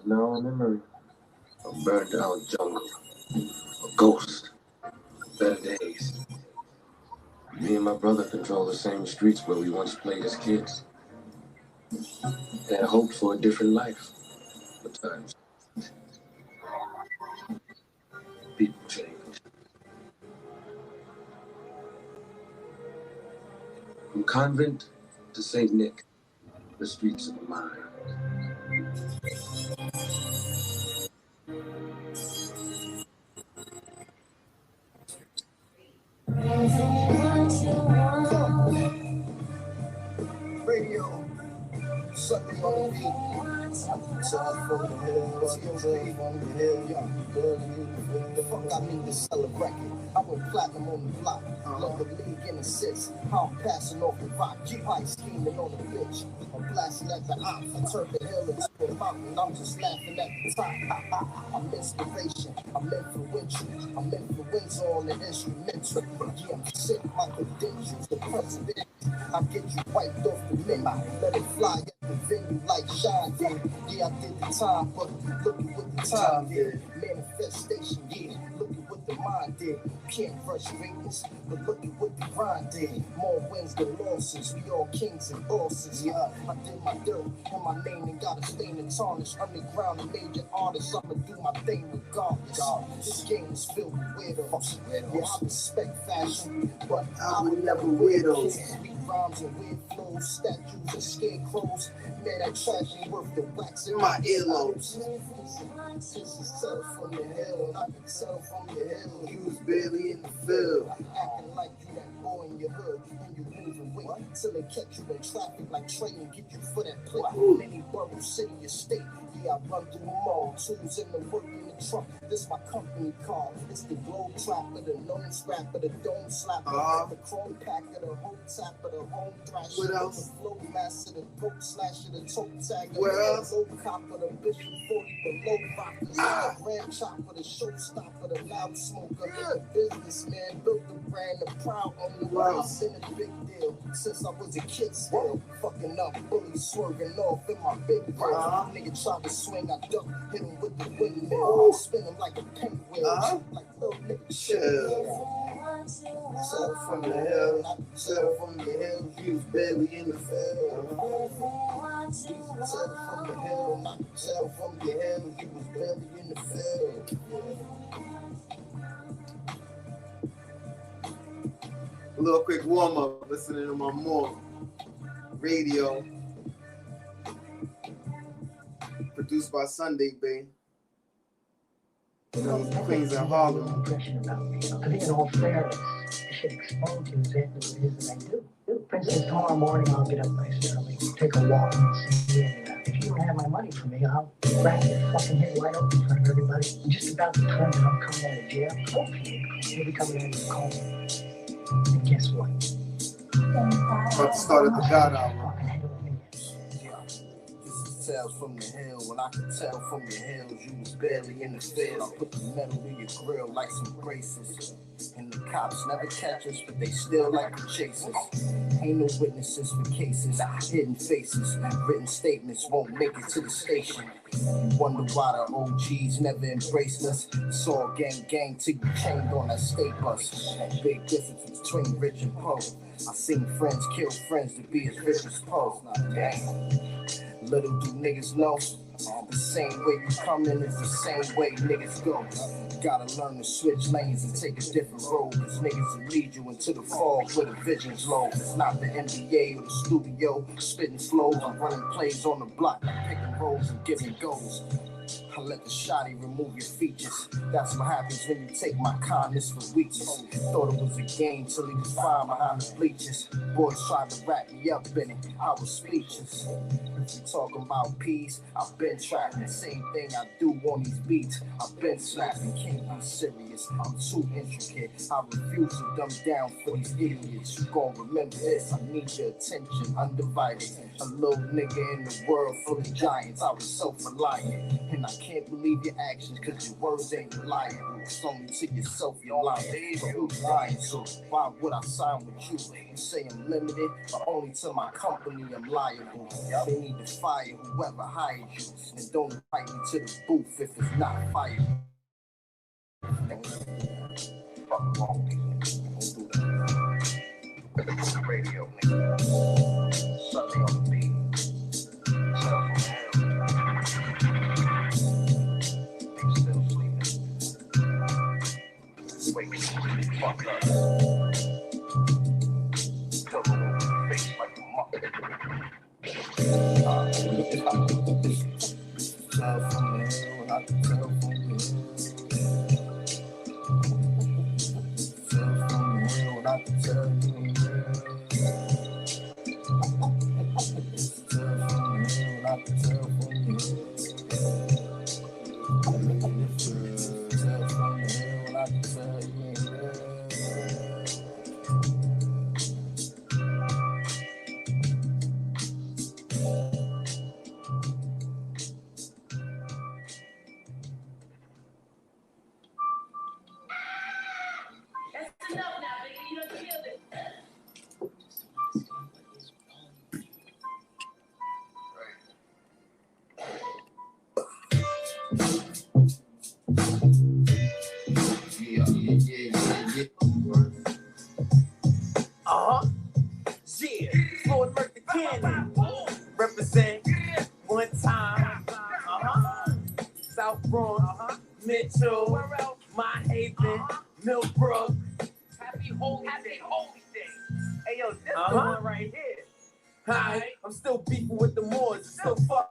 No memory. A burned out jungle. A ghost. Better days. Me and my brother control the same streets where we once played as kids. Had hoped for a different life. But times, people change. From convent to St. Nick, the streets of the mind. Radio, something on the beat. Tell from the hill, from the hill, yeah. The fuck I mean to sell a record. I went platinum on the block. Love the league in assists. How I'm passing off the rock. G-Pipe scheming on the bitch. I'm blasting at the ops. I turned the hill into a mountain. I'm just laughing at the top. I'm inspiration. I'm influential. I'm influential on the instrumental. Yeah, I'm sick. My credentials, the president. I get you wiped off the menu. Let it fly at the venue like Sean did. Yeah, I did the time, but look at what the time did. Manifestation, yeah. Look at what the mind did. Can't rush greatness, but look at what the grind did. More wins than losses. We all kings and bosses. Yeah, I did my dirt and my name and got a stain and tarnish. Underground and major artists. I'ma do my thing regardless. This game is filled with weirdos. Yeah, I respect fashion, but I would never weirdos. Rhymes and weird flows, statues and scarecrows. Man, that trash ain't worth the wax in my earlobes. This is tell from the hill, I can tell from the hill. You was barely in the field. Acting like you that boy in your hood, and you moving weight till they catch you in traffic like train and get you for that plate. Many boroughs, city, or state. Yeah, I run through them all. Tools in the work in the trunk. This my company car. It's the globe trapper, the known scrapper, the dome slapper, the chrome packer, the home tapper, the home thrasher. What else? The flow master, the throat slasher, the toe tagger. What else? The low copper, the bishop 40, the low rocker, the grand chopper, the showstopper, the loud smoker, the businessman, built the brand, the proud owner. Wow. It's been a big deal since I was a kid still. Fucking up, bullies swerving off in my big wheel. Nigga tried to swing, I duck, hit him with the windmill. Spin him like a pinwheel, like little nigga shit. Tell from the hill, tell from the hill, you was barely in the field. Tell from the hill, tell from the hill, you was barely in the field. A little quick warm up, listening to my Murk radio, produced by Sunday Bay. Queens and Harlem. I think in all fairness, you should expose you exactly what it is that I do. For instance, tomorrow morning I'll get up nice early, take a walk and see you. If you don't have my money for me, I'll crack your fucking head wide open in front of everybody. Just about the time that I'm coming out of jail, hopefully you'll be coming out of the coma. And guess what? About to start at the God Hour. Tales from the hill, when I could tell from the hills, you was barely in the field. I put the metal in your grill like some braces. And the cops never catch us, but they still like to chase us. Ain't no witnesses for cases, hidden faces, written statements won't make it to the station. You wonder why the OGs never embraced us. It's all gang till you chained on that state bus. Big difference between rich and poor. I seen friends kill friends to be as rich as Poe. Little do niggas know, the same way you come in is the same way niggas go. Gotta learn to switch lanes and take a different road, cause niggas will lead you into the fog where the vision's low. It's not the NBA or the studio, spitting flows. I'm running plays on the block, like picking rolls and giving goals. I let the shotty remove your features. That's what happens when you take my kindness for weakness. Thought it was a game till he was fine behind the bleachers. Boys tried to wrap me up in it, I was speechless. If you talking about peace, I've been trapping. Same thing I do on these beats. I've been snapping, can't be serious. I'm too intricate. I refuse to dumb down for these idiots. You gon' remember this, I need your attention, undivided. A little nigga in the world full of giants. I was self-reliant, and I can't believe your actions, cause your words ain't reliable. It's only to yourself you're lying. So who's lying? So why would I sign with you? You say I'm limited, but only to my company I'm liable. They need to fire whoever hired you. And don't invite me to the booth if it's not fired. Fuck wrong, nigga. Don't do that. Radio, nigga. Sunday on the beat. Self on hell. Nigga still sleeping. Wake me fuck up. Double over the face like a muck. Tell from the hill, I can tell from the hill. Tell from the hill, I can tell you. Tell from the hill, I can tell from the hill. Tell from the hill, I can tell you. Yeah, Floyd Murk the Cannon. Represent one time. South Bronx, Mitchell, My Haven, Millbrook. Happy Holy Day. Hey yo, this one right here. Hi, I'm still beefing with the Moors. Still fuck.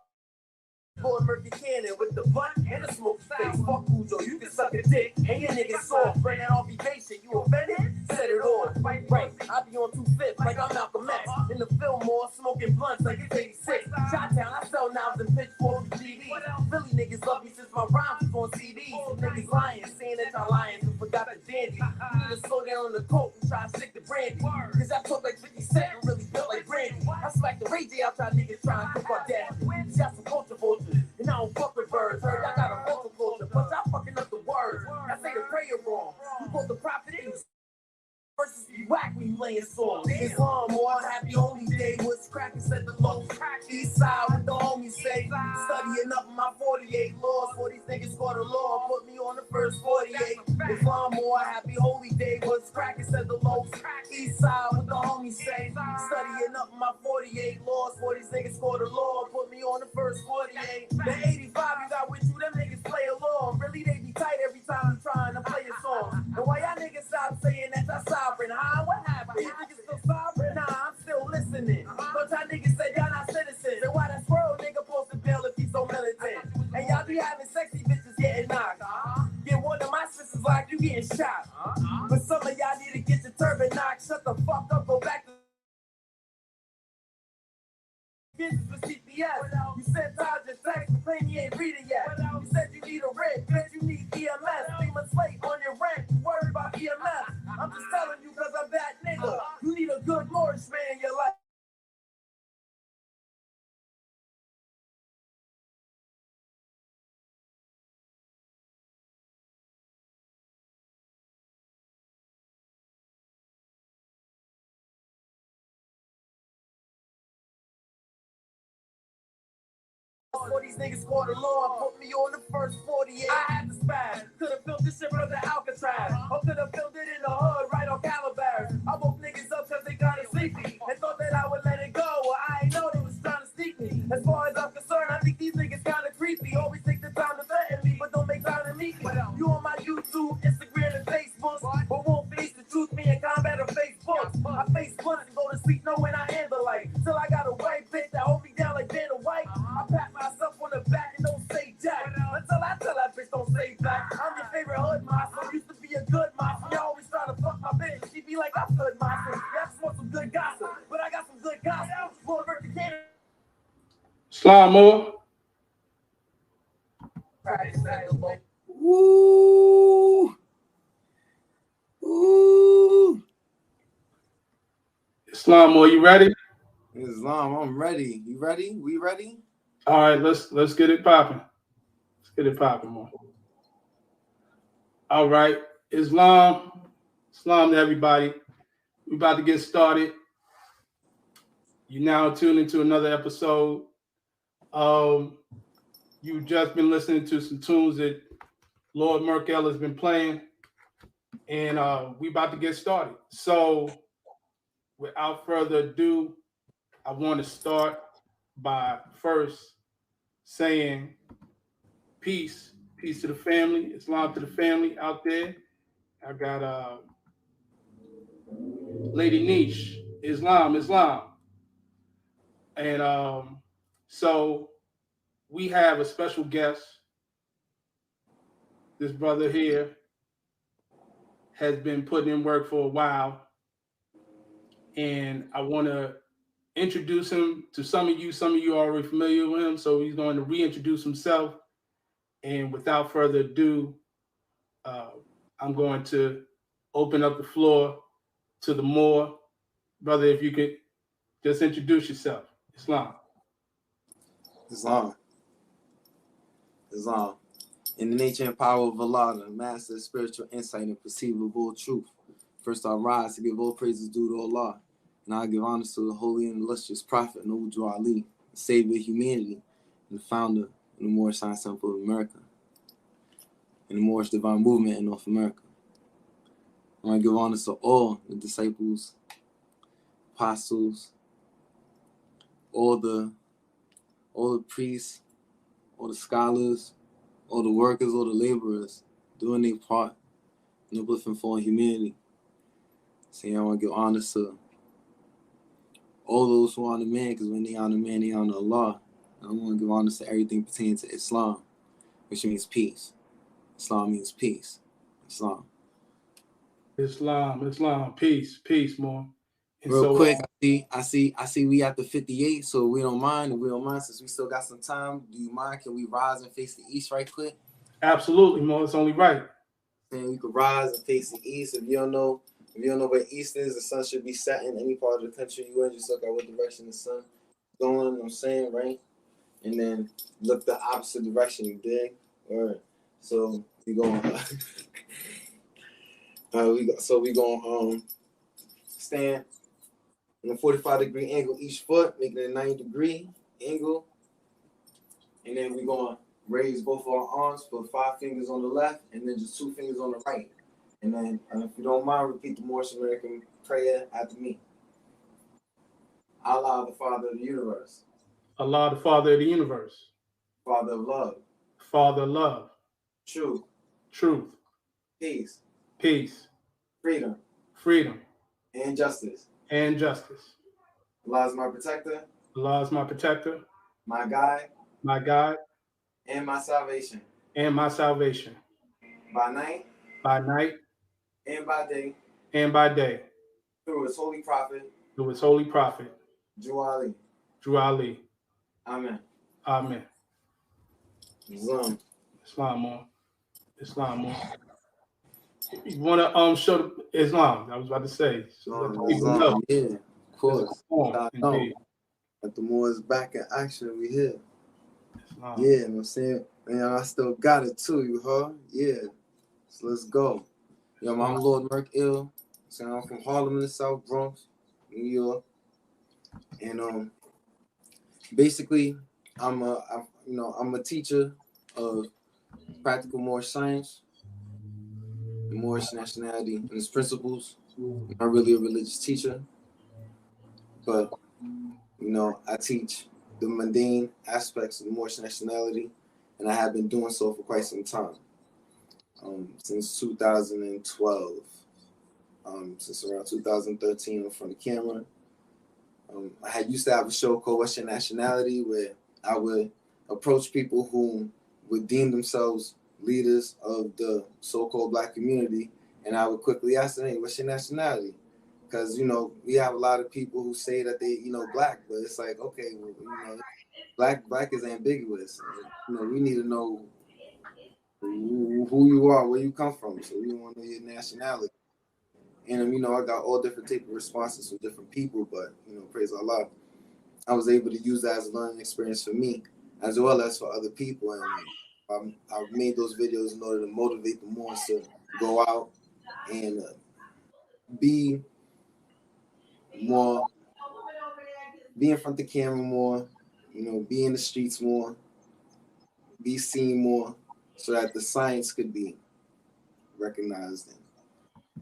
Floyd Murk the Cannon with the blunt and the smoke face. Fuck Cujo, you can suck a dick and your niggas soft. Bring that off vacation, you offended? Set it off. Right, I be on 2/5 like I'm Malcolm X. In the Fillmore, smoking blunts like it's 86. Shot-town, I sell knives and pitchforks and TV. Philly niggas love me since my rhymes was on CDs. Some niggas lying, saying that y'all lying and forgot the dandy. You need to slow down on the coke and try to stick to brandy. Cause I talk like 50 Cent and really built like Brandy. I smack the Ray J out y'all niggas trying to cook our dad. Got some culture vultures. And I don't fuck with birds. Heard I got a vocal culture, but y'all fucking up the words. I say the prayer wrong. You quote the prophet in versus you whack when you laying songs. Islam, or happy holy day was cracking, said the low crack. East side with the homies say. Studying up my 48 laws for these niggas for the law. Put me on the first 48. Islam, or happy holy day was cracking, said the low crack. East side with the homies say. Studying up my 48 laws for these niggas for the law. Put me on the first 48. The 85 you got with you, them niggas play along. Really, they be tight every time you trying to play a song. And why y'all niggas stop saying that y'all sovereign, huh? What happened? You niggas still sovereign? Nah, I'm still listening. But y'all niggas say y'all not citizens. And why that squirrel nigga supposed to bail if he's so militant? And y'all be having sexy bitches getting knocked. Get one of my sisters like you getting shot. But some of y'all need to get your turban knocked. Shut the fuck up, go back to for CPS. You sent Todd your text, but claim he ain't read it yet. You said you need a rent, bitch, you need EMS. 3 months late on your rent, you worried about EMS. I'm just telling you because I'm that nigga. You need a good mortgage man in your life. For these niggas for the law, put me on the first 48. I had to spaz. Could've filmed this shit from the Alcatraz. Or could've filmed it in the hood, right on Calabar. I woke niggas up cause they kinda sleepy. And thought that I would let it go. Well, I ain't know they was trying to sneak me. As far as I'm concerned, I think these niggas kinda creepy. Always take the time to threaten me, but don't make time to meet me. You on my YouTube, Instagram, and Facebook. But won't face the truth, me and combat on Facebook. I face blunts and go to sleep knowing I am the light. Till I got a white bitch that hold me down like Vanna White. I pat myself on the back and don't say jack. Until I tell that bitch don't say back. I'm your favorite hood monster. Used to be a good monster. Y'all always try to fuck my bitch. She be like, I'm good monster. Y'all just want some good gossip. But I got some good gossip. Floyd Murk the Cannon. Slime more. Ooh. Ooh. Slime more, you ready? Islam, I'm ready. You ready? We ready? All right, let's get it popping. Get it popping more. All right. Islam to everybody. We about to get started. You now tune into another episode. You've just been listening to some tunes that Lord Murk has been playing, and we about to get started. So, without further ado, I want to start by first saying peace to the family, Islam to the family out there. I got Lady Niche, Islam, and so we have a special guest. This brother here has been putting in work for a while, and I want to introduce him to some of you. Some of you are already familiar with him, so he's going to reintroduce himself. And without further ado, I'm going to open up the floor to the more. Brother, if you could just introduce yourself. Islam. In the nature and power of Allah, the master of spiritual insight and perceivable truth. First I rise to give all praises due to Allah. And I give honors to the holy and illustrious Prophet Noble Ali, the savior of humanity, and the founder of the Moorish Science Temple of America, and the Moorish Divine Movement in North America. I want to give honors to all the disciples, apostles, all the priests, all the scholars, all the workers, all the laborers doing their part in uplifting for humanity. So I want to give honors to all those who honor man, because when they honor man, they honor Allah. And I want to give honors to everything pertaining to Islam, which means peace. Islam means peace. Islam, Peace, more. And real so, quick, I see we at the 58, so we don't mind. Since we still got some time, do you mind? Can we rise and face the east right quick? Absolutely, more. It's only right. Then we could rise and face the east. If you don't know where east is, the sun should be set in any part of the country you in. Just look at what direction the sun going. You know what I'm saying, right? And then look the opposite direction. You dig? All right. So we going. we going stand in a 45-degree angle each foot, making a 90-degree angle, and then we going to raise both our arms, put 5 fingers on the left, and then just 2 fingers on the right. And then, if you don't mind, repeat the Moorish American prayer after me. Allah, the Father of the universe. Allah, the Father of the universe. Father of love. Father of love. Truth. Peace. Freedom. And justice. Allah is my protector. My guide. And my salvation. By night. And by day. Through his holy prophet. Drew Ali. Amen. Islam more. You want to show the Islam? I was about to say. Islam, yeah, of course. At the Moors back in action, we here. Islam. Yeah, you know what I'm saying? And I still got it too, you heard? Yeah. So let's go. Yo, I'm Lord Murk Ill. So I'm from Harlem in the South Bronx, New York. And basically I'm a teacher of practical Moorish science, the Moorish nationality and its principles. I'm not really a religious teacher, but I teach the mundane aspects of the Moorish nationality, and I have been doing so for quite some time. Since 2012, since around 2013 in front of the camera. I used to have a show called What's Your Nationality, where I would approach people who would deem themselves leaders of the so-called Black community, and I would quickly ask them, hey, what's your nationality? Because, we have a lot of people who say that they, Black, but it's like, okay, well, Black is ambiguous. We need to know who you are, where you come from. So we want to know your nationality. And, I got all different type of responses from different people, but, praise Allah, I was able to use that as a learning experience for me, as well as for other people. And I made those videos in order to motivate the Moors to go out and be more, be in front of the camera more, be in the streets more, be seen more, so that the science could be recognized,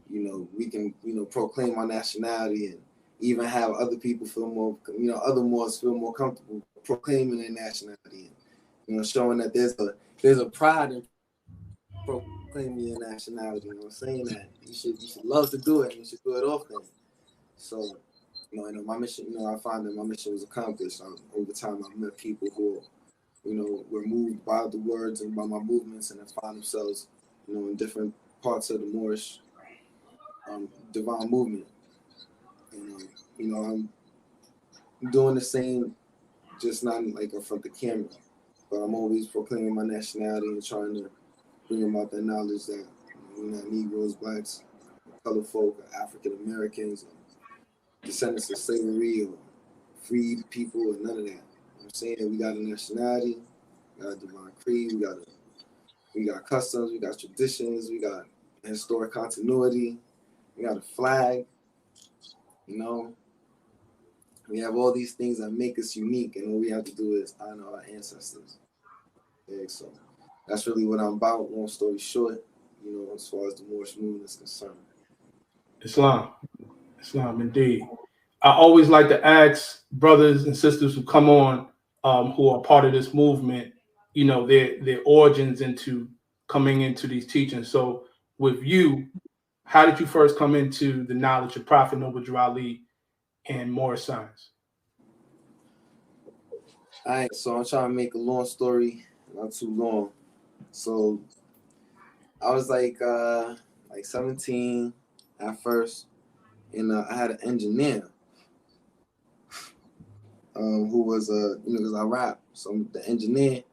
and we can proclaim our nationality, and even have other people feel more, other Moors feel more comfortable proclaiming their nationality, and showing that there's a pride in proclaiming your nationality. Saying that you should love to do it, and you should do it often. So my mission, I find that my mission was accomplished. Over time, I've met people who, were moved by the words and by my movements, and have found themselves, in different parts of the Moorish divine movement. And, I'm doing the same, just not like in front of the camera, but I'm always proclaiming my nationality and trying to bring about that knowledge that, Negroes, Blacks, colored folk, African Americans, descendants of slavery, or freed people, or none of that. I'm saying we got a nationality, we got a divine creed, we got customs, we got traditions, we got historic continuity, we got a flag, we have all these things that make us unique, and all we have to do is honor our ancestors. Yeah, so that's really what I'm about. Long story short, as far as the Moorish movement is concerned. Islam, indeed. I always like to ask brothers and sisters who come on, who are part of this movement, their origins into coming into these teachings. So, with you, how did you first come into the knowledge of Prophet Noble Drew Ali and Moorish science? All right, so I'm trying to make a long story not too long. So I was like 17 at first, and I had an engineer who was because I rap. So the engineer,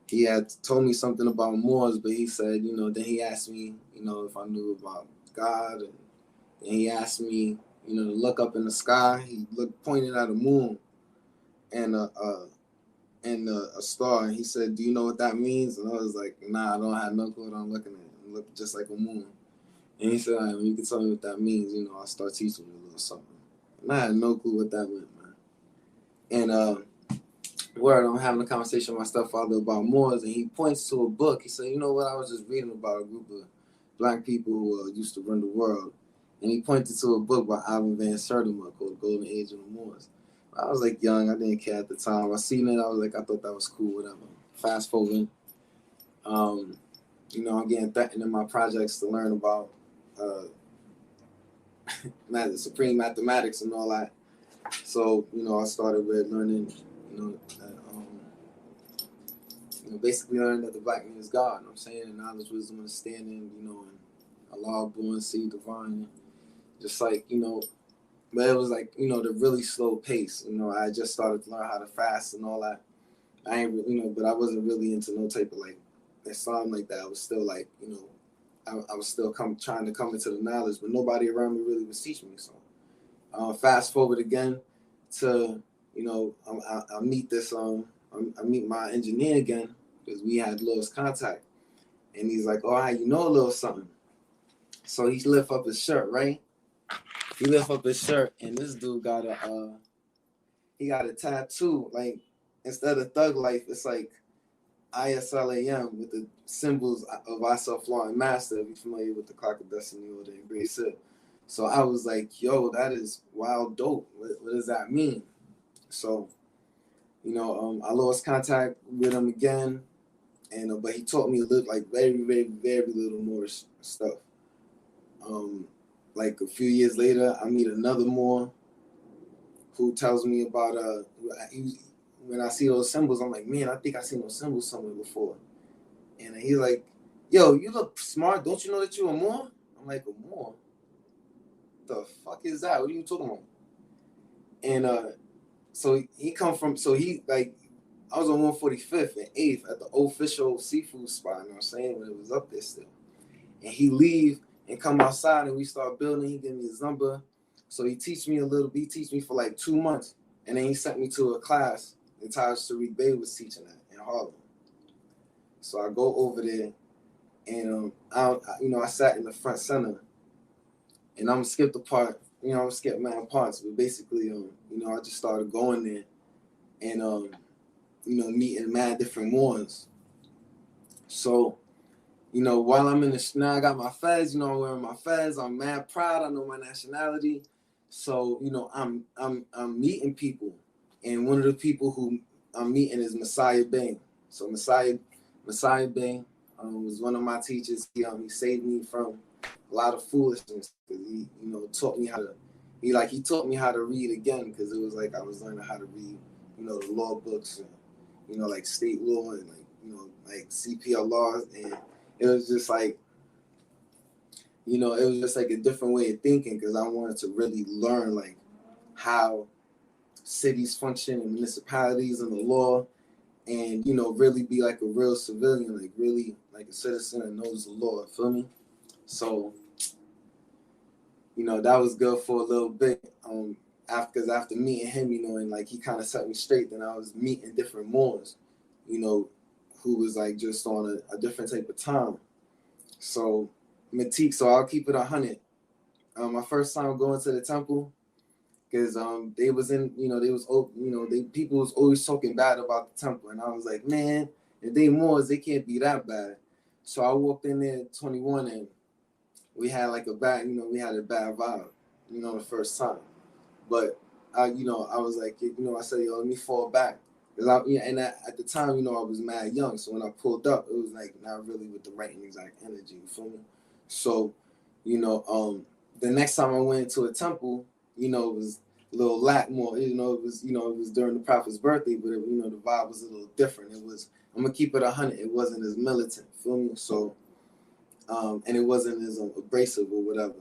he had told me something about Moors, but he said, then he asked me, if I knew about God, and he asked me, to look up in the sky. He pointed at a moon and a star, and he said, "Do you know what that means?" And I was like, "Nah, I don't have no clue what I'm looking at. It looked just like a moon." And he said, "All right, when you can tell me what that means, I'll start teaching you a little something." And I had no clue what that meant, man. And I'm having a conversation with my stepfather about Moors, and he points to a book. He said, "You know what? I was just reading about a group of Black people who used to run the world." And he pointed to a book by Ivan Van Sertima called Golden Age of the Moors. I was like young, I didn't care at the time. I seen it, I was like, I thought that was cool, whatever. Fast forward, I'm getting threatened in my projects to learn about supreme mathematics and all that. So, I started with learning, basically learning that the Black man is God. I'm saying knowledge, wisdom, understanding, and Allah, born, seed, divine. Just like, but it was like, the really slow pace. I just started to learn how to fast and all that. I ain't, but I wasn't really into no type of like Islam like that. I was still like, I was still trying to come into the knowledge, but nobody around me really was teaching me. So fast forward again to, I meet this, I meet my engineer again because we had lost contact, and he's like, "Oh, a little something." So he lift up his shirt, right? He lift up his shirt, and this dude got he got a tattoo. Like, instead of Thug Life, it's like ISLAM with the symbols of I Self Law and Master. If you're familiar with the Clock of Destiny Order and Great Sip. So I was like, yo, that is wild dope. What does that mean? So, I lost contact with him again, and but he taught me like very, very, very little more stuff. Like a few years later, I meet another Moor who tells me about when I see those symbols, I'm like, man, I think I seen those symbols somewhere before. And he's like, yo, you look smart. Don't you know that you're a Moor? I'm like, a Moor? The fuck is that? What are you talking about? And so he come from, so he like, I was on 145th and 8th at the official seafood spot, you know what I'm saying, when it was up there still. And he leave and come outside and we start building. He give me his number. So he teach me a little bit. He teach me for like 2 months. And then he sent me to a class that Taj Tariq Bey was teaching at in Harlem. So I go over there, and I sat in the front center, and I'm gonna skip the part. I'm gonna skip mad parts, but basically, I just started going there, and meeting mad different ones. So, while I'm in the now I got my fez, I'm wearing my fez. I'm mad proud. I know my nationality. So, I'm meeting people, and one of the people who I'm meeting is Messiah Bang. So Messiah Bang was one of my teachers. He saved me from a lot of foolishness because he taught me how to he taught me how to read again, because it was like I was learning how to read the law books and like state law and like CPL laws, and it was just like it was just like a different way of thinking, because I wanted to really learn like how cities function and municipalities and the law, and really be like a real civilian, like really like a citizen that knows the law. Feel me? So that was good for a little bit. After meeting him, and like he kind of set me straight. Then I was meeting different Moors, who was like just on a different type of time. So Matique, so I'll keep it 100. My first time going to the temple, because they was in, people was always talking bad about the temple, and I was like, man, if they Moors, they can't be that bad. So I walked in there at 21, and we had like a bad, we had a bad vibe, the first time. But I was like, I said, yo, let me fall back. And at the time, I was mad young. So when I pulled up, it was like not really with the right and exact energy. You feel me? So, the next time I went to a temple, it was a little lack more. It was during the prophet's birthday, but the vibe was a little different. I'm gonna keep it 100. It wasn't as militant. Feel me? So, and it wasn't as abrasive or whatever.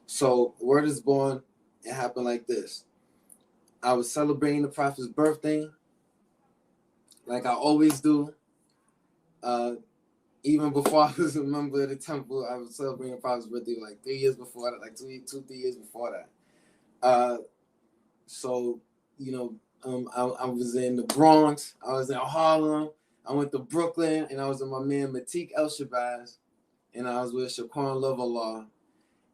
So, word is born. It happened like this. I was celebrating the prophet's birthday, like I always do. Even before I was a member of the temple, I was celebrating the prophet's birthday like 3 years before that, like 3 years before that. So, I was in the Bronx, I was in Harlem, I went to Brooklyn, and I was with my man Matique El Shabazz, and I was with Shaquan Lovallah,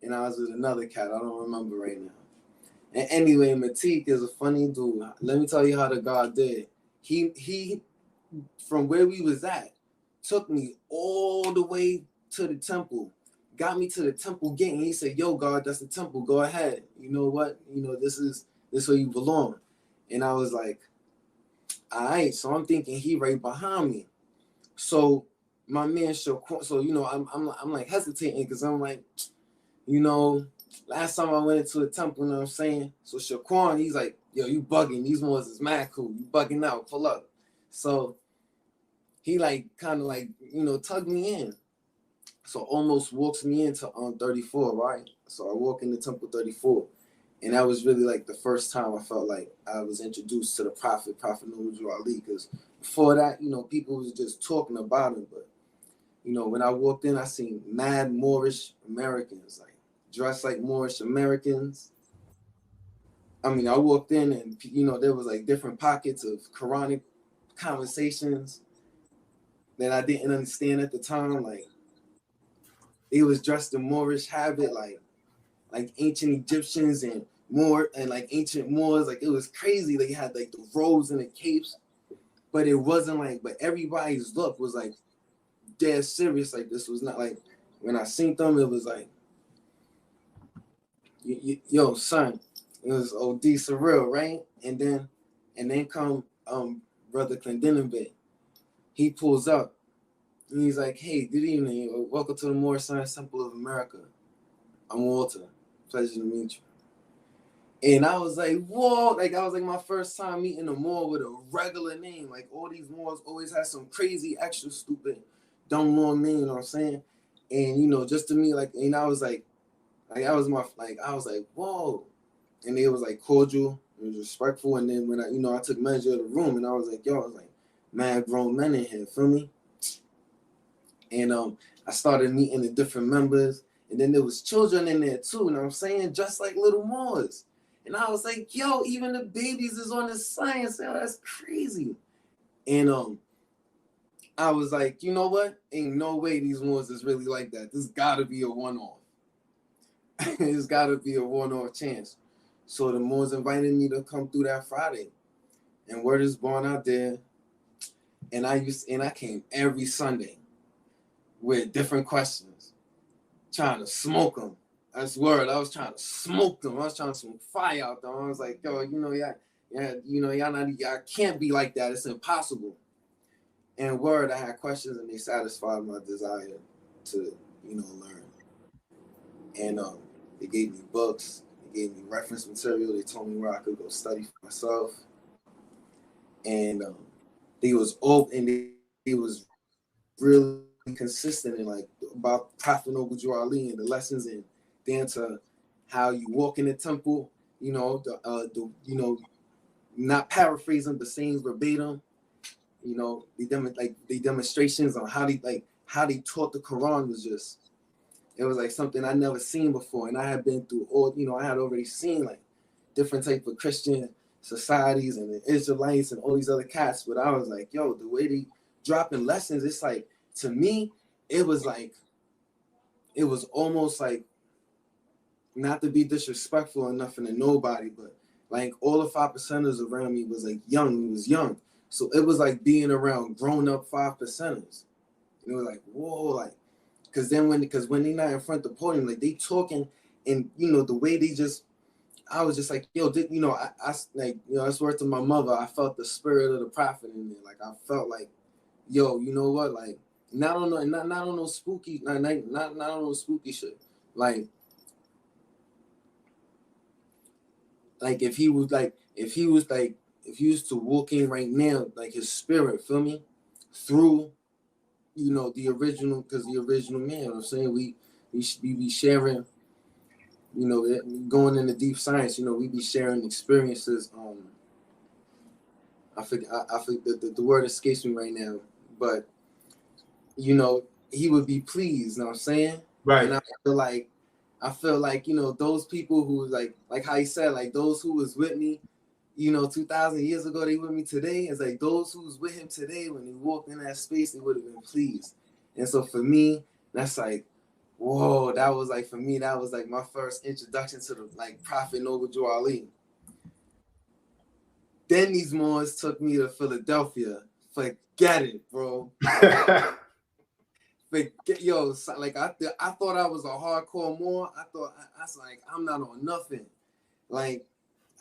and I was with another cat, I don't remember right now. And anyway, Matique is a funny dude. Let me tell you how the God did. He from where we was at, took me all the way to the temple, got me to the temple gate, and he said, yo, God, that's the temple. Go ahead. You know what? This is where you belong. And I was like, all right. So I'm thinking he right behind me. So my man Shaquan, so I'm like hesitating, because I'm like, last time I went into a temple, what I'm saying? So Shaquan, he's like, yo, you bugging. These ones is mad cool. You bugging out. Pull up. So he like kind of like, tugged me in. So almost walks me into 34, right? So I walk into Temple 34. And that was really like the first time I felt like I was introduced to the Prophet Noor Ali. Because before that, people was just talking about him. But, when I walked in, I seen mad Moorish Americans, like dressed like Moorish Americans. I mean, I walked in and, there was like different pockets of Quranic conversations that I didn't understand at the time. Like, they was dressed in Moorish habit, like ancient Egyptians and like ancient Moors. Like, it was crazy. They had like the robes and the capes, but it wasn't like, but everybody's look was like dead serious. Like, this was not like, when I seen them, it was like, yo, son, it was OD surreal, right? And then come Brother Clendenin. He pulls up and he's like, hey, good evening. Welcome to the Moorish Science Temple of America. I'm Walter. Pleasure to meet you. And I was like, whoa, like that was like my first time meeting a Moor with a regular name. Like, all these Moors always had some crazy, extra stupid, dumb long name, you know what I'm saying? And just to me, like, and I was like I was like, whoa. And they was like cordial, it was respectful. And then when I took measure of the room, and I was like, yo, I was like, mad grown men in here, feel me? And I started meeting the different members, and then there was children in there too, you know what I'm saying? Just like little Moors. And I was like, yo, even the babies is on the science. Yo, that's crazy. And I was like, you know what? Ain't no way these ones is really like that. This gotta be a one-off. It's gotta be a one-off chance. So the Moors invited me to come through that Friday. And word is born out there. And I came every Sunday with different questions, trying to smoke them. That's word. I was trying to smoke them. I was trying to smoke fire out there. I was like, yo, y'all can't be like that. It's impossible. And word, I had questions and they satisfied my desire to, learn. And they gave me books, they gave me reference material, they told me where I could go study for myself. And they was open, they was really consistent in like about Prophet Noble Drew Ali and the lessons, and then to how you walk in the temple, not paraphrasing the same verbatim. The demonstrations on how they taught the Quran was just, it was like something I never seen before. And I had been through I had already seen like different type of Christian societies and the Israelites and all these other cats. But I was like, yo, the way they dropping lessons, it's like, to me, it was almost like, not to be disrespectful or nothing to nobody, but like all the 5%ers around me was like young. We was young. So it was like being around grown up 5%ers. And it was like, whoa, like, because when they not in front of the podium, like they talking, and the way they just, I was just like, yo, I like, it's worth to my mother. I felt the spirit of the prophet in there. Like I felt like, yo, you know what? Like not on no spooky, not on no spooky shit. Like if he was to walk in right now, like his spirit, feel me, through the original, because the original man, you know what I'm saying, we be sharing, going into deep science, we be sharing experiences. I forget the word escapes me right now, but he would be pleased, you know what I'm saying? Right. And I feel like those people who like how he said, like those who was with me 2,000 years ago, they with me today. It's like those who was with him today, when they walked in that space, they would have been pleased. And so for me, that's like, whoa, that was like, for me, that was like my first introduction to the like Prophet Noble Drew Ali. Then these Moors took me to Philadelphia. Forget it, bro. Yo, like I thought I was a hardcore Moor. I was like, I'm not on nothing. Like,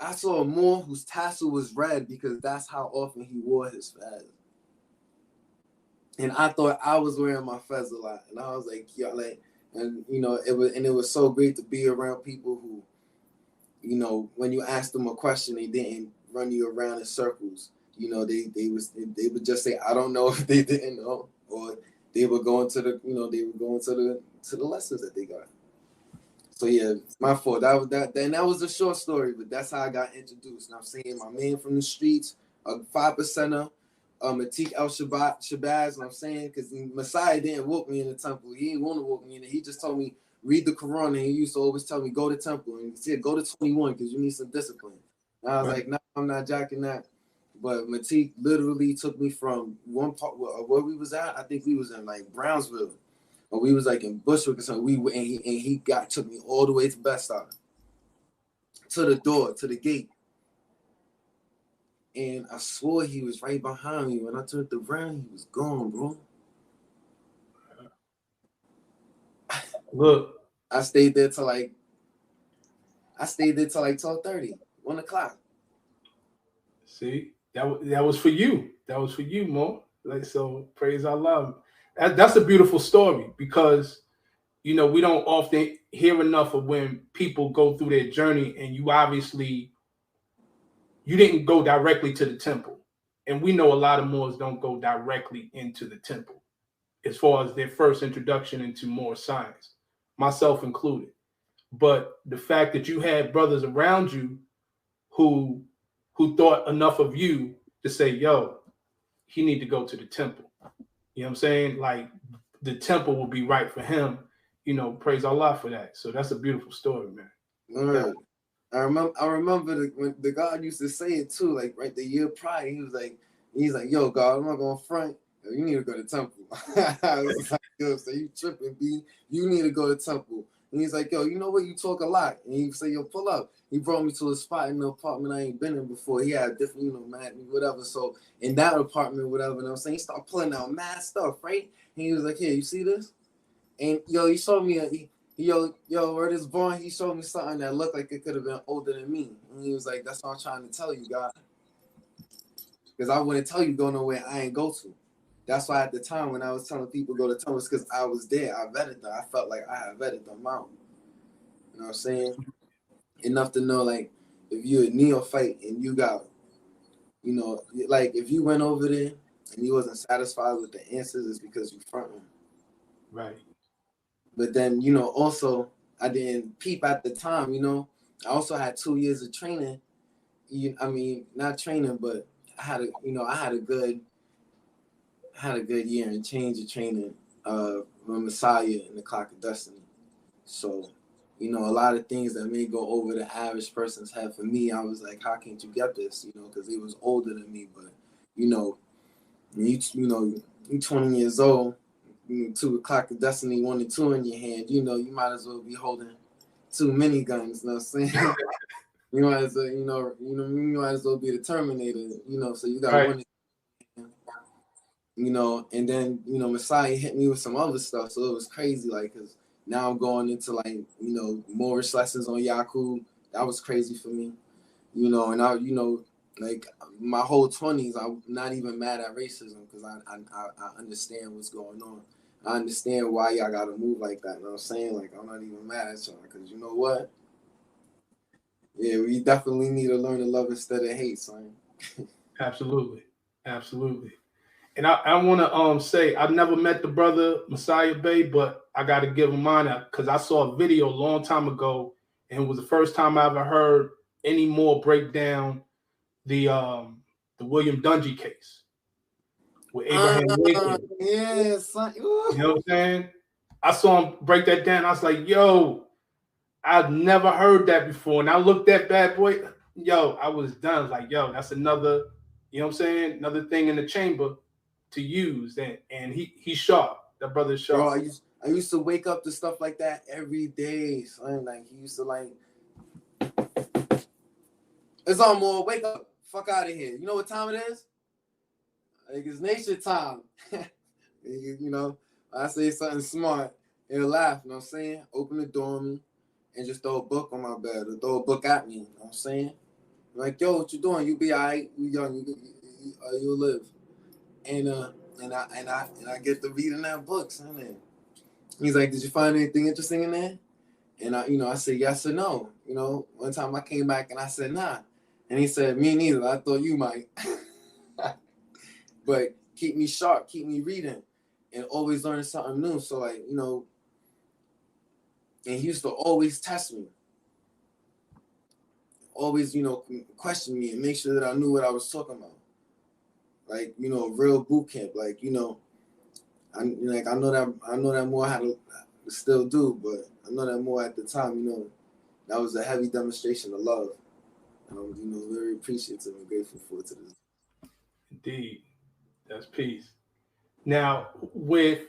I saw a Moor whose tassel was red because that's how often he wore his fez. And I thought I was wearing my fez a lot. And I was like, yo, like, and it was so great to be around people who, when you asked them a question, they didn't run you around in circles. They would just say, I don't know, if they didn't know, or they were going to the lessons that they got. So yeah, my fault. That was a short story, but that's how I got introduced. And I'm saying, my man from the streets, a 5%er, Matik El Shabazz, and I'm saying, because Messiah didn't walk me in the temple. He didn't want to walk me in it. He just told me, read the Quran, and he used to always tell me, go to temple. And he said, go to 21 because you need some discipline. And I was like, no, I'm not jacking that. But Matik literally took me from one part where we was at. I think we was in like Brownsville, or we was like in Bushwick or something. He took me all the way to Bed-Stuy, to the door, to the gate. And I swore he was right behind me. When I turned around, he was gone, bro. Look, I stayed there till like 12:30, 1 o'clock. See, that was for you. That was for you, Mo. Like, so, praise Allah. That's a beautiful story, because we don't often hear enough of when people go through their journey, and you didn't go directly to the temple. And we know a lot of Moors don't go directly into the temple as far as their first introduction into Moor science, myself included. But the fact that you had brothers around you who thought enough of you to say, yo, he need to go to the temple. You know what I'm saying? Like, the temple will be right for him. Praise Allah for that. So that's a beautiful story, man. All right. I remember when the God used to say it too, like right the year prior, he's like, yo, God, I'm not gonna front. You need to go to Temple. I was like, yo, so you tripping, B? You need to go to Temple. And he's like, yo, you know what? You talk a lot. And he say, yo, pull up. He brought me to a spot in the apartment I ain't been in before. He had different, you know, mad, whatever. So in that apartment, whatever, and I'm saying, he started pulling out mad stuff, right? And he was like, here, you see this? And yo, he showed me yo, where this born, he showed me something that looked like it could have been older than me. And he was like, that's what I'm trying to tell you, God. Because I wouldn't tell you go nowhere I ain't go to. That's why at the time when I was telling people go to Thomas, because I was there, I vetted them. I felt like I had vetted them out. You know what I'm saying? Enough to know, like, if you're a neophyte and you got, you know, like if you went over there and you wasn't satisfied with the answers, it's because you fronting. Right. But then, you know, also I didn't peep at the time, you know. I also had 2 years of training. I mean, not training, but I had a good year and change of training with Messiah and the Clock of Destiny. So, you know, a lot of things that may go over the average person's head. For me, I was like, how can't you get this? You know, because he was older than me. But, you know, you're 20 years old, 2 Clock of Destiny, 1 and 2 in your hand. You know, you might as well be holding 2 miniguns. You know what I'm saying? You might as well, you might as well be the Terminator. You know, so you got right. 1. You know, and then, you know, Messiah hit me with some other stuff. So it was crazy, like, because now I'm going into, like, you know, Moorish lessons on Yakub. That was crazy for me. You know, and I, you know, like, my whole 20s, I'm not even mad at racism because I understand what's going on. I understand why y'all got to move like that. You know what I'm saying? Like, I'm not even mad at y'all because you know what? Yeah, we definitely need to learn to love instead of hate, son. Absolutely. Absolutely. And I want to say I've never met the brother Messiah Bay, but I got to give him honor because I saw a video a long time ago, and it was the first time I ever heard any more break down the William Dungy case with Abraham Lincoln. Yeah, son. You know what I'm saying? I saw him break that down. I was like, yo, I've never heard that before. And I looked at bad boy, yo, I was done. Like, yo, that's another, you know what I'm saying? Another thing in the chamber to use. And he's sharp. That brother's sharp. Bro, I used to wake up to stuff like that every day, son. Like, he used to, like, it's on more, wake up, fuck out of here. You know what time it is? Like, it's nature time. You know, I say something smart, he'll laugh, you know what I'm saying? Open the door on me and just throw a book on my bed or throw a book at me, you know what I'm saying? Like, yo, what you doing? You be all right, you young, you'll live. And I get to reading that book, son. And he's like, did you find anything interesting in there? And I said yes or no. You know, one time I came back and I said nah. And he said, me neither. I thought you might. But keep me sharp, keep me reading, and always learning something new. So, like, you know, and he used to always test me. Always, you know, question me and make sure that I knew what I was talking about. Like, you know, real boot camp. Like, you know, I know that more how to still do, but I know that more at the time, you know, that was a heavy demonstration of love. And I'm, you know, very appreciative and grateful for it to this. Indeed. That's peace. Now, with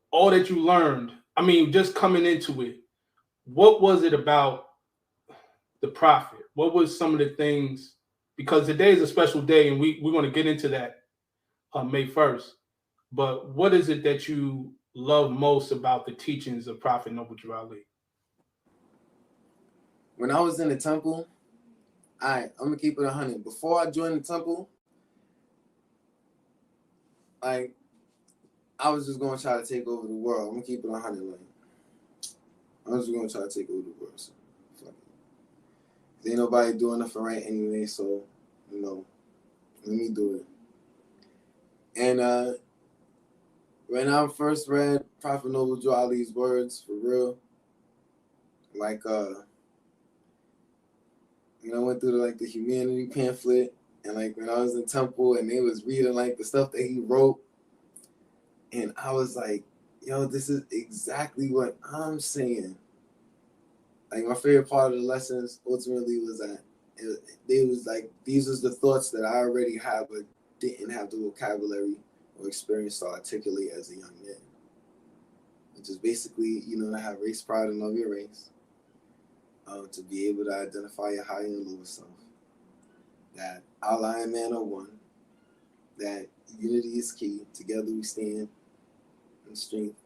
all that you learned, I mean, just coming into it, what was it about the prophet? What was some of the things? Because today is a special day, and we're going to get into that on May 1st. But what is it that you love most about the teachings of Prophet Noble Drew Ali? When I was in the temple, I'm gonna keep it 100. Before I joined the temple, like, I was just gonna try to take over the world. I'm gonna keep it 100. Like, I was just gonna try to take over the world. So, fuck it. Ain't nobody doing nothing right anyway, so, you know, let me do it. And when I first read Prophet Noble Drew Ali's words, for real, like, you know, I went through the humanity pamphlet, and like when I was in temple and they was reading like the stuff that he wrote, and I was like, yo, this is exactly what I'm saying. Like, my favorite part of the lessons ultimately was that they was like, these was the thoughts that I already had but didn't have the vocabulary or experienced or articulate as a young man. Which is basically, to have race pride and love your race. To be able to identify your higher and lower self. That Allah and man are one. That unity is key. Together we stand in strength.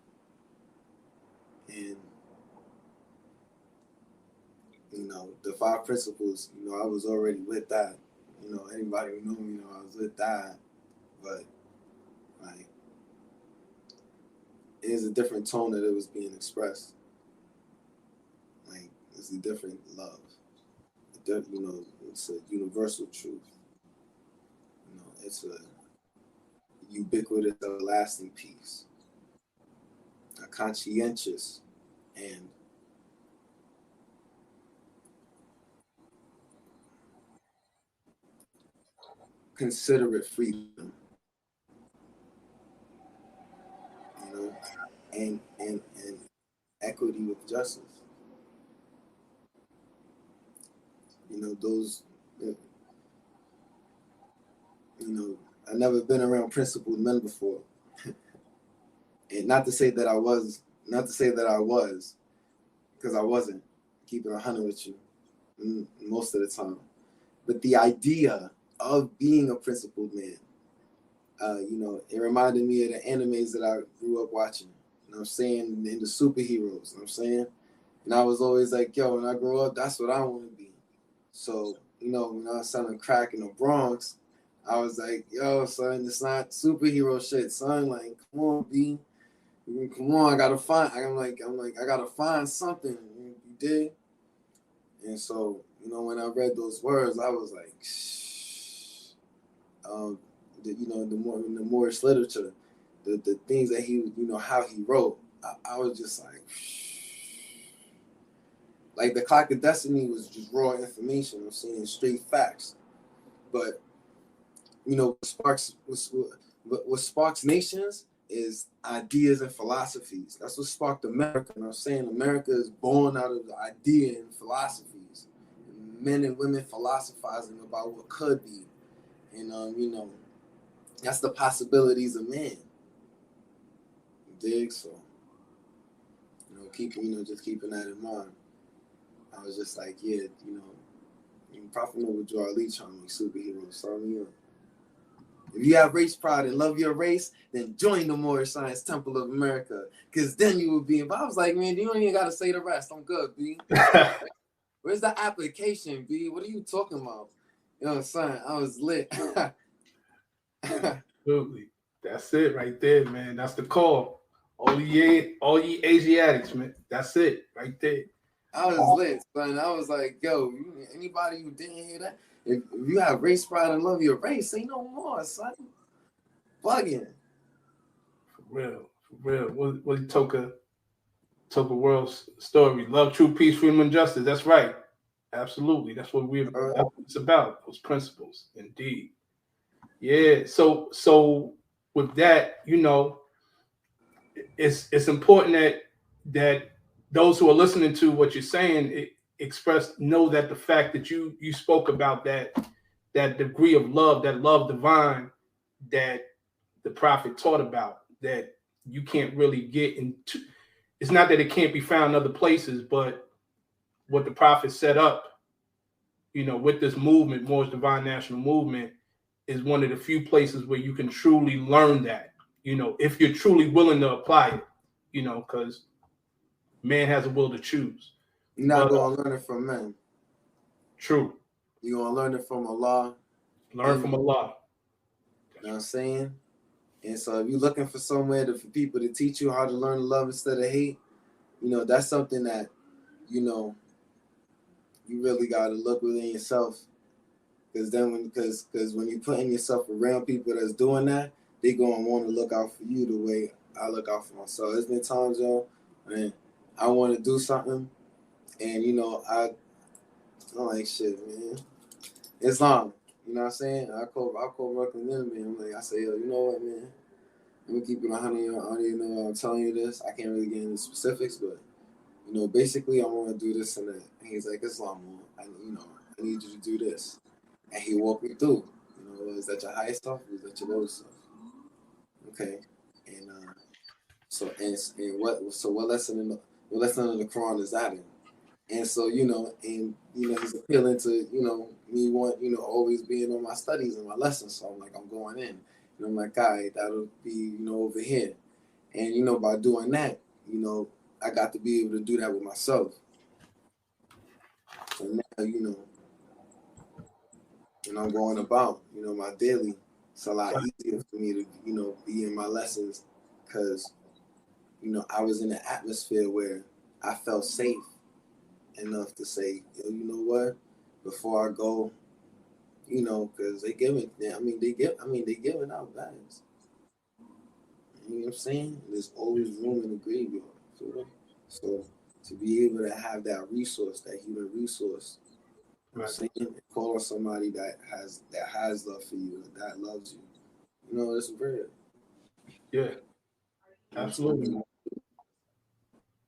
And, the 5 principles, I was already with that. Anybody who knew me, I was with that. But, like, it is a different tone that it was being expressed. Like, it's a different love. It's a universal truth. It's a ubiquitous, everlasting peace. A conscientious and considerate freedom. And equity with justice. Those, I've never been around principled men before. And not to say that I was, because I wasn't, keeping 100 with you most of the time. But the idea of being a principled man, it reminded me of the animes that I grew up watching. You know what I'm saying? And the superheroes, you know what I'm saying? And I was always like, yo, when I grow up, that's what I want to be. So, when I was selling crack in the Bronx, I was like, yo, son, it's not superhero shit, son. Like, come on, B. Come on, I gotta find. I gotta find something. You dig? And so, when I read those words, I was like, shh. The Moorish literature, the things that he, how he wrote, I was just like the Clock of Destiny was just raw information. I'm saying straight facts, but what sparks nations is ideas and philosophies. That's what sparked America. And I'm saying America is born out of the idea and philosophies, men and women philosophizing about what could be, and that's the possibilities of man. You dig? So, just keeping that in mind. I was just like, yeah, Prophet Noble Joe Ali trying to make superheroes. Sign me up. If you have race pride and love your race, then join the Moorish Science Temple of America, because then you will be. But I was like, man, you don't even got to say the rest. I'm good, B. Where's the application, B? What are you talking about? You know what I'm saying? I was lit. Absolutely. That's it right there, man. That's the call. All ye Asiatics, man. That's it right there. I was lit, son. I was like, yo, anybody who didn't hear that, if you have race pride and love your race, say no more, son. Bugging. For real. What Toka World's story. Love, truth, peace, freedom, and justice. That's right. Absolutely. That's what it's about. Those principles. Indeed. Yeah. So with that, it's important that those who are listening to what you're saying know that the fact that you spoke about that degree of love, that love divine that the prophet taught about, that you can't really get into. It's not that it can't be found in other places, but what the prophet set up, with this movement, Moorish Divine National Movement, is one of the few places where you can truly learn that, if you're truly willing to apply it, because man has a will to choose. You're not going to learn it from men. True. You're going to learn it from Allah. Learn from Allah. You know what I'm saying? And so if you're looking for somewhere for people to teach you how to learn to love instead of hate, that's something that, you really got to look within yourself. Because when you're putting yourself around people that's doing that, they going to want to look out for you the way I look out for myself. There's been times, man, I want to do something, and, I like shit, man. Islam, you know what I'm saying? I call Murk and them, man. I say, yo, you know what, man? Let me keep it 100. I don't even know why I'm telling you this. I can't really get into specifics, but, basically I want to do this and that. And he's like, Islam, I need you to do this. And he walked me through. Is that your highest self or is that your lowest self? Okay, and what lesson in the Quran is that in? And so, he's appealing to, me always being on my studies and my lessons. So I'm like, I'm going in. And I'm like, all right, that'll be, over here. And, by doing that, I got to be able to do that with myself. So now, when I'm going about, my daily, it's a lot easier for me to, be in my lessons because, I was in an atmosphere where I felt safe enough to say, yo, you know what, before I go, because they giving out bags. You know what I'm saying? There's always room in the graveyard. So to be able to have that resource, that human resource, you know what I'm saying, call on somebody that has love for you, that loves you. It's rare. Yeah, absolutely.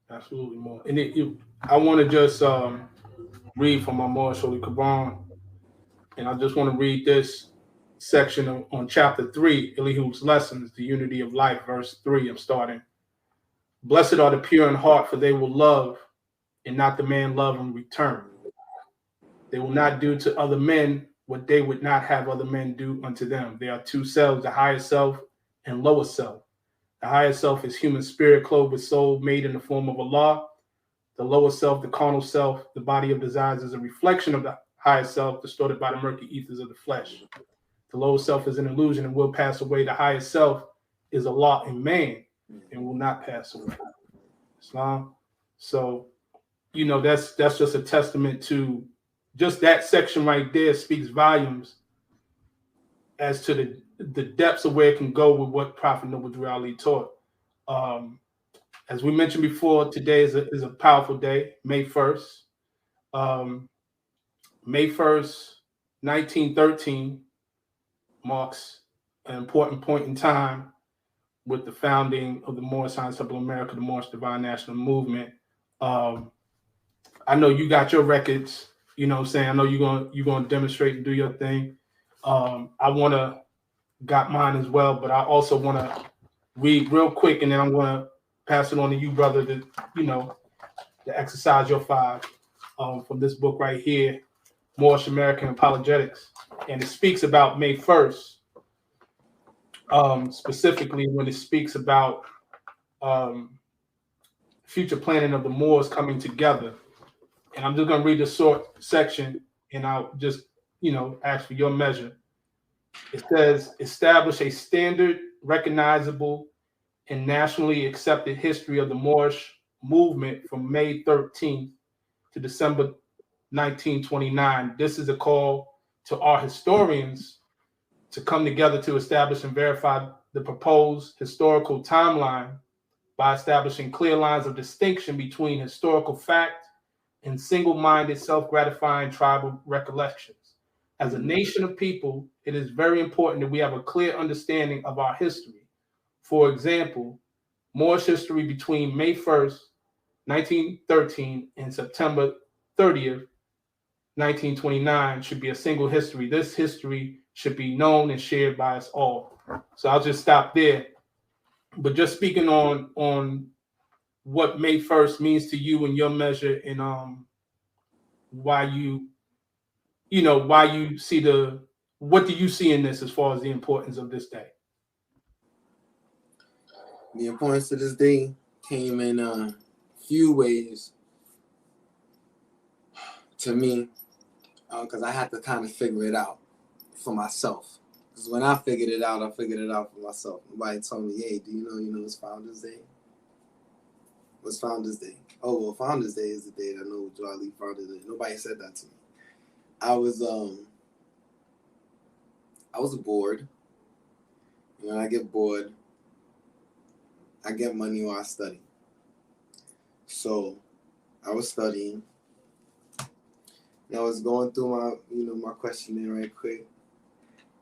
Absolutely more. And I want to just read from my Marshall Kaban, and I just want to read this section on chapter 3, Elihu's Lessons, the Unity of Life, verse 3. I'm starting. Blessed are the pure in heart, for they will love and not the man love in return. They will not do to other men what they would not have other men do unto them. There are two selves, the higher self and lower self. The higher self is human spirit clothed with soul made in the form of Allah. The lower self, the carnal self, the body of desires, is a reflection of the higher self distorted by the murky ethers of the flesh. The lower self is an illusion and will pass away. The higher self is Allah in man and will not pass away. Islam. So, that's just a testament to just that section right there speaks volumes as to the depths of where it can go with what Prophet Noble Ali taught. As we mentioned before, today is a powerful day, May 1st. May 1st, 1913 marks an important point in time with the founding of the Moorish Science Temple of America, the Moorish Divine National Movement. I know you got your records, you know what I'm saying? I know you're gonna demonstrate and do your thing. I got mine as well, but I also wanna read real quick and then I'm gonna pass it on to you, brother, to exercise your 5 from this book right here, Moorish American Apologetics. And it speaks about May 1st, specifically when it speaks about future planning of the Moors coming together. And I'm just going to read this short section and I'll just, ask for your measure. It says, establish a standard, recognizable, and nationally accepted history of the Moorish movement from May 13th to December 1929. This is a call to our historians to come together to establish and verify the proposed historical timeline by establishing clear lines of distinction between historical fact and single-minded, self-gratifying tribal recollections. As a nation of people, it is very important that we have a clear understanding of our history. For example, Moorish history between May 1st, 1913 and September 30th, 1929 should be a single history. This history should be known and shared by us all. So I'll just stop there. But just speaking on what May 1st means to you and your measure and why you see what do you see in this as far as the importance of this day? The importance of this day came in a few ways to me, because I had to kind of figure it out for myself. Because when I figured it out for myself. Nobody told me, hey, do you know it's Founders Day? What's Founders Day? Oh, well, Founders Day is the day that I know Joe Ali founded it. Nobody said that to me. I was bored. When I get bored, I get money or I study. So I was studying. And I was going through my questionnaire right quick.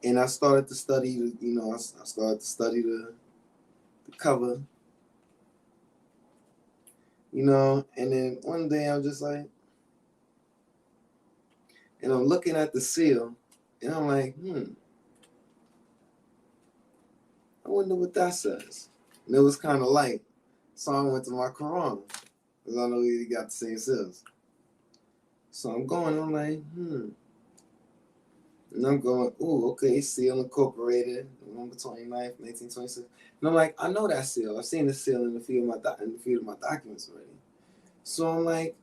And I started to study, I started to study the cover. And then one day I'm just like, and I'm looking at the seal, and I'm like, wonder what that says. And it was kind of light. So I went to my Quran. Because I know we got the same seals. So I'm going, I'm like, And I'm going, ooh, okay, seal incorporated, November 29th, 1926. And I'm like, I know that seal. I've seen the seal in the few of my documents already. So I'm like,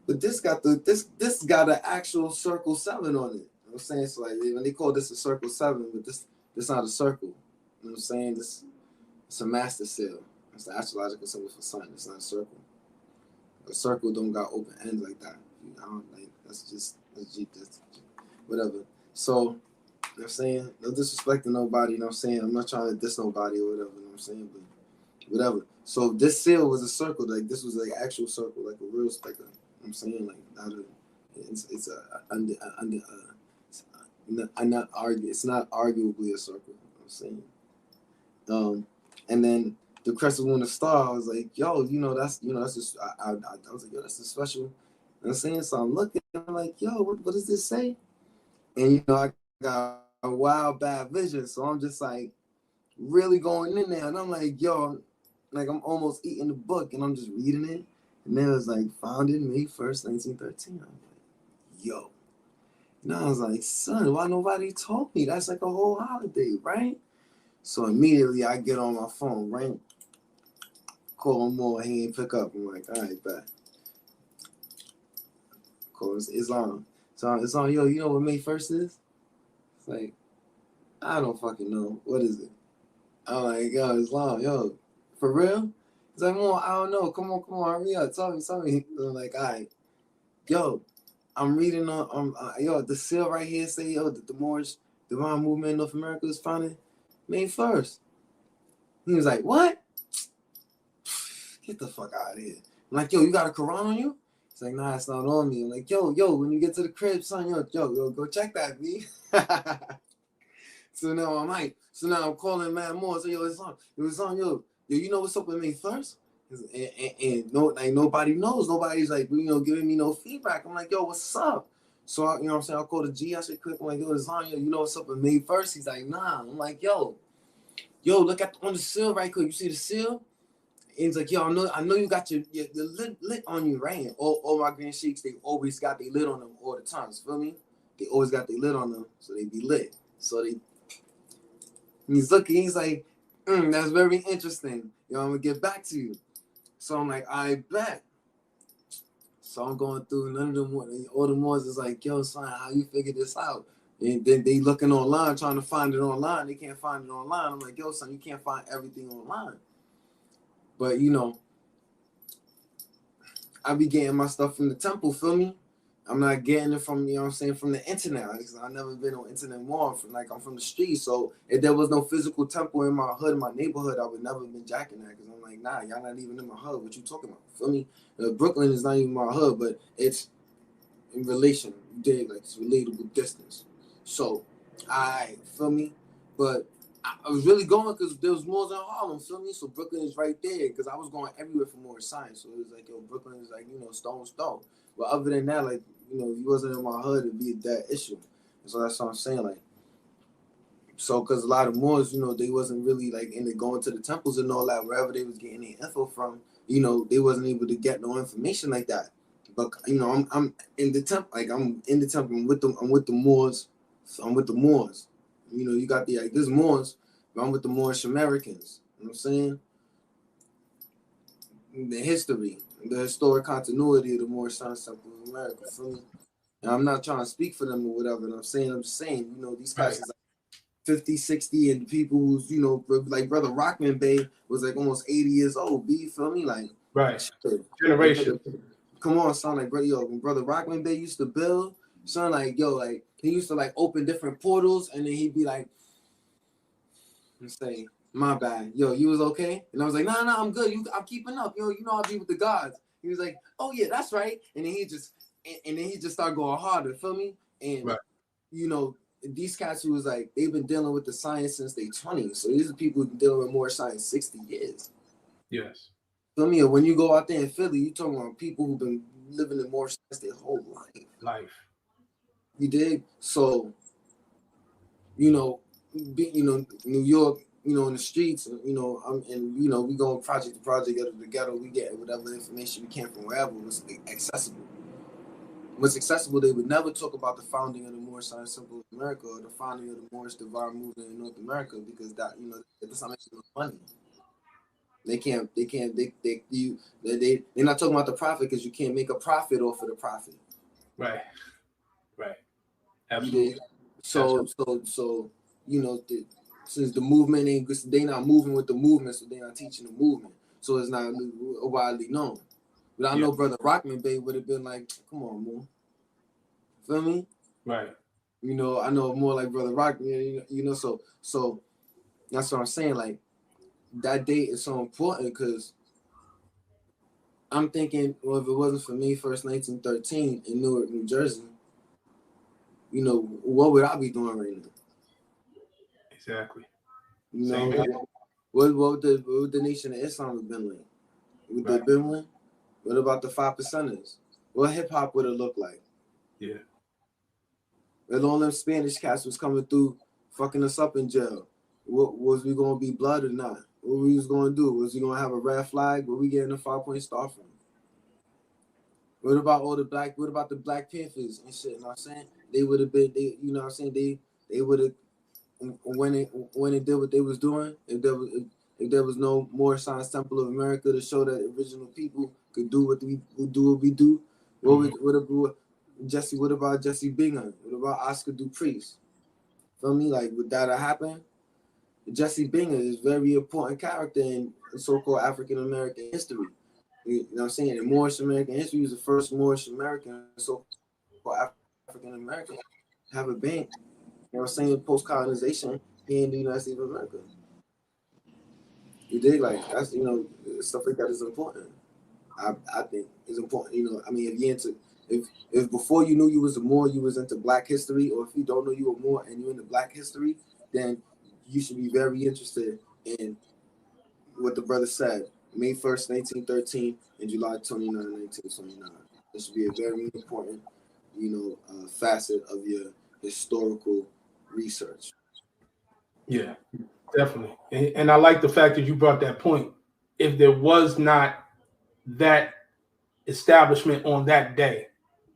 but this got an actual circle 7 on it. You know what I'm saying? So like when they call this a circle 7, but this not a circle. You know what I'm saying? It's a master seal. It's the astrological symbol for sun. It's not a circle. A circle don't got open ends like that. That's whatever. So, you know what I'm saying? No disrespect to nobody, you know what I'm saying? I'm not trying to diss nobody or whatever, you know what I'm saying? But whatever. So this seal was a circle, like this was like actual circle, like a real like a, you know what I'm saying? Like not a it's not arguably a circle, you know what I'm saying? And then the crescent moon and star, I was like, yo, that's just I was like, yo, that's a special, you know what I'm saying? So I'm looking, I'm like, yo, what does this say? And I got a wild bad vision, so I'm just like really going in there, and I'm like, yo, like I'm almost eating the book, and I'm just reading it, and then it was like founded May 1st, 1913. I'm like, yo, I was like, son, why nobody told me? That's like a whole holiday, right? So immediately I get on my phone, right? Call him more, he ain't pick up. I'm like, all right, bet. Call Islam. So it's on, yo, you know what May 1st is? It's like, I don't fucking know. What is it? I'm like, yo, Islam, yo, for real? He's like, I don't know. Come on, hurry up. Tell me. I'm like, all right. Yo, I'm reading on, the seal right here say, yo, that the Moorish Divine Movement in North America was founded May 1st. He was like, what? Get the fuck out of here. I'm like, yo, you got a Quran on you? He's like, nah, it's not on me. I'm like, yo, when you get to the crib, son, yo, go check that, B. So now I'm calling Matt Moore. So yo, it's on, yo, you know what's up with May 1st? And no, like nobody knows. Nobody's like, giving me no feedback. I'm like, yo, what's up? So you know what I'm saying? I'll call the G. I said, quick. I'm like, yo, it's on, yo, you know what's up with May 1st? He's like, nah. I'm like, yo, look on the seal right quick. You see the seal? And he's like, yo, I know you got your lit on you, right? And all my grand sheiks, they always got their lid on them all the time. You feel me? They always got their lid on them, so they be lit. So he's looking, he's like, that's very interesting. I'm gonna get back to you. So I'm like, I bet. So I'm going through, none of them, all the Moors is like, yo, son, how you figure this out? And then they looking online, trying to find it online. They can't find it online. I'm like, yo, son, you can't find everything online. But, I be getting my stuff from the temple, feel me? I'm not getting it from, from the internet. Because I've never been on internet more. I'm from the street. So if there was no physical temple in my hood, in my neighborhood, I would never have been jacking that. Because I'm like, nah, y'all not even in my hood. What you talking about? Feel me? Brooklyn is not even my hood, but it's in relation. You dig? Like, it's relatable distance. So, I feel me? But I was really going because there was more than Harlem, feel me? So Brooklyn is right there because I was going everywhere for more science. So it was like, yo, Brooklyn is like, stone. But other than that, like, if you wasn't in my hood, it'd be that issue. And so that's what I'm saying. Like, so because a lot of Moors, they wasn't really like into going to the temples and all that, wherever they was getting their info from, they wasn't able to get no information like that. But I'm in the temple, like I'm in the temple. I'm with the Moors. I'm with the Moors. You got the there's Moors, but I'm with the Moorish Americans. You know what I'm saying? The history, the historic continuity of the Moorish Science Temple of America. Feel me? And I'm not trying to speak for them or whatever. And I'm just saying, these guys is like 50, 60, and people who's, like Brother Rockman Bay was like almost 80 years old. You feel me? Like, right. Generation. Come on, son. Like, when Brother Rockman Bay used to build, son, like, yo, like, he used to, like, open different portals, and then he'd be like, and say, my bad. Yo, you was okay? And I was like, nah, I'm good. I'm keeping up. Yo, I'll be with the gods. He was like, oh, yeah, that's right. And then he just started going harder, feel me? And, right. These cats who was like, they've been dealing with the science since they 20s. So these are people who've been dealing with more science 60 years. Yes. Feel me? When you go out there in Philly, you're talking about people who've been living in more science their whole life. You dig? So, New York, you know, in the streets, you know, and you know, we go project to project, ghetto to ghetto, we get whatever information we can from wherever was accessible. What's accessible, they would never talk about the founding of the Moorish Science Temple of America or the founding of the Moorish Divine Movement in North America, because that, you know, that's not making no money. They're not talking about the profit, because you can't make a profit off of the profit. Right. Absolutely. So you know, since the movement ain't, they not moving with the movement, so they not teaching the movement, so it's not widely known. But I know Brother Rockman Bay would have been like, come on, man, feel me? Right. You know, I know more like Brother Rockman, you know, so that's what I'm saying. Like, that date is so important, because I'm thinking, well, if it wasn't for May 1st, 1913 in Newark, New Jersey, you know, what would I be doing right now? Exactly. You know, what would the Nation of Islam have been like? Would they been one? What about the 5%ers? What hip hop would it look like? Yeah. If all them Spanish cats was coming through, fucking us up in jail, what was we gonna be blood or not? What we was gonna do? Was we gonna have a red flag? Were we getting a 5-point star from? What about all the black? What about the Black Panthers and shit? You know what I'm saying? They would have been. They, you know what I'm saying? They would have, when it did what they was doing. If there was no more Science Temple of America to show that original people could do what we do. What about Jesse Bingham? What about Oscar Dupree? Feel me? Like, would that have happened? Jesse Bingham is a very important character in so-called African American history. You know what I'm saying? In Moorish American history, he was the first Moorish American, so-called African American, have a bank. You know what I'm saying? Post-colonization here in the United States of America. You dig? Like, that's, you know, stuff like that is important. I think it's important. You know, I mean, if you into, if before you knew you was a Moor, you was into Black history, or if you don't know you were Moor and you're into Black history, then you should be very interested in what the brother said. May 1st, 1913, and July 29, 1929. This should be a very important, you know, facet of your historical research. Yeah, definitely. And I like the fact that you brought that point. If there was not that establishment on that day,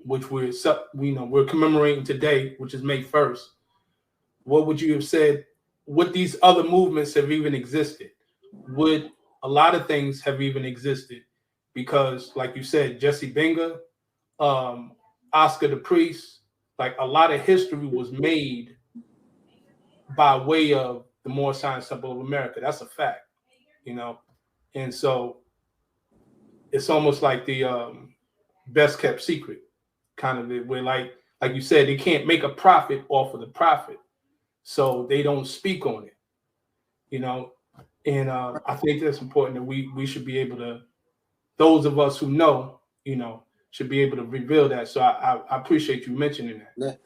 which we're commemorating today, which is May 1st, what would you have said? Would these other movements have even existed? Would a lot of things have even existed? Because, like you said, Jesse Binga, Oscar the Priest, like a lot of history was made by way of the Moorish Science Temple of America. That's a fact, you know. And so it's almost like the best kept secret, kind of, where like you said, they can't make a profit off of the profit, so they don't speak on it, you know. And I think that's important, that we should be able to, those of us who know, you know, should be able to reveal that. So I appreciate you mentioning that.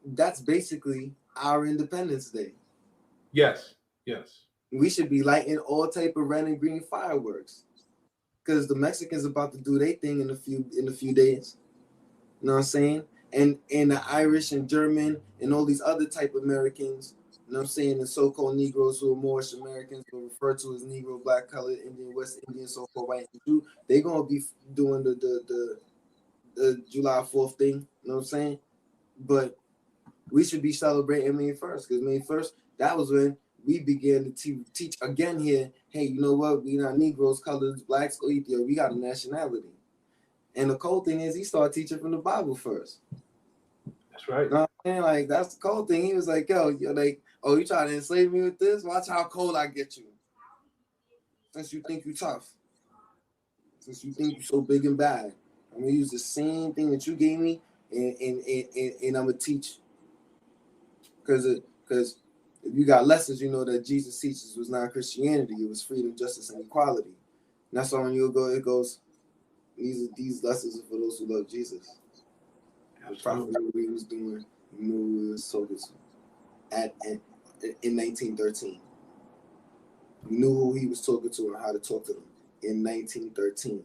That's basically our Independence Day. Yes. We should be lighting all type of red and green fireworks, because the Mexicans about to do their thing in a few days. You know what I'm saying? And the Irish and German and all these other type of Americans, you know what I'm saying, the so-called Negroes who are Moorish Americans, who are referred to as Negro, Black, Colored, Indian, West Indian, so-called white and Jew, they're gonna be doing the July 4th thing. You know what I'm saying? But we should be celebrating May 1st, because May 1st, that was when we began to teach again here. Hey, you know what? We not Negroes, colors, blacks, or Ethiopia. We got a nationality. And the cold thing is, he started teaching from the Bible first. That's right. You know what I'm saying? Like, that's the cold thing. He was like, yo, you're like, oh, you trying to enslave me with this? Watch how cold I get you. Since you think you tough. Since you think you so big and bad. I'm going to use the same thing that you gave me, and I'm going to teach. Because if you got lessons, you know that Jesus teaches was not Christianity. It was freedom, justice, and equality. And that's on you go. It goes, these lessons are for those who love Jesus. The prophet knew what he was doing, knew what he was talking to in 1913. He knew who he was talking to and how to talk to them in 1913.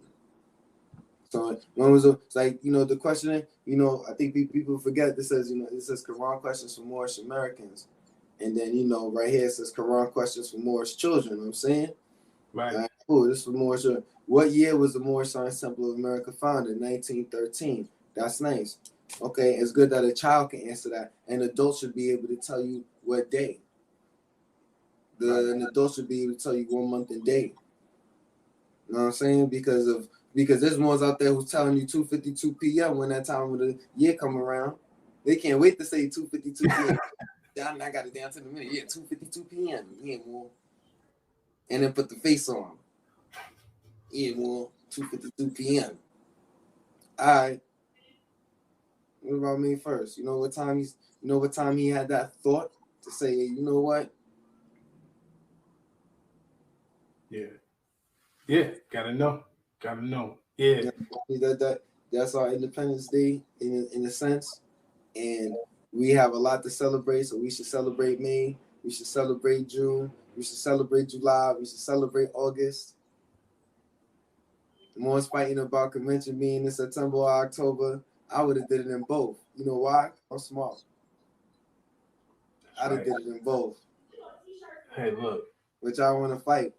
So when was it's like, you know, the question, you know, I think people forget this says, you know, it says Quran questions for Moorish Americans. And then, right here it says Quran questions for Moorish children. You know what I'm saying? Right. All right, cool. This is for Moorish children. What year was the Moorish Science Temple of America founded? 1913. That's nice. Okay, it's good that a child can answer that. And adults should be able to tell you what day. An adult should be able to tell you 1 month and day. You know what I'm saying? Because there's ones out there who's telling you 2:52 p.m. when that time of the year come around. They can't wait to say 2:52 p.m. I got it down to the minute. Yeah, 2:52 p.m. Yeah, more. And then put the face on. Yeah, more. 2:52 p.m. All right. What about me first? You know what time he had that thought to say, you know what? Yeah. Gotta know. Yeah. That's our Independence Day in a sense. And we have a lot to celebrate, so we should celebrate May. We should celebrate June. We should celebrate July. We should celebrate August. The one's fighting about convention being in September or October. I would have did it in both. You know why? I'm smart. I'd have did it in both. Hey, look. Which I want to fight.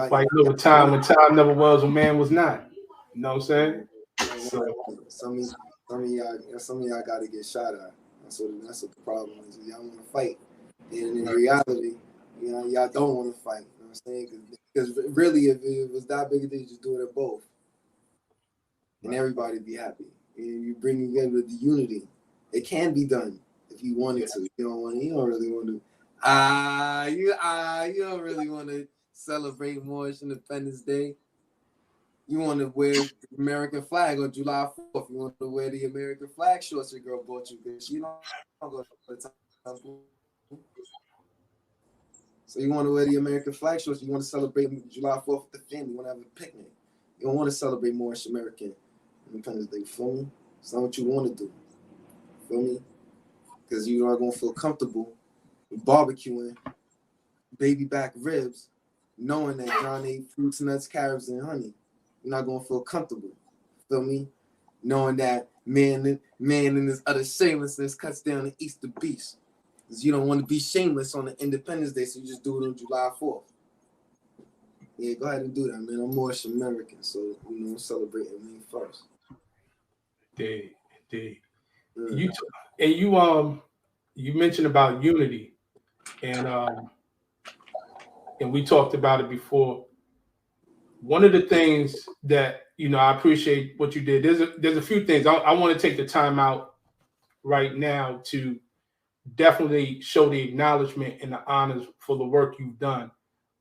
Fight over time when time never was when man was not. You know what I'm saying? Some of y'all got to get shot at. That's what the problem is. Y'all want to fight, and in reality, y'all don't want to fight. You know what I'm saying? Because really, if it was that big a deal, just do it at both, and everybody be happy. And you bring together the unity. It can be done if you wanted to. You don't really want to. You don't really want to celebrate Moorish Independence Day. You want to wear the American flag on July 4th. You want to wear the American flag shorts your girl bought you because she don't go to the temple. So you want to wear the American flag shorts. You want to celebrate July 4th with the family. You want to have a picnic. You don't want to celebrate Moorish American Independence Day. Feel me? It's not what you want to do. Feel me? Because you are going to feel comfortable with barbecuing baby back ribs, knowing that John ate fruits, nuts, carrots, and honey. You're not gonna feel comfortable. Feel me? Knowing that man in this utter shamelessness cuts down and eats the beast. Because you don't want to be shameless on the Independence Day, so you just do it on July 4th. Yeah, go ahead and do that, man. I'm Moorish American, so I'm celebrating me first. Indeed. You mentioned about unity, and we talked about it before. One of the things that I appreciate what you did. There's a few things I want to take the time out right now to definitely show the acknowledgement and the honors for the work you've done.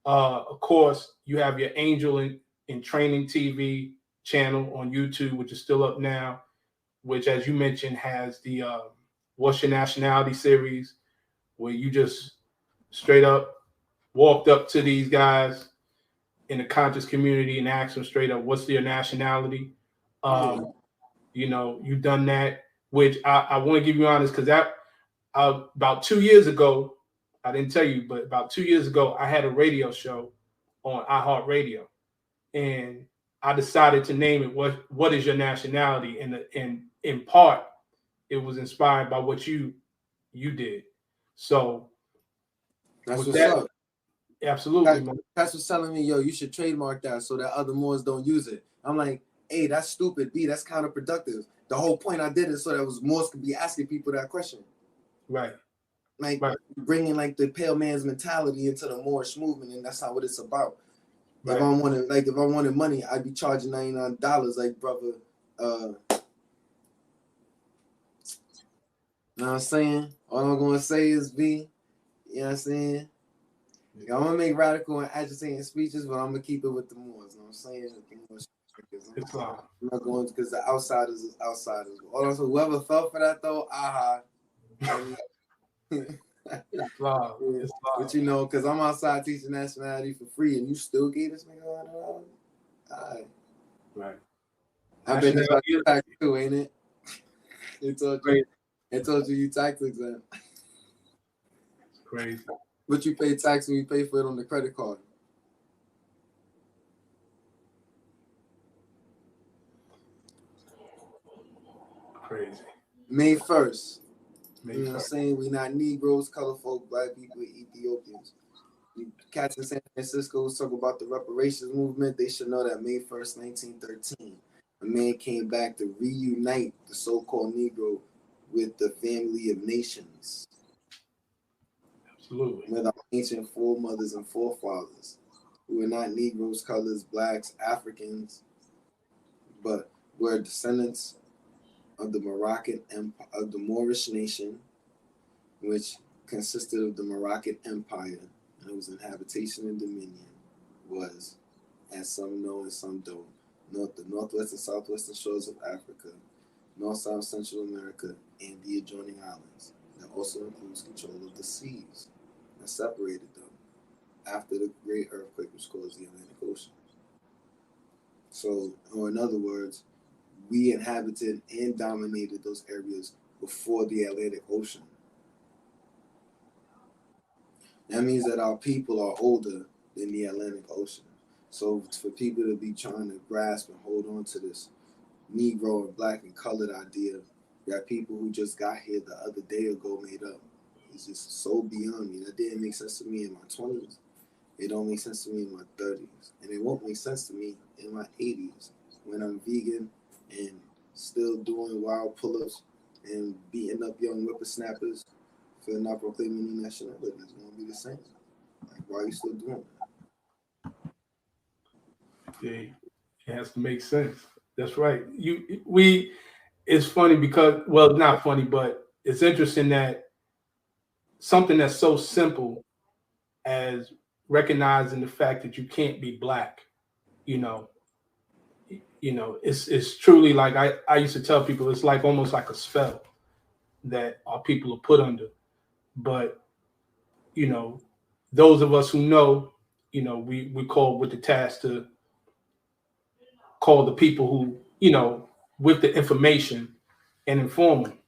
Of course, you have your Angel in Training TV channel on YouTube, which is still up now, which, as you mentioned, has the What's Your Nationality series, where you just straight up walked up to these guys in the conscious community and asked them straight up, what's their nationality? You've done that, which I want to give you honest, because that about 2 years ago, I didn't tell you, but about 2 years ago, I had a radio show on iHeartRadio, and I decided to name it "What Is Your Nationality?" And in part, it was inspired by what you did. So that's what's up. Absolutely, man. That's what's telling me, yo, you should trademark that so that other Moors don't use it. I'm like, A, that's stupid. B, that's counterproductive. The whole point I did it so that Moors could be asking people that question. Right. Like bringing like the pale man's mentality into the Moorish movement, and that's not what it's about. Right. If I wanted money, I'd be charging $99, like brother. You know what I'm saying? All I'm gonna say is B. You know what I'm saying? Yeah, I'm gonna make radical and agitating speeches, but I'm gonna keep it with the Moors. You know what I'm saying? I'm not going because the outsiders is outsiders. Also, whoever fell for that though, aha. It's love. But because I'm outside teaching nationality for free, and you still gave this nigga $100. All right. Right. I bet it's about your tax too, ain't it? It told you tax exempt. It's crazy. But you pay tax when you pay for it on the credit card. Crazy. May 1st. You know what I'm saying? We not Negroes, color folk, black people, Ethiopians. Cats in San Francisco was talking about the reparations movement. They should know that May 1st, 1913, a man came back to reunite the so-called Negro with the family of nations. Absolutely. With our ancient foremothers and forefathers, who were not Negroes, colors, blacks, Africans, but were descendants of the of the Moorish nation, which consisted of the Moroccan Empire, and whose inhabitation and dominion was, as some know and some don't, the northwest and southwestern shores of Africa, North South Central America, and the adjoining islands. That also includes control of the seas that separated them after the great earthquake which caused the Atlantic Ocean. So, or in other words, we inhabited and dominated those areas before the Atlantic Ocean. That means that our people are older than the Atlantic Ocean. So for people to be trying to grasp and hold on to this Negro and black and colored idea that people who just got here the other day ago made up, it's just so beyond me. That didn't make sense to me in my 20s. It don't make sense to me in my 30s. And it won't make sense to me in my 80s when I'm vegan and still doing wild pull-ups and beating up young whippersnappers for not proclaiming new nationality. It's going to be the same. Like, why are you still doing that? Yeah, it has to make sense. That's right. It's funny because, well, not funny, but it's interesting that something that's so simple as recognizing the fact that you can't be black, you know, it's truly like I used to tell people it's like almost like a spell that our people are put under. But, those of us who know, we call with the task to call the people who, with the information and inform them,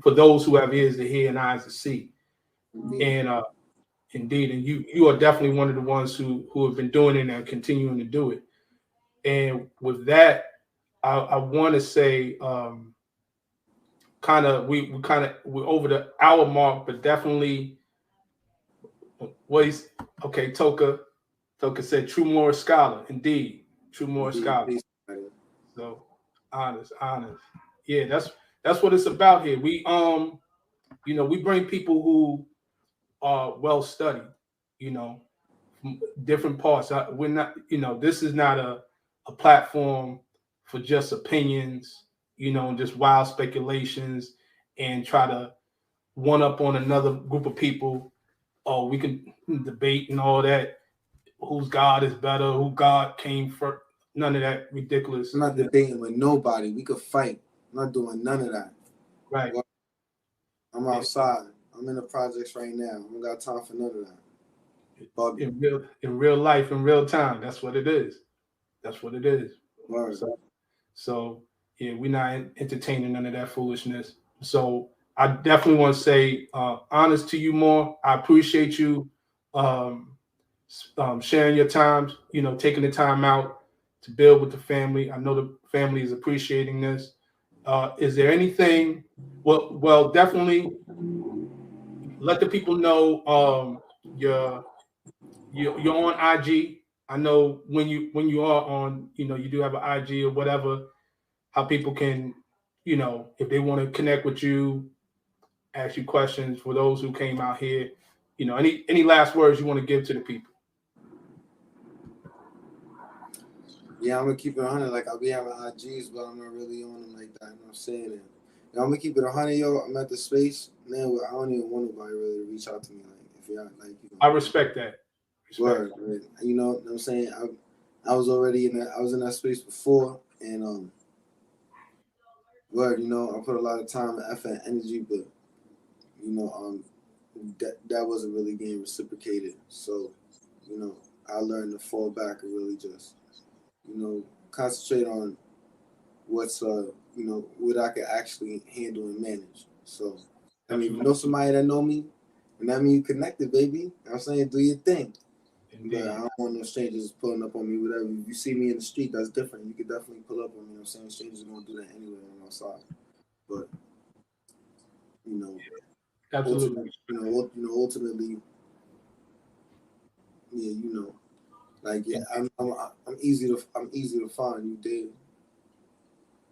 for those who have ears to hear and eyes to see. And indeed, and you are definitely one of the ones who have been doing it and continuing to do it. And with that, I want to say, we're over the hour mark, but definitely, okay. Toka said, "True Moorish scholar, indeed, true Moorish scholar." So honest. Yeah, that's what it's about here. We bring people who are well studied, from different parts. We're not, this is not a platform for just opinions, and just wild speculations and try to one up on another group of people. Oh, we can debate and all that. Whose God is better? Who God came first? None of that ridiculous. I'm not debating with nobody. We could fight. I'm not doing none of that. Right. I'm outside. I'm in the projects right now. I don't got time for none of that. In real life, in real time, that's what it is. That's what it is. Right. So yeah, we're not entertaining none of that foolishness. So I definitely want to say, honest to you more. I appreciate you sharing your time, taking the time out to build with the family. I know the family is appreciating this. Is there anything? Well, definitely let the people know you're on IG. I know when you are on, you do have an IG or whatever, how people can, if they want to connect with you, ask you questions. For those who came out here, any last words you want to give to the people? Yeah, I'm gonna keep it 100. Like, I'll be having IGs, but I'm not really on them like that. You know what I'm saying? And, I'm gonna keep it 100, yo. I'm at the space now. I don't even want nobody really to reach out to me. Like, if y'all like, I respect that. Word, right? You know what I'm saying? I was already in that. I was in that space before, and word. I put a lot of time and effort and energy, but that wasn't really being reciprocated. So, I learned to fall back and really just, concentrate on what's what I can actually handle and manage. So, I mean, if you know somebody that know me, and that means you connected, baby. You know what I'm saying, do your thing. Indeed. But I don't want no strangers pulling up on me, whatever. If you see me in the street, that's different. You could definitely pull up on me. You know what I'm saying? Strangers are going to do that anyway on my side. But, Absolutely. Ultimately, yeah, like yeah, I'm easy to find. You did.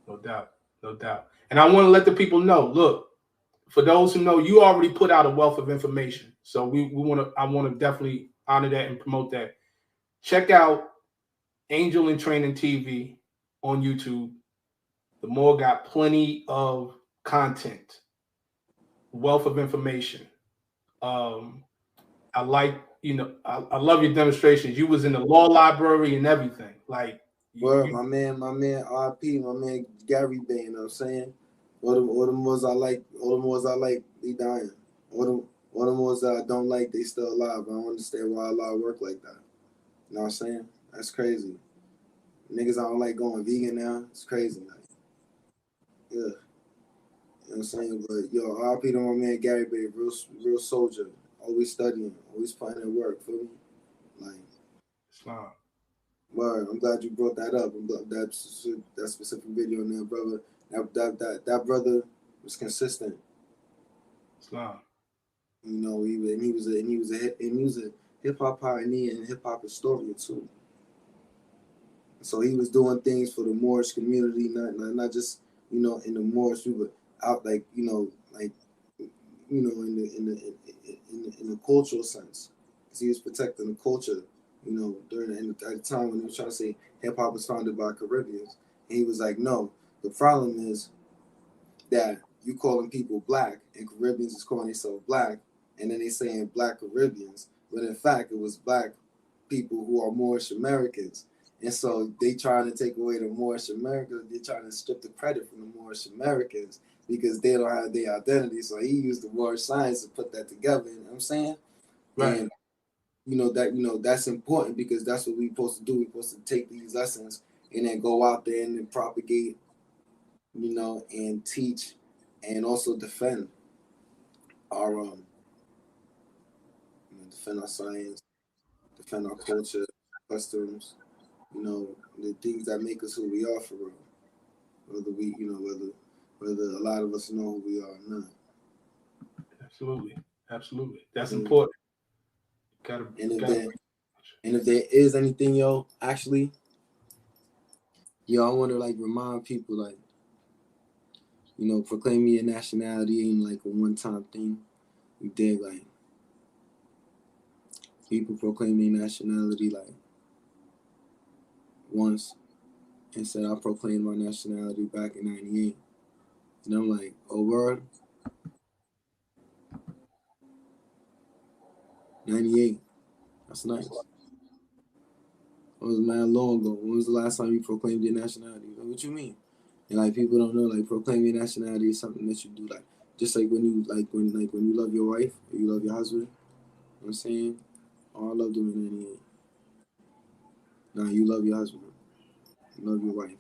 No doubt. No doubt. And I want to let the people know, look, for those who know, you already put out a wealth of information. So I want to definitely honor that and promote that. Check out Angel in Training TV on YouTube. The more got plenty of content, wealth of information. I like, I love your demonstrations. You was in the law library and everything. Like Well, my man, RP, my man Gary Bay, you know what I'm saying? All them ones I like, they dying. All them ones that I don't like, they still alive. I don't understand why Allah work like that. You know what I'm saying? That's crazy. Niggas I don't like going vegan now. It's crazy. Like, yeah. You know what I'm saying? But yo, RP to my man Gary Bay, real soldier. Always studying, always putting in work, feel me? Like, Islam. word, I'm glad you brought that up. I'm glad that specific video in there, brother. That brother was consistent. Islam. You know, he was a hip hop pioneer and hip hop historian too. So he was doing things for the Moorish community, not just in the Moorish, but out in the cultural sense, because he was protecting the culture. At the time when he was trying to say hip hop was founded by Caribbeans, and he was like, no, the problem is that you calling people black and Caribbeans is calling themselves black, and then they saying black Caribbeans, but in fact it was black people who are Moorish Americans. And so they trying to take away the Moorish Americans. They're trying to strip the credit from the Moorish Americans because they don't have their identity. So he used the Moorish science to put that together. You know what I'm saying? Right. And that's important because that's what we're supposed to do. We're supposed to take these lessons and then go out there and then propagate, and teach and also defend our defend our science, defend our culture, customs, the things that make us who we are for real. Whether a lot of us know who we are or not. Absolutely. That's important. And if there is anything, actually, I want to remind people proclaiming your nationality ain't like a one-time thing. You dig? People proclaim their nationality once and said, I proclaimed my nationality back in 98. And I'm like, oh, word? 98. That's nice. It was mad long ago. When was the last time you proclaimed your nationality? What you mean? And people don't know, proclaiming your nationality is something that you do, just like when you love your wife or you love your husband. You know what I'm saying? Oh, I love doing 98. Nah, you love your husband. You love your wife.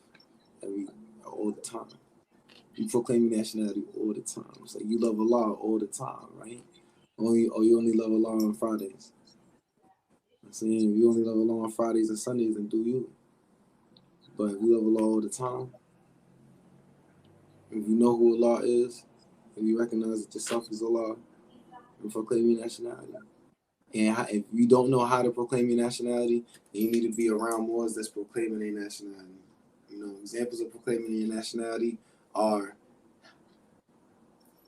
All the time. You proclaim your nationality all the time. It's like you love Allah all the time, right? You only love Allah on Fridays. I'm saying if you only love Allah on Fridays and Sundays, then do you. But if you love Allah all the time, if you know who Allah is, if you recognize that yourself is Allah, and proclaim your nationality. And if you don't know how to proclaim your nationality, then you need to be around Moors that's proclaiming their nationality. Examples of proclaiming your nationality are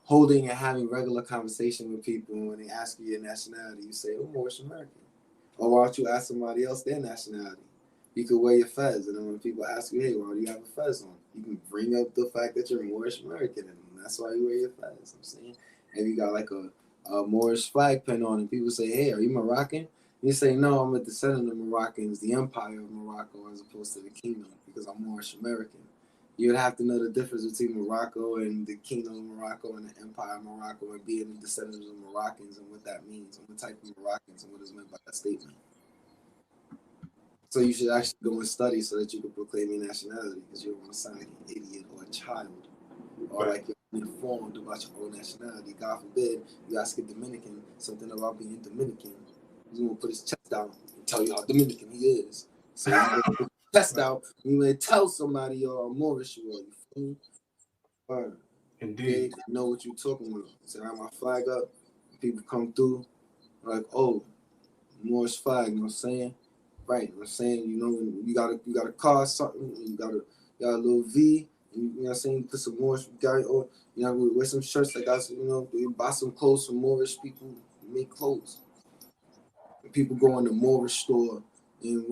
holding and having regular conversation with people. And when they ask you your nationality, you say, oh, Moorish American. Or why don't you ask somebody else their nationality? You could wear your fez. And then when people ask you, hey, why do you have a fez on? You can bring up the fact that you're Moorish American. And that's why you wear your fez. I'm saying, if you got a Moorish flag pin on and people say, hey, are you Moroccan? You say, no, I'm a descendant of Moroccans, the empire of Morocco, as opposed to the kingdom, because I'm Moorish American. You would have to know the difference between Morocco and the Kingdom of Morocco and the Empire of Morocco and being the descendants of Moroccans and what that means and what type of Moroccans and what is meant by that statement. So you should actually go and study so that you can proclaim your nationality, because you don't want to sound like an idiot or a child or like you're informed about your own nationality. God forbid you ask a Dominican something about being Dominican. He's going to put his chest out and tell you how Dominican he is. So you put your chest out and you may tell somebody you're Moorish, you feel me? Indeed. They know what you're talking about. So I have my flag up, people come through, like, oh, Moorish flag, you know what I'm saying? Right, you know what I'm saying? You know, when you got a car, something, you got a little V, and you know what I'm saying? You put some Moorish guy, or you know, we wear some shirts that got, you know, they buy some clothes from Moorish people, make clothes. And people go in the Moorish store and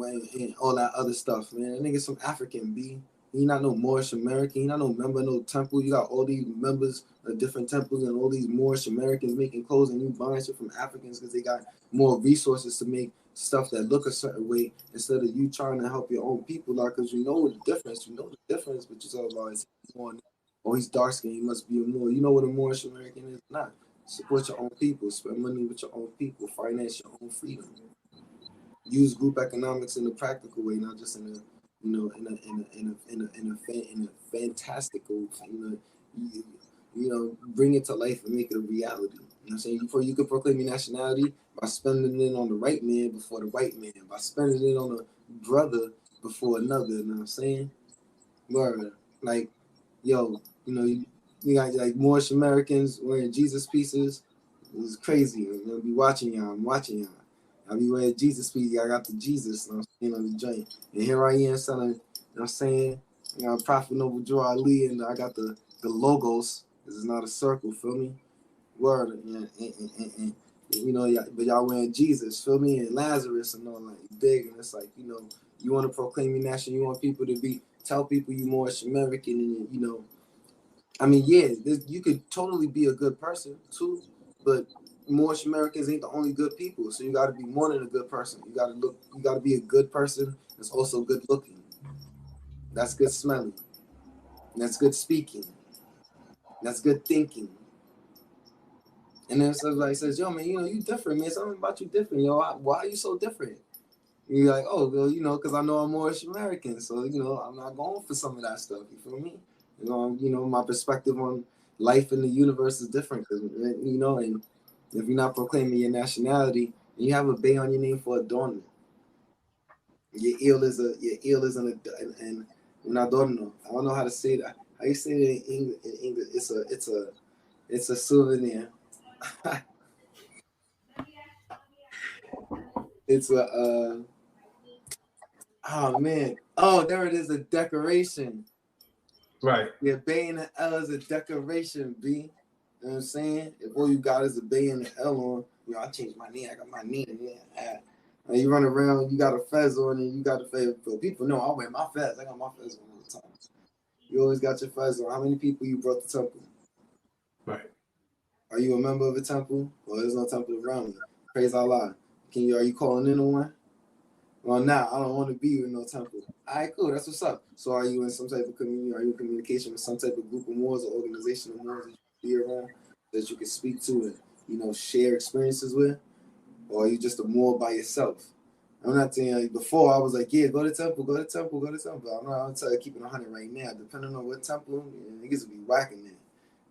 all that other stuff, man. That nigga some African B. He not no Moorish American. He not no member of no temple. You got all these members of different temples and all these Moorish Americans making clothes, and you buying shit from Africans because they got more resources to make stuff that look a certain way instead of you trying to help your own people, like, because you know the difference. You know the difference, but you talk about is oh, he's dark skinned, he must be a Moor. You know what a Moorish American is not. Support your own people, spend money with your own people, finance your own freedom. Use group economics in a practical way, not just in a, you know, in a fantastical, you know, bring it to life and make it a reality. You know what I'm saying? You can proclaim your nationality by spending it on the right man before the white man, by spending it on a brother before another. You know what I'm saying? Word. Like, yo, you know, you got like Moorish Americans wearing Jesus pieces. It's crazy. I'm gonna be watching y'all. I'm watching y'all. I'll be wearing Jesus pieces. I got the Jesus, you know what I'm saying, on the joint. And here I am selling, you know what I'm saying? I got Prophet Noble Joe Ali, and I got the logos. This is not a circle, feel me? Word. And you know, but y'all wearing Jesus, feel me? And Lazarus and all like big. And it's like, you know, you want to proclaim your nation, you want people to tell people you more American, and you know, I mean, yeah, you could totally be a good person too, but Moorish Americans ain't the only good people. So you got to be more than a good person. You got to be a good person that's also good looking. That's good smelling. That's good speaking. That's good thinking. And then somebody says, yo, man, you know, you different, man. Something about you different, yo. Why are you so different? And you're like, oh, well, you know, because I know I'm Moorish American. So, you know, I'm not going for some of that stuff. You feel me? You know, my perspective on life in the universe is different. Cause, you know, and if you're not proclaiming your nationality, and you have a bay on your name for adornment. Your eel is an un adorno. I don't know how to say that. How you say it in English? In English, it's a souvenir. It's a oh man. Oh, there it is, a decoration. Right. Yeah, bay and the L is a decoration, B. You know what I'm saying? If all you got is a bay and the L on, you know, I changed my name. I got my name. Yeah. And you run around, you got a fez on, and you got a fez. But people know I wear my fez. I got my fez on all the time. You always got your fez on. How many people you brought to temple? Right. Are you a member of a temple? Well, there's no temple around me. Praise Allah. Are you calling in on one? Well, now I don't want to be with no temple. All right, cool. That's what's up. So, are you in some type of community? Are you in communication with some type of group of Moors or organization of Moors that you be around that you can speak to and, you know, share experiences with? Or are you just a Moor by yourself? I'm not saying like before I was like, yeah, go to temple, go to temple, go to temple. I'm not telling you keeping 100 right now. Depending on what temple, niggas will be whacking it. You know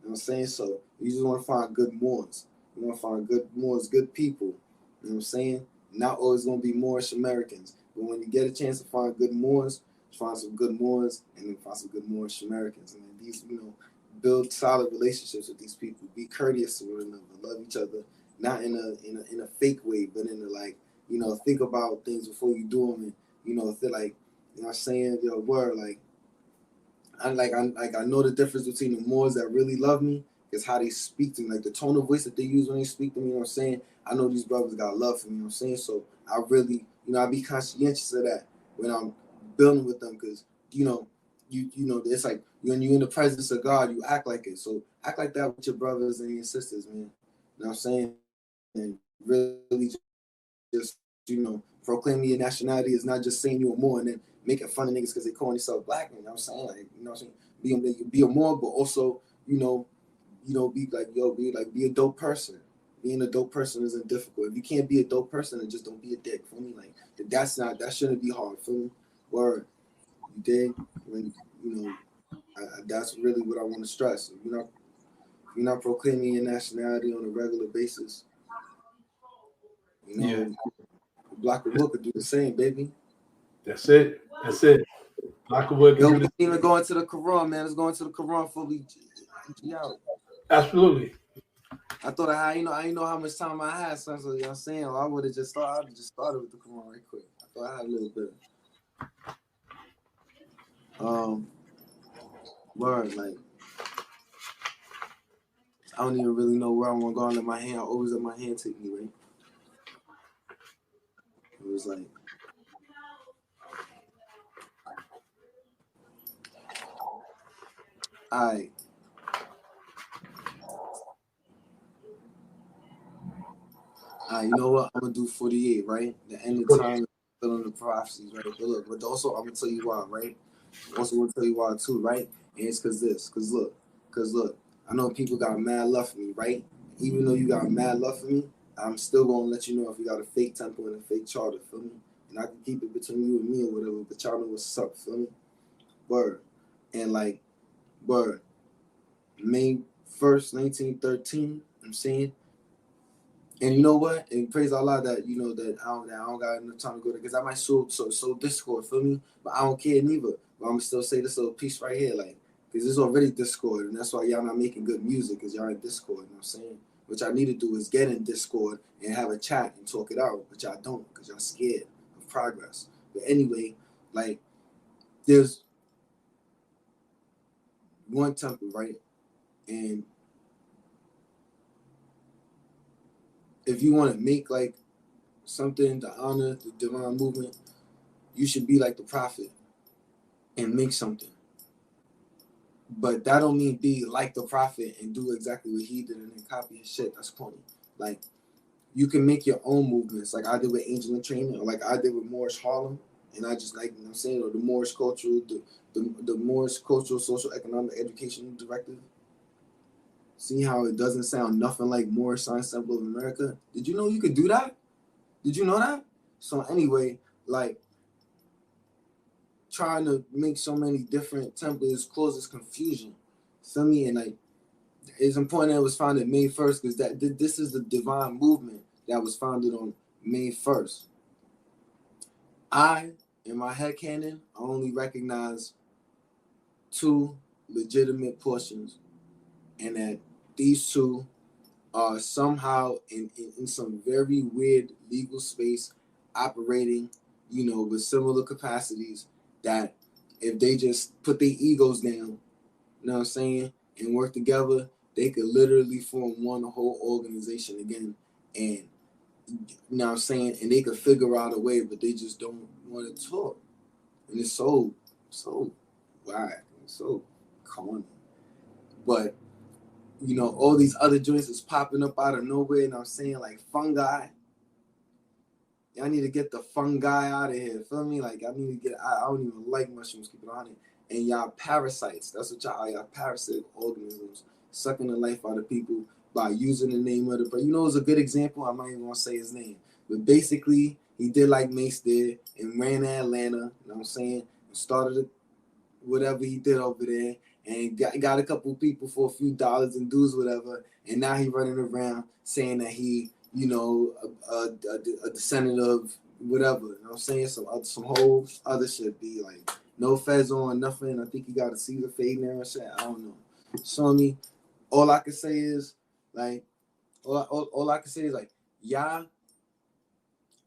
what I'm saying? So you just want to find good Moors. You want to find good Moors, good people. You know what I'm saying? Not always going to be Moorish Americans. But when you get a chance to find good Moors, find some good Moors, and then find some good Moorish Americans. And then these, you know, build solid relationships with these people. Be courteous to one another. Love each other. Not in a fake way, but in a like, you know, think about things before you do them, and you know, feel like, you know what I'm saying, yo, word, like I know the difference between the Moors that really love me is how they speak to me, like the tone of voice that they use when they speak to me, you know what I'm saying? I know these brothers got love for me, you know what I'm saying? So I really, you know, I be conscientious of that when I'm building with them, because you know, you know, it's like when you're in the presence of God, you act like it. So act like that with your brothers and your sisters, man. You know what I'm saying? And really just, you know, proclaiming your nationality is not just saying you're more and then making fun of niggas because they calling themselves black. You know what I'm saying? Like, you know what I'm saying? Be a more, but also, you know, be like, yo, be a dope person. Being a dope person isn't difficult. If you can't be a dope person, then just don't be a dick. For me, like that shouldn't be hard. For me, word, you dig? When you know, that's really what I want to stress. If you're not proclaiming your nationality on a regular basis, you know. Yeah. Block of wood could do the same, baby. That's it. That's it. Block of wood Yo, can we do didn't even go into the Quran, man. Let's go into the Quran fully. G out. Absolutely. I thought I had, I didn't know how much time I had, son. So you know what I'm saying, or I would have just started. With the Quran right quick. I thought I had a little bit. Word, like I don't even really know where I'm gonna go. Let my hand, I always let my hand take me, right? It was like, all right, you know what? I'm gonna do 48, right? The end of time, filling the prophecies, right? But look, but also I'm gonna tell you why, right? Also gonna tell you why too, right? And it's cause look, I know people got mad love for me, right? Even though you got mad love for me, I'm still gonna let you know if you got a fake temple and a fake charter, feel me? And I can keep it between you and me or whatever, but y'all know what's up, feel me? Word. And like, word, May 1st, 1913, I'm saying. And you know what? And praise Allah that that I don't got enough time to go there because I might so Discord, feel me? But I don't care neither. But I'm still say this little piece right here, like, because it's already Discord, and that's why y'all not making good music because y'all in Discord. You know what I'm saying? What y'all need to do is get in Discord and have a chat and talk it out, but y'all don't because y'all scared of progress. But anyway, like, there's one temple, right? And if you want to make like something to honor the divine movement, you should be like the prophet and make something. But that don't mean be like the prophet and do exactly what he did and then copy his shit. That's corny. Like, you can make your own movements, like I did with Angel and Training, or like I did with Morris Harlem. And I just, like, you know what I'm saying, or the Morris Cultural, the Morris Cultural Social Economic Education Directive. See how it doesn't sound nothing like Morris Ensemble of America? Did you know you could do that? Did you know that? So anyway, like, trying to make so many different templates causes confusion. Feel me? And like, it's important that it was founded May 1st because this is the divine movement that was founded on May 1st. I, in my headcanon, I only recognize two legitimate portions, and that these two are somehow in some very weird legal space operating, with similar capacities that if they just put their egos down, you know what I'm saying, and work together, they could literally form one whole organization again. And you know what I'm saying, and they could figure out a way, but they just don't want to talk. And it's so whack, so corny. But all these other joints is popping up out of nowhere, and I'm saying, like, fungi. Y'all need to get the fungi out of here. Feel me? Like, I need to get. I don't even like mushrooms. Keep it on it. And y'all parasites. That's what y'all parasitic organisms sucking the life out of people by using the name of the. But it's a good example. I'm not even gonna say his name, but basically he did like Mace did and ran to Atlanta. You know what I'm saying? And started whatever he did over there, and got a couple people for a few dollars and dues, whatever. And now he running around saying that he, a descendant of whatever. You know what I'm saying? Some whole other shit. Be like, no feds on nothing. I think he got a Caesar fade now and shit. I don't know. So me, all I can say is like, all I can say is like, y'all.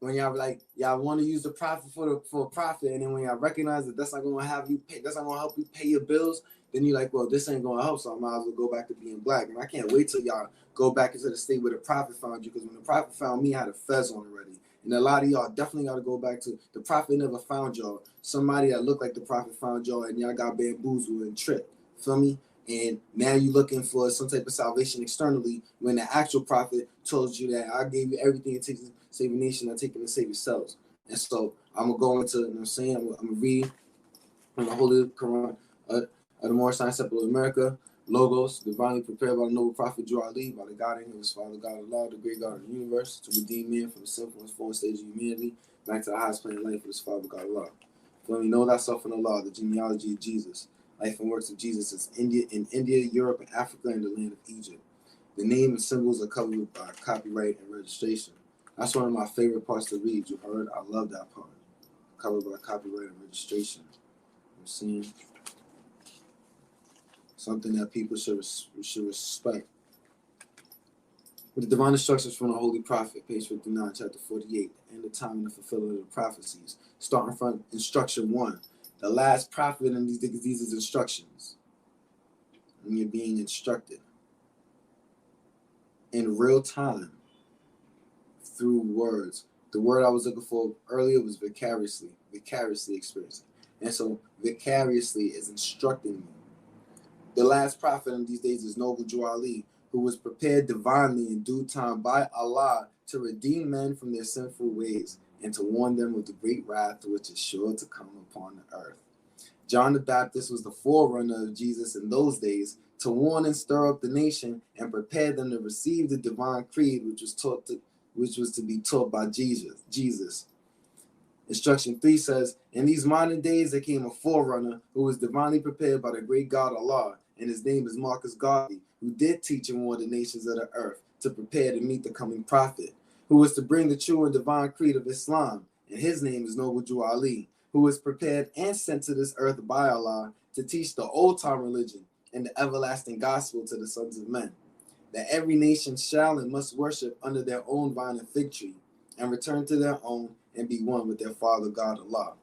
When y'all want to use the profit for a profit, and then when y'all recognize that that's not gonna that's not gonna help you pay your bills, then you're like, well, this ain't gonna help, so I might as well go back to being black. And I can't wait till y'all go back into the state where the prophet found you, because when the prophet found me, I had a fez on already. And a lot of y'all definitely got to go back to the prophet never found y'all. Somebody that looked like the prophet found y'all, and y'all got bamboozled and tricked. Feel me? And now you're looking for some type of salvation externally when the actual prophet told you that I gave you everything it takes to save a nation, I take it to save yourselves. And so I'm going to go into, I'm going to read from the Holy Quran of the Moorish Science Temple of America, Logos, divinely prepared by the noble prophet Drew Ali, by the God in his Father, God of Allah, the great God of the universe, to redeem man from the sinful and fallen stage of humanity, back to the highest plane of life with his Father, God of Allah. For you know thyself in Allah, the genealogy of Jesus. Life and works of Jesus is in India, Europe, and Africa, and the land of Egypt. The name and symbols are covered by copyright and registration. That's one of my favorite parts to read. You heard? I love that part. Covered by copyright and registration. You know what I'm saying? something that people should respect. With the divine instructions from the Holy Prophet, page 59, chapter 48, and the time and the fulfillment of the prophecies. Starting from instruction 1. The last prophet in these is instructions. And you're being instructed in real time through words. The word I was looking for earlier was vicariously experiencing. And so vicariously is instructing me. The last prophet in these days is Noble Drew Ali, who was prepared divinely in due time by Allah to redeem men from their sinful ways and to warn them of the great wrath which is sure to come upon the earth. John the Baptist was the forerunner of Jesus in those days to warn and stir up the nation and prepare them to receive the divine creed which was to be taught by Jesus. Instruction 3 says, in these modern days there came a forerunner who was divinely prepared by the great God Allah, and his name is Marcus Garvey, who did teach and warn the nations of the earth to prepare to meet the coming prophet, who was to bring the true and divine creed of Islam, and his name is Noble Drew Ali, who was prepared and sent to this earth by Allah to teach the old-time religion and the everlasting gospel to the sons of men, that every nation shall and must worship under their own vine and fig tree, and return to their own and be one with their Father God Allah.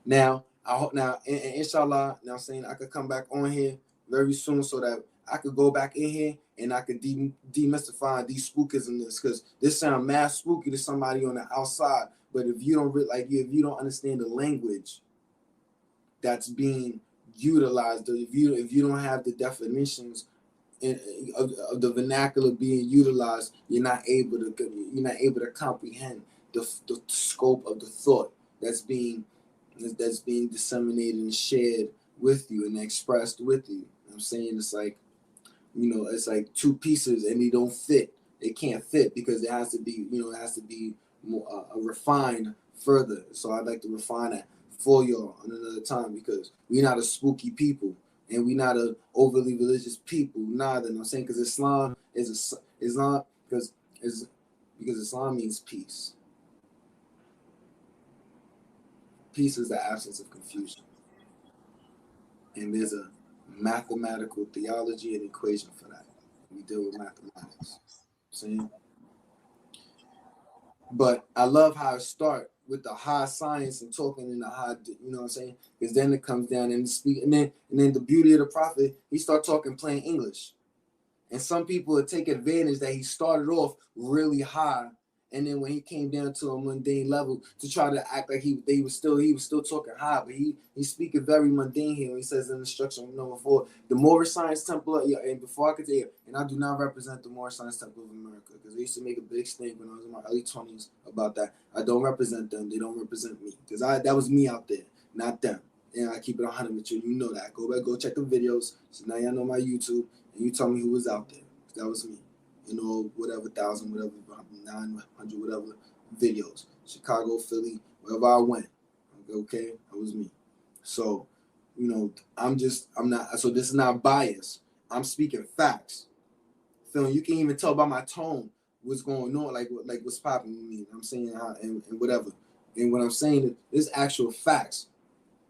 Now, I hope inshallah, now I'm saying I could come back on here very soon so that I could go back in here and I could demystify these spookisms, because this sounds mad spooky to somebody on the outside. But if you don't if you don't understand the language that's being utilized, or if you don't have the definitions of the vernacular being utilized, you're not able to comprehend the scope of the thought that's being disseminated and shared with you and expressed with you. I'm saying it's like, it's like two pieces and they don't fit. They can't fit because it has to be more refined further. So I'd like to refine that for y'all on another time, because we're not a spooky people and we're not a overly religious people neither. I'm saying because Islam because Islam means peace. Peace is the absence of confusion. And there's a mathematical theology and equation for that. We deal with mathematics. See? But I love how it starts with the high science and talking in the high, you know what I'm saying? Because then it comes down and speak, and then the beauty of the prophet, he start talking plain English. And some people would take advantage that he started off really high, and then when he came down to a mundane level to try to act like he was still talking high, but he's speaking very mundane here. When he says in instruction number 4, the Moorish Science Temple. And before I could say it, and I do not represent the Moorish Science Temple of America, because they used to make a big stink when I was in my early 20s about that. I don't represent them. They don't represent me, because that was me out there, not them. And I keep it 100 with you. You know that. Go back, go check the videos. So now y'all know my YouTube, and you tell me who was out there. That was me. Whatever 1,000, whatever 900, whatever videos. Chicago, Philly, wherever I went. Okay, that was me. So, I'm not. So this is not bias. I'm speaking facts. Phil, you can even tell by my tone what's going on, like what's popping with me. I'm saying and whatever. And what I'm saying is actual facts.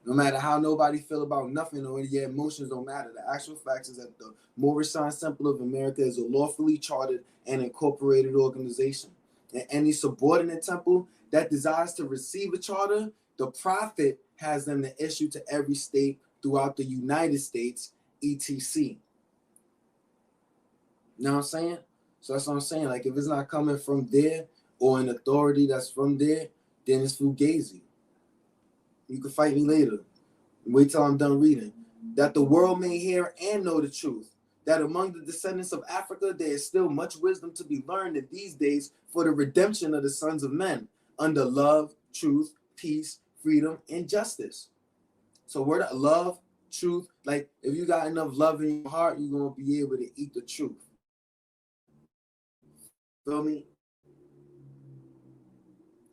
No matter how nobody feel about nothing, or your emotions don't matter. The actual facts is that the Moorish Science Temple of America is a lawfully chartered and incorporated organization. And any subordinate temple that desires to receive a charter, the prophet has them to issue to every state throughout the United States, etc. You know what I'm saying? So that's what I'm saying. Like, if it's not coming from there or an authority that's from there, then it's fugazi. You can fight me later. Wait till I'm done reading. That the world may hear and know the truth. That among the descendants of Africa, there is still much wisdom to be learned in these days for the redemption of the sons of men, under love, truth, peace, freedom, and justice. So word of love, truth, like if you got enough love in your heart, you're going to be able to eat the truth. Feel me?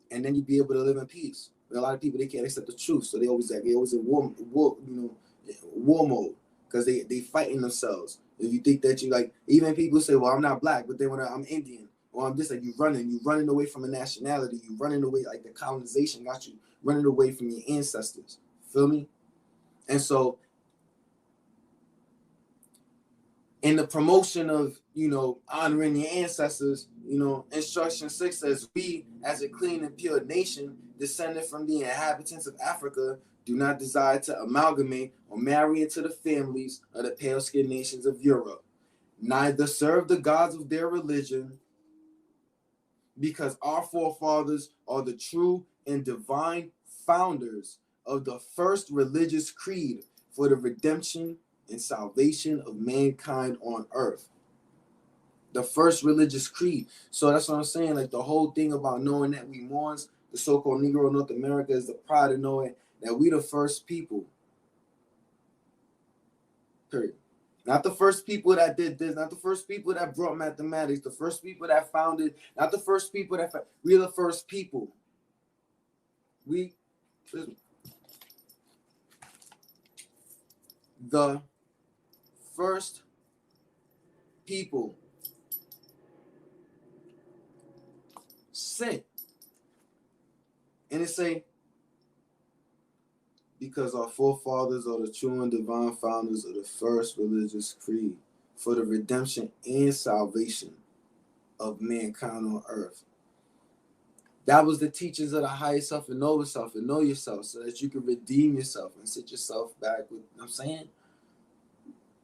And then you be able to live in peace. But a lot of people, they can't accept the truth, so they always in war mode, because they fighting themselves. If you think that you like, even people say, well, I'm not black, but then when I'm Indian, or I'm this, like you running away from a nationality, you running away, like the colonization got you running away from your ancestors. Feel me? And so in the promotion of, honoring the ancestors, instruction 6 says, we as a clean and pure nation descended from the inhabitants of Africa do not desire to amalgamate or marry into the families of the pale-skinned nations of Europe, neither serve the gods of their religion, because our forefathers are the true and divine founders of the first religious creed for the redemption and salvation of mankind on earth. The first religious creed. So that's what I'm saying. Like, the whole thing about knowing that we mourns, the so-called Negro North America, is the pride of knowing that we the first people. Period. Not the first people that did this, not the first people that brought mathematics, the first people that founded, not the first people that we're the first people. We the first people sent. And it say, because our forefathers are the true and divine founders of the first religious creed for the redemption and salvation of mankind on earth. That was the teachings of the higher self and know yourself so that you can redeem yourself and set yourself back with, I'm saying?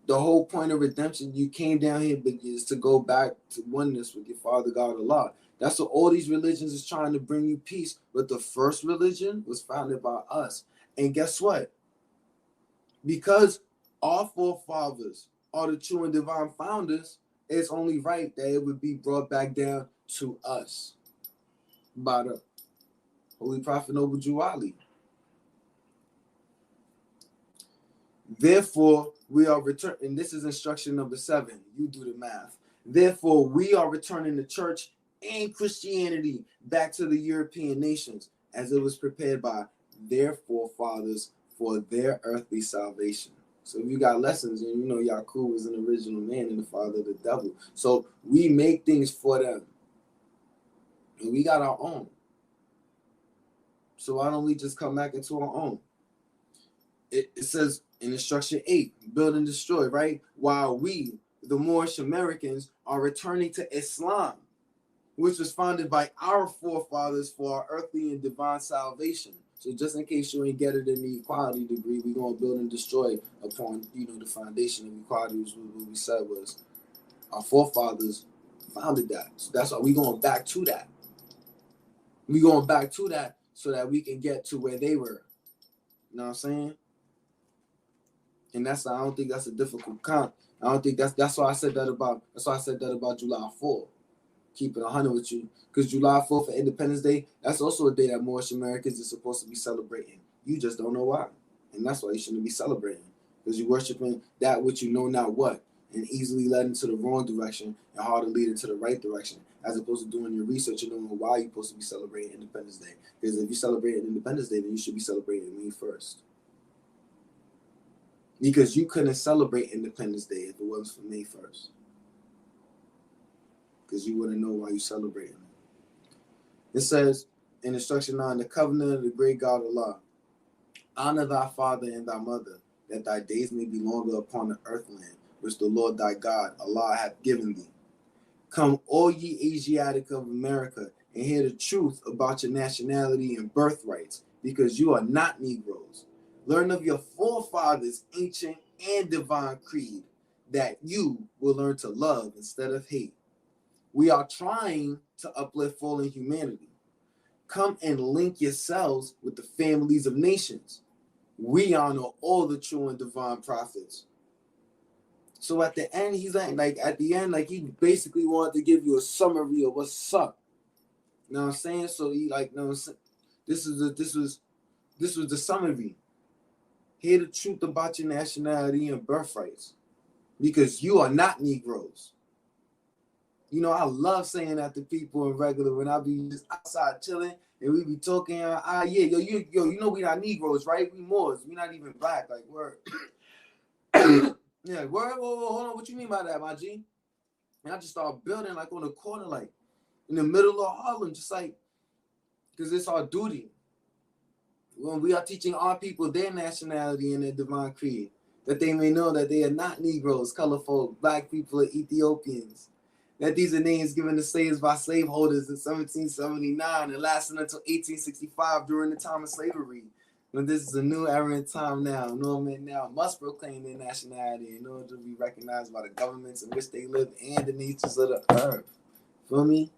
The whole point of redemption, you came down here is to go back to oneness with your Father God Allah. That's what all these religions is trying to bring you peace. But the first religion was founded by us. And guess what? Because our forefathers are the true and divine founders, it's only right that it would be brought back down to us by the Holy Prophet Noble Jew Ali. Therefore, we are returning, and this is instruction number 7. You do the math. Therefore, we are returning the church and Christianity back to the European nations as it was prepared by their forefathers for their earthly salvation. So if you got lessons, and you know Yaqub was an original man and the father of the devil. So we make things for them. And we got our own. So why don't we just come back into our own? It says in instruction 8, build and destroy, right? While we, the Moorish Americans, are returning to Islam, which was founded by our forefathers for our earthly and divine salvation. So just in case you ain't get it in the equality degree, we're going to build and destroy upon, the foundation of equality, which what we said was our forefathers founded that. So that's why we're going back to that. We're going back to that so that we can get to where they were. You know what I'm saying? And I don't think that's a difficult count. I don't think that's why I said that about July 4th. Keep it 100 with you. Because July 4th for Independence Day, that's also a day that Moorish Americans are supposed to be celebrating. You just don't know why. And that's why you shouldn't be celebrating. Because you're worshiping that which you know not what, and easily led into the wrong direction and hard to lead into the right direction, as opposed to doing your research and knowing why you're supposed to be celebrating Independence Day. Because if you're celebrating Independence Day, then you should be celebrating me first. Because you couldn't celebrate Independence Day if it wasn't for May 1st. Because you wouldn't know why you're celebrating it. It says in instruction 9, the covenant of the great God Allah, honor thy father and thy mother, that thy days may be longer upon the earthland, which the Lord thy God, Allah, hath given thee. Come, all ye Asiatic of America, and hear the truth about your nationality and birthrights, because you are not Negroes. Learn of your forefathers' ancient and divine creed, that you will learn to love instead of hate. We are trying to uplift fallen humanity. Come and link yourselves with the families of nations. We honor all the true and divine prophets. So at the end, he's like he basically wanted to give you a summary of what's up. You know what I'm saying? So he this was the summary. Hear the truth about your nationality and birthrights, because you are not Negroes. I love saying that to people in regular when I be just outside chilling and we be talking. You know we not Negroes, right? We Moors. We not even black. Like, word. Yeah, word. Whoa, hold on. What you mean by that, my G? And I just start building like on the corner, like in the middle of Harlem, just like, because it's our duty. When we are teaching our people their nationality and their divine creed, that they may know that they are not Negroes, color folk, black people, or Ethiopians. That these are names given to slaves by slaveholders in 1779 and lasting until 1865 during the time of slavery. But this is a new era in time now. No men now must proclaim their nationality in order to be recognized by the governments in which they live and the natures of the earth. Feel me?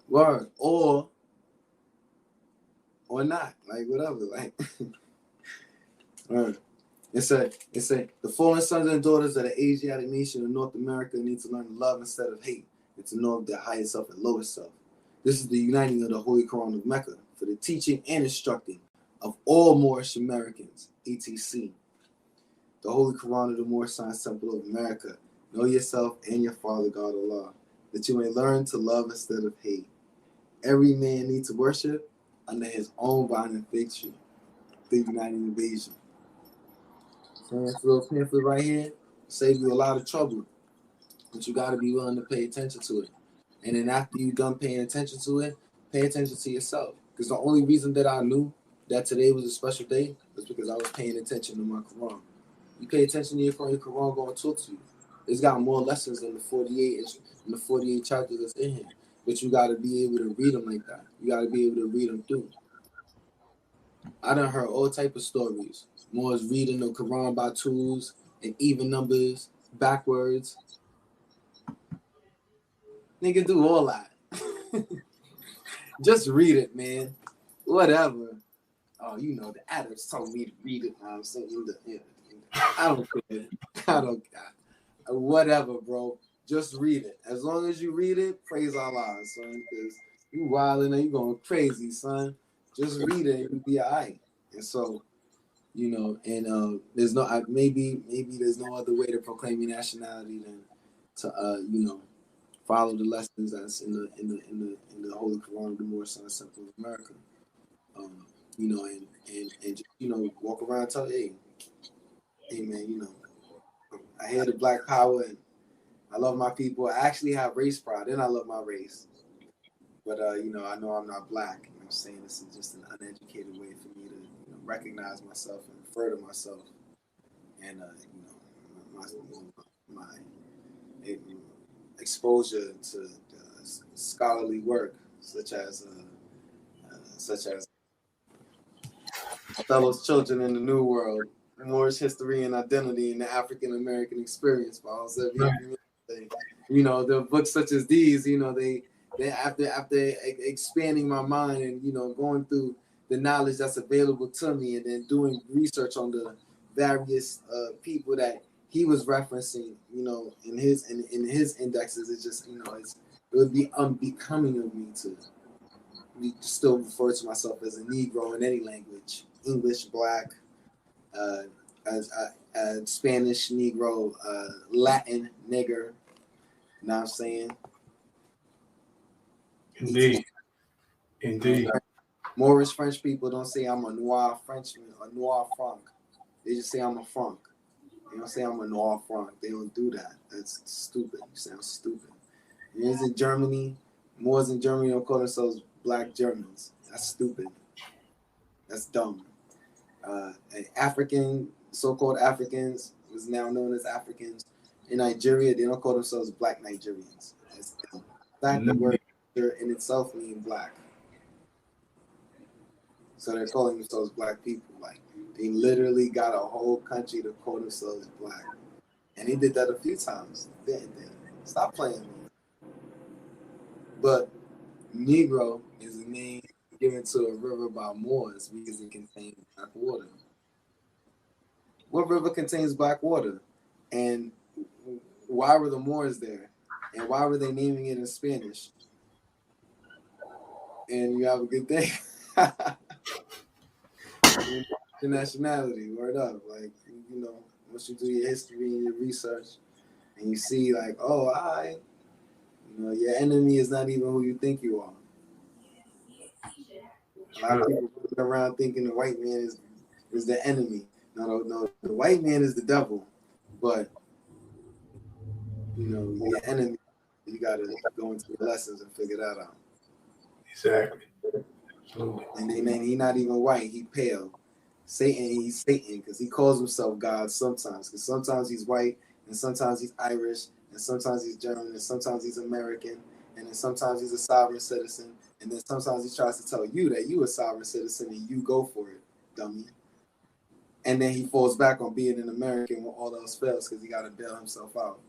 Word. Or not. Like, whatever. Like, word. It said, the fallen sons and daughters of the Asiatic nation of North America need to learn to love instead of hate, and to know of their highest self and lowest self. This is the uniting of the Holy Quran of Mecca for the teaching and instructing of all Moorish Americans, etc. The Holy Quran of the Moorish Science Temple of America. Know yourself and your Father God Allah, that you may learn to love instead of hate. Every man needs to worship under his own binding fig tree. The uniting invasion. This little pamphlet right here save you a lot of trouble, but you got to be willing to pay attention to it. And then after you're done paying attention to it, pay attention to yourself. Because the only reason that I knew that today was a special day was because I was paying attention to my Quran. You pay attention to your Quran going to talk to you. It's got more lessons than the 48 chapters that's in here. But you got to be able to read them like that. You got to be able to read them through. I done heard all type of stories. More is reading the Quran by twos and even numbers backwards. Nigga, do all that. Just read it, man. Whatever. Oh, you know, the Adams told me to read it. I'm saying, I don't care. I don't care. Whatever, bro. Just read it. As long as you read it, praise Allah, son. Because you wilding and you going crazy, son. Just read it and you'll be all right. And so, you know, and there's no maybe there's no other way to proclaim your nationality than to you know, follow the lessons that's in the Holy Quran of the Moorish Science Temple of America. You know, and just, you know, walk around and tell, hey man, you know, I hear the Black Power and I love my people. I actually have race pride and I love my race. But you know I'm not black. You know what I'm saying? This is just an uneducated way for me to, you know, recognize myself and refer to myself. And you know, my exposure to scholarly work such as Othello's Children in the New World, Moorish History and Identity in the African American Experience by Jose. You know, the books such as these, you know, they after expanding my mind and, you know, going through the knowledge that's available to me and then doing research on the various people that he was referencing, you know, in his indexes, it's just, you know, it would be unbecoming of me to still refer to myself as a Negro in any language, English, Black, as Spanish, Negro, Latin, nigger. You know what I'm saying? Indeed. Moorish French people don't say I'm a noir Frenchman or noir Franc. They just say I'm a Franc. They don't say I'm a noir Franc. They don't do that. That's stupid. You sound stupid. Moors in Germany don't call themselves Black Germans. That's stupid. That's dumb. African, so-called Africans, is now known as Africans. In Nigeria, they don't call themselves Black Nigerians. That's dumb. In fact, the word in itself means black. So they're calling themselves black people. Like, they literally got a whole country to call themselves black. And he did that a few times. Then stop playing. But Negro is a name given to a river by Moors because it contains black water. What river contains black water? And why were the Moors there? And why were they naming it in Spanish? And you have a good day. Your nationality, word up. Like, you know, once you do your history and your research and you see like, oh, you know, your enemy is not even who you think you are. A lot of people walking around thinking the white man is the enemy. No, the white man is the devil. But, you know, your enemy, you got to go into the lessons and figure that out. Exactly. Absolutely. And then he not even white, he pale. Satan, he's Satan because he calls himself God sometimes. Because sometimes he's white, and sometimes he's Irish, and sometimes he's German, and sometimes he's American, and then sometimes he's a sovereign citizen, and then sometimes he tries to tell you that you a sovereign citizen and you go for it, dummy. And then he falls back on being an American when all else fails because he got to bail himself out.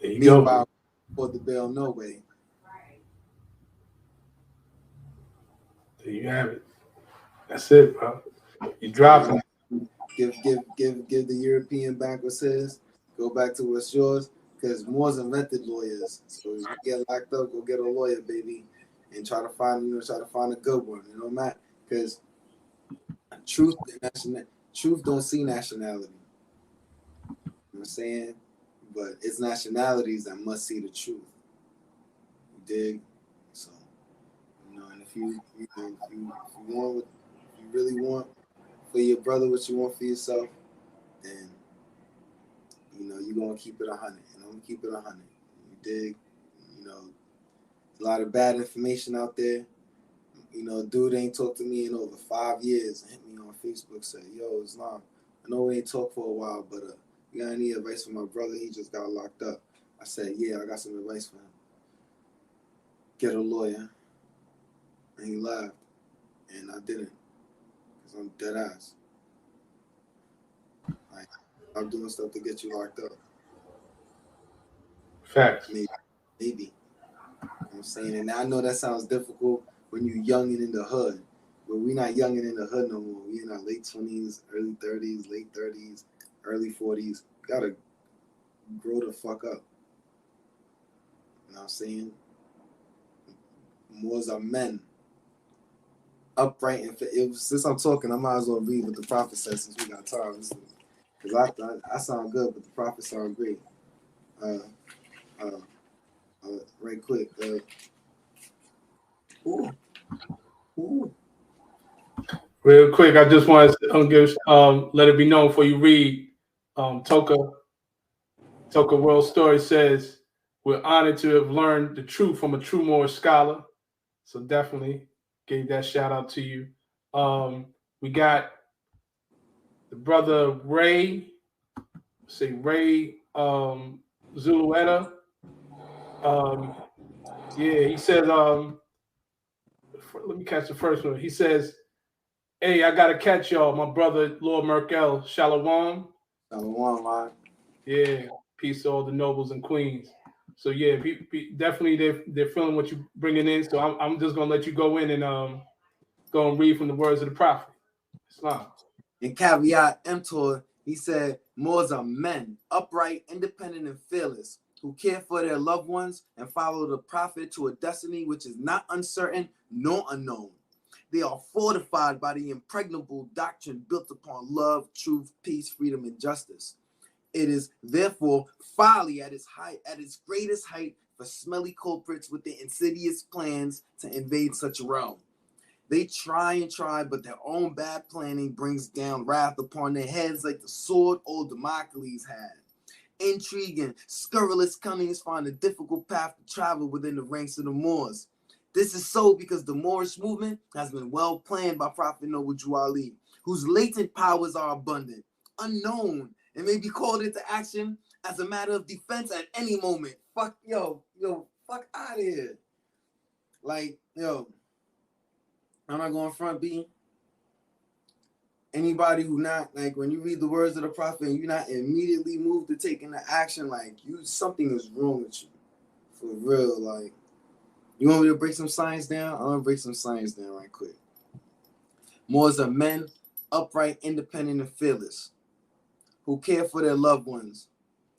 There you Meanwhile, go. for the bail no way. There you have it. That's it, bro. You dropping. Give the European back what's his. Go back to what's yours. Because Moore's invented lawyers. So if you get locked up, go get a lawyer, baby, and try to find a good one. You know, Matt? Because truth don't see nationality. You know what I'm saying? But it's nationalities that must see the truth. You dig? So, you know, and if you really want for your brother what you want for yourself, then you know you're gonna keep it 100. And I'm gonna keep it 100. You dig? You know, a lot of bad information out there. You know, dude ain't talked to me in over 5 years and hit me on Facebook, say, yo, Islam, I know we ain't talked for a while, but you got any advice for my brother? He just got locked up. I said, yeah, I got some advice for him. Get a lawyer. And he laughed. And I didn't. Because I'm dead ass. Like, I'm doing stuff to get you locked up. Facts. Maybe. You know what I'm saying? And I know that sounds difficult when you're young and in the hood. But we're not young and in the hood no more. We're in our late 20s, early 30s, late 30s, early 40s. Gotta grow the fuck up. You know what I'm saying? Moors are men. Upright and since I'm talking, I might as well read what the prophet says since we got time. Because I sound good, but the prophet sound great. Right quick. Real quick, I just want to give let it be known before you read. Toka World Story says, we're honored to have learned the truth from a true Moorish scholar. So definitely gave that shout out to you. We got the brother Ray Zulueta. Yeah, he says, let me catch the first one. He says, hey, I gotta catch y'all. My brother Lord Merkel, Shalom. Shalom, man. Yeah, peace to all the nobles and queens. So yeah, definitely they're feeling what you're bringing in. So I'm just gonna let you go in and go and read from the words of the prophet. Islam. In caveat emptor, he said, Moors are men, upright, independent, and fearless, who care for their loved ones and follow the prophet to a destiny which is not uncertain nor unknown. They are fortified by the impregnable doctrine built upon love, truth, peace, freedom, and justice. It is therefore folly at its greatest height for smelly culprits with their insidious plans to invade such a realm. They try and try, but their own bad planning brings down wrath upon their heads like the sword old Democles had. Intrigue and scurrilous cunnings find a difficult path to travel within the ranks of the Moors. This is so because the Moorish movement has been well planned by Prophet Noble Drew Ali, whose latent powers are abundant, unknown, and may be called into action as a matter of defense at any moment. Fuck out of here. Like, yo, I'm not going front B. Anybody who not, like, when you read the words of the prophet and you're not immediately moved to taking the action, like, something is wrong with you. For real, like, you want me to break some science down? I'm going to break some science down right quick. Moors are men, upright, independent, and fearless, who care for their loved ones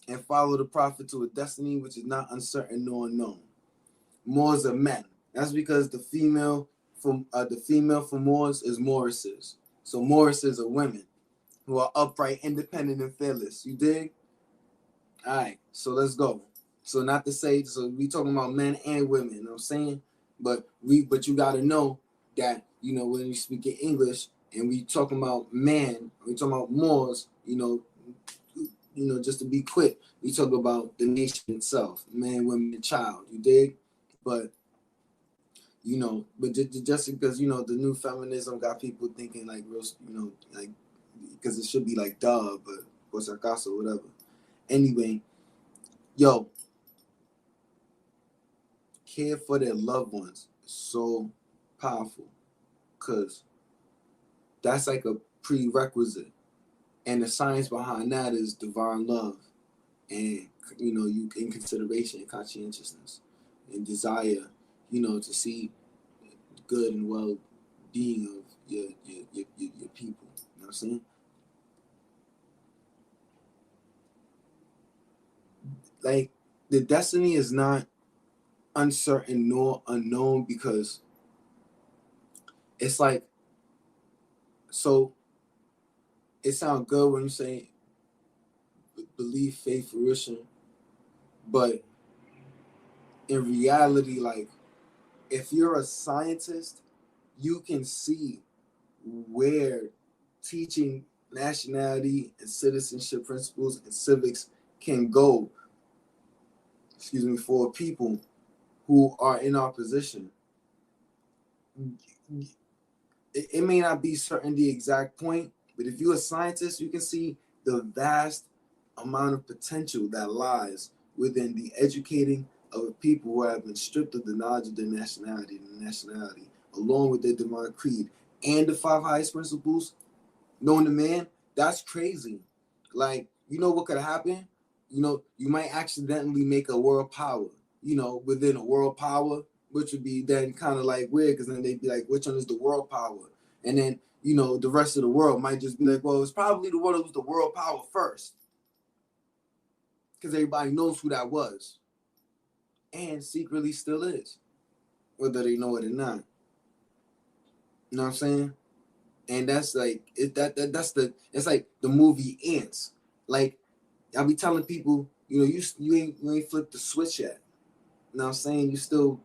and follow the prophet to a destiny which is not uncertain nor unknown. Moors are men. That's because the female for Moors is Moorises. So Moorises are women who are upright, independent, and fearless. You dig? All right, so let's go. So not to say, so we talking about men and women, you know what I'm saying? But you got to know that, you know, when you speak in English and we talking about man, we talking about Moors, you know, just to be quick, we talk about the nation itself, man, women, and child. You dig? But you know, but just because, you know, the new feminism got people thinking like real, you know, like, because it should be like duh, but what's acaso, whatever. Anyway, yo, care for their loved ones is so powerful, because that's like a prerequisite, and the science behind that is divine love, and, you know, you in consideration and conscientiousness and desire, you know, to see good and well being of your people. You know what I'm saying? Like, the destiny is not uncertain nor unknown, because it's like, so it sounds good when you say belief, faith, fruition, but in reality, like, if you're a scientist, you can see where teaching nationality and citizenship principles and civics can go, for people who are in our position. It may not be certain the exact point, but if you're a scientist, you can see the vast amount of potential that lies within the educating of people who have been stripped of the knowledge of their nationality along with their divine creed and the five highest principles known to man. That's crazy. Like, you know what could happen? You know, you might accidentally make a world power, you know, within a world power, which would be then kind of like weird, because then they'd be like, which one is the world power? And then, you know, the rest of the world might just be like, well, it's probably the one that was the world power first, because everybody knows who that was, and secretly still is, whether they know it or not. You know what I'm saying? And that's like it's like the movie Ants. Like, I be telling people, you know, you ain't flipped the switch yet. You know what I'm saying? You still,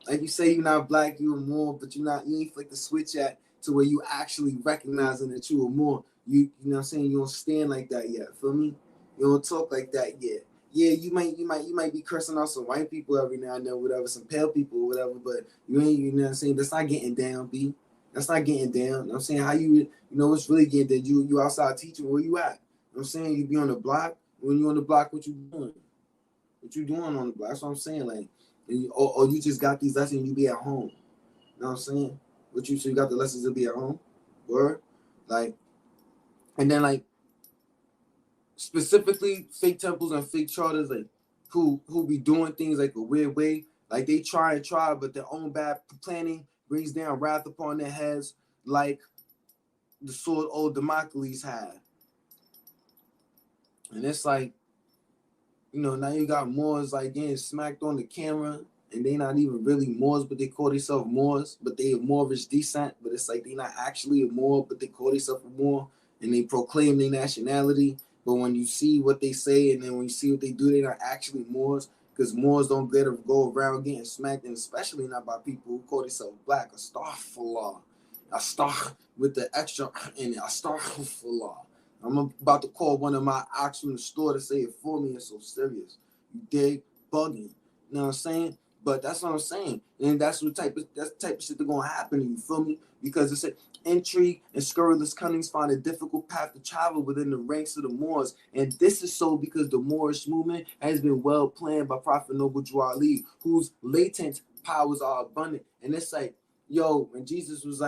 like you say, you're not black, you a Moor, but you ain't flipped the switch yet to where you actually recognizing that you a Moor. You know what I'm saying? You don't stand like that yet. Feel me? You don't talk like that yet. Yeah, you might be cursing out some white people every now and then, whatever, some pale people or whatever, but you ain't, you know what I'm saying? That's not getting down, B. That's not getting down. You know what I'm saying? How you know what's really getting down? You outside teaching, where you at? You know what I'm saying? You be on the block. When you on the block, what you doing? What you doing on the block? That's what I'm saying. Like, or you just got these lessons, you be at home. You know what I'm saying? So you got the lessons to be at home? Word? Like, and then like, specifically fake temples and fake charters, like, who be doing things like a weird way. Like, they try, but their own bad planning brings down wrath upon their heads, like the sword old Democles had. And it's like, you know, now you got Moors like getting smacked on the camera, and they not even really Moors, but they call themselves Moors, but they of Moorish descent, but it's like they not actually a Moor, but they call themselves a Moor, and they proclaim their nationality. But when you see what they say, and then when you see what they do, they're not actually Moors, because Moors don't get to go around getting smacked, and especially not by people who call themselves black. Astaghfirullah. Astagh with the extra in it. Astaghfirullah. I'm about to call one of my ox from the store to say it for me. It's so serious. You dig? Bugging. You know what I'm saying? But that's what I'm saying. And that's the type of shit that's gonna happen to you, feel me? Because it's like intrigue and scurrilous cunnings find a difficult path to travel within the ranks of the Moors. And this is so because the Moorish movement has been well planned by Prophet Noble Drew Ali, whose latent powers are abundant. And it's like, yo, when Jesus was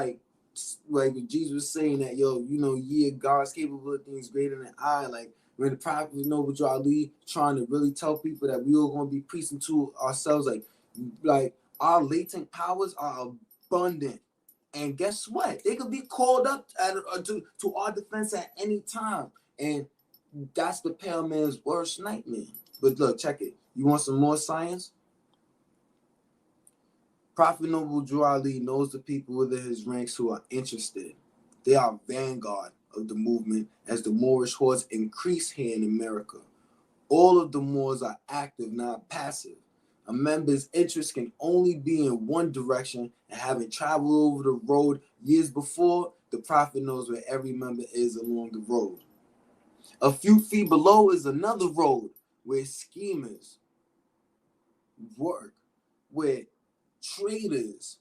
when Jesus was saying that, yo, you know, God's capable of things greater than I, like when the prophet Noble Drew Ali trying to really tell people that we are going to be preaching to ourselves, like our latent powers are abundant. And guess what? They could be called up to our defense at any time. And that's the pale man's worst nightmare. But look, check it. You want some more science? Prophet Noble Drew Ali knows the people within his ranks who are interested. They are vanguard of the movement as the Moorish hordes increase here in America. All of the Moors are active, not passive. A member's interest can only be in one direction, and having traveled over the road years before, the Prophet knows where every member is along the road. A few feet below is another road where schemers work, where traitors,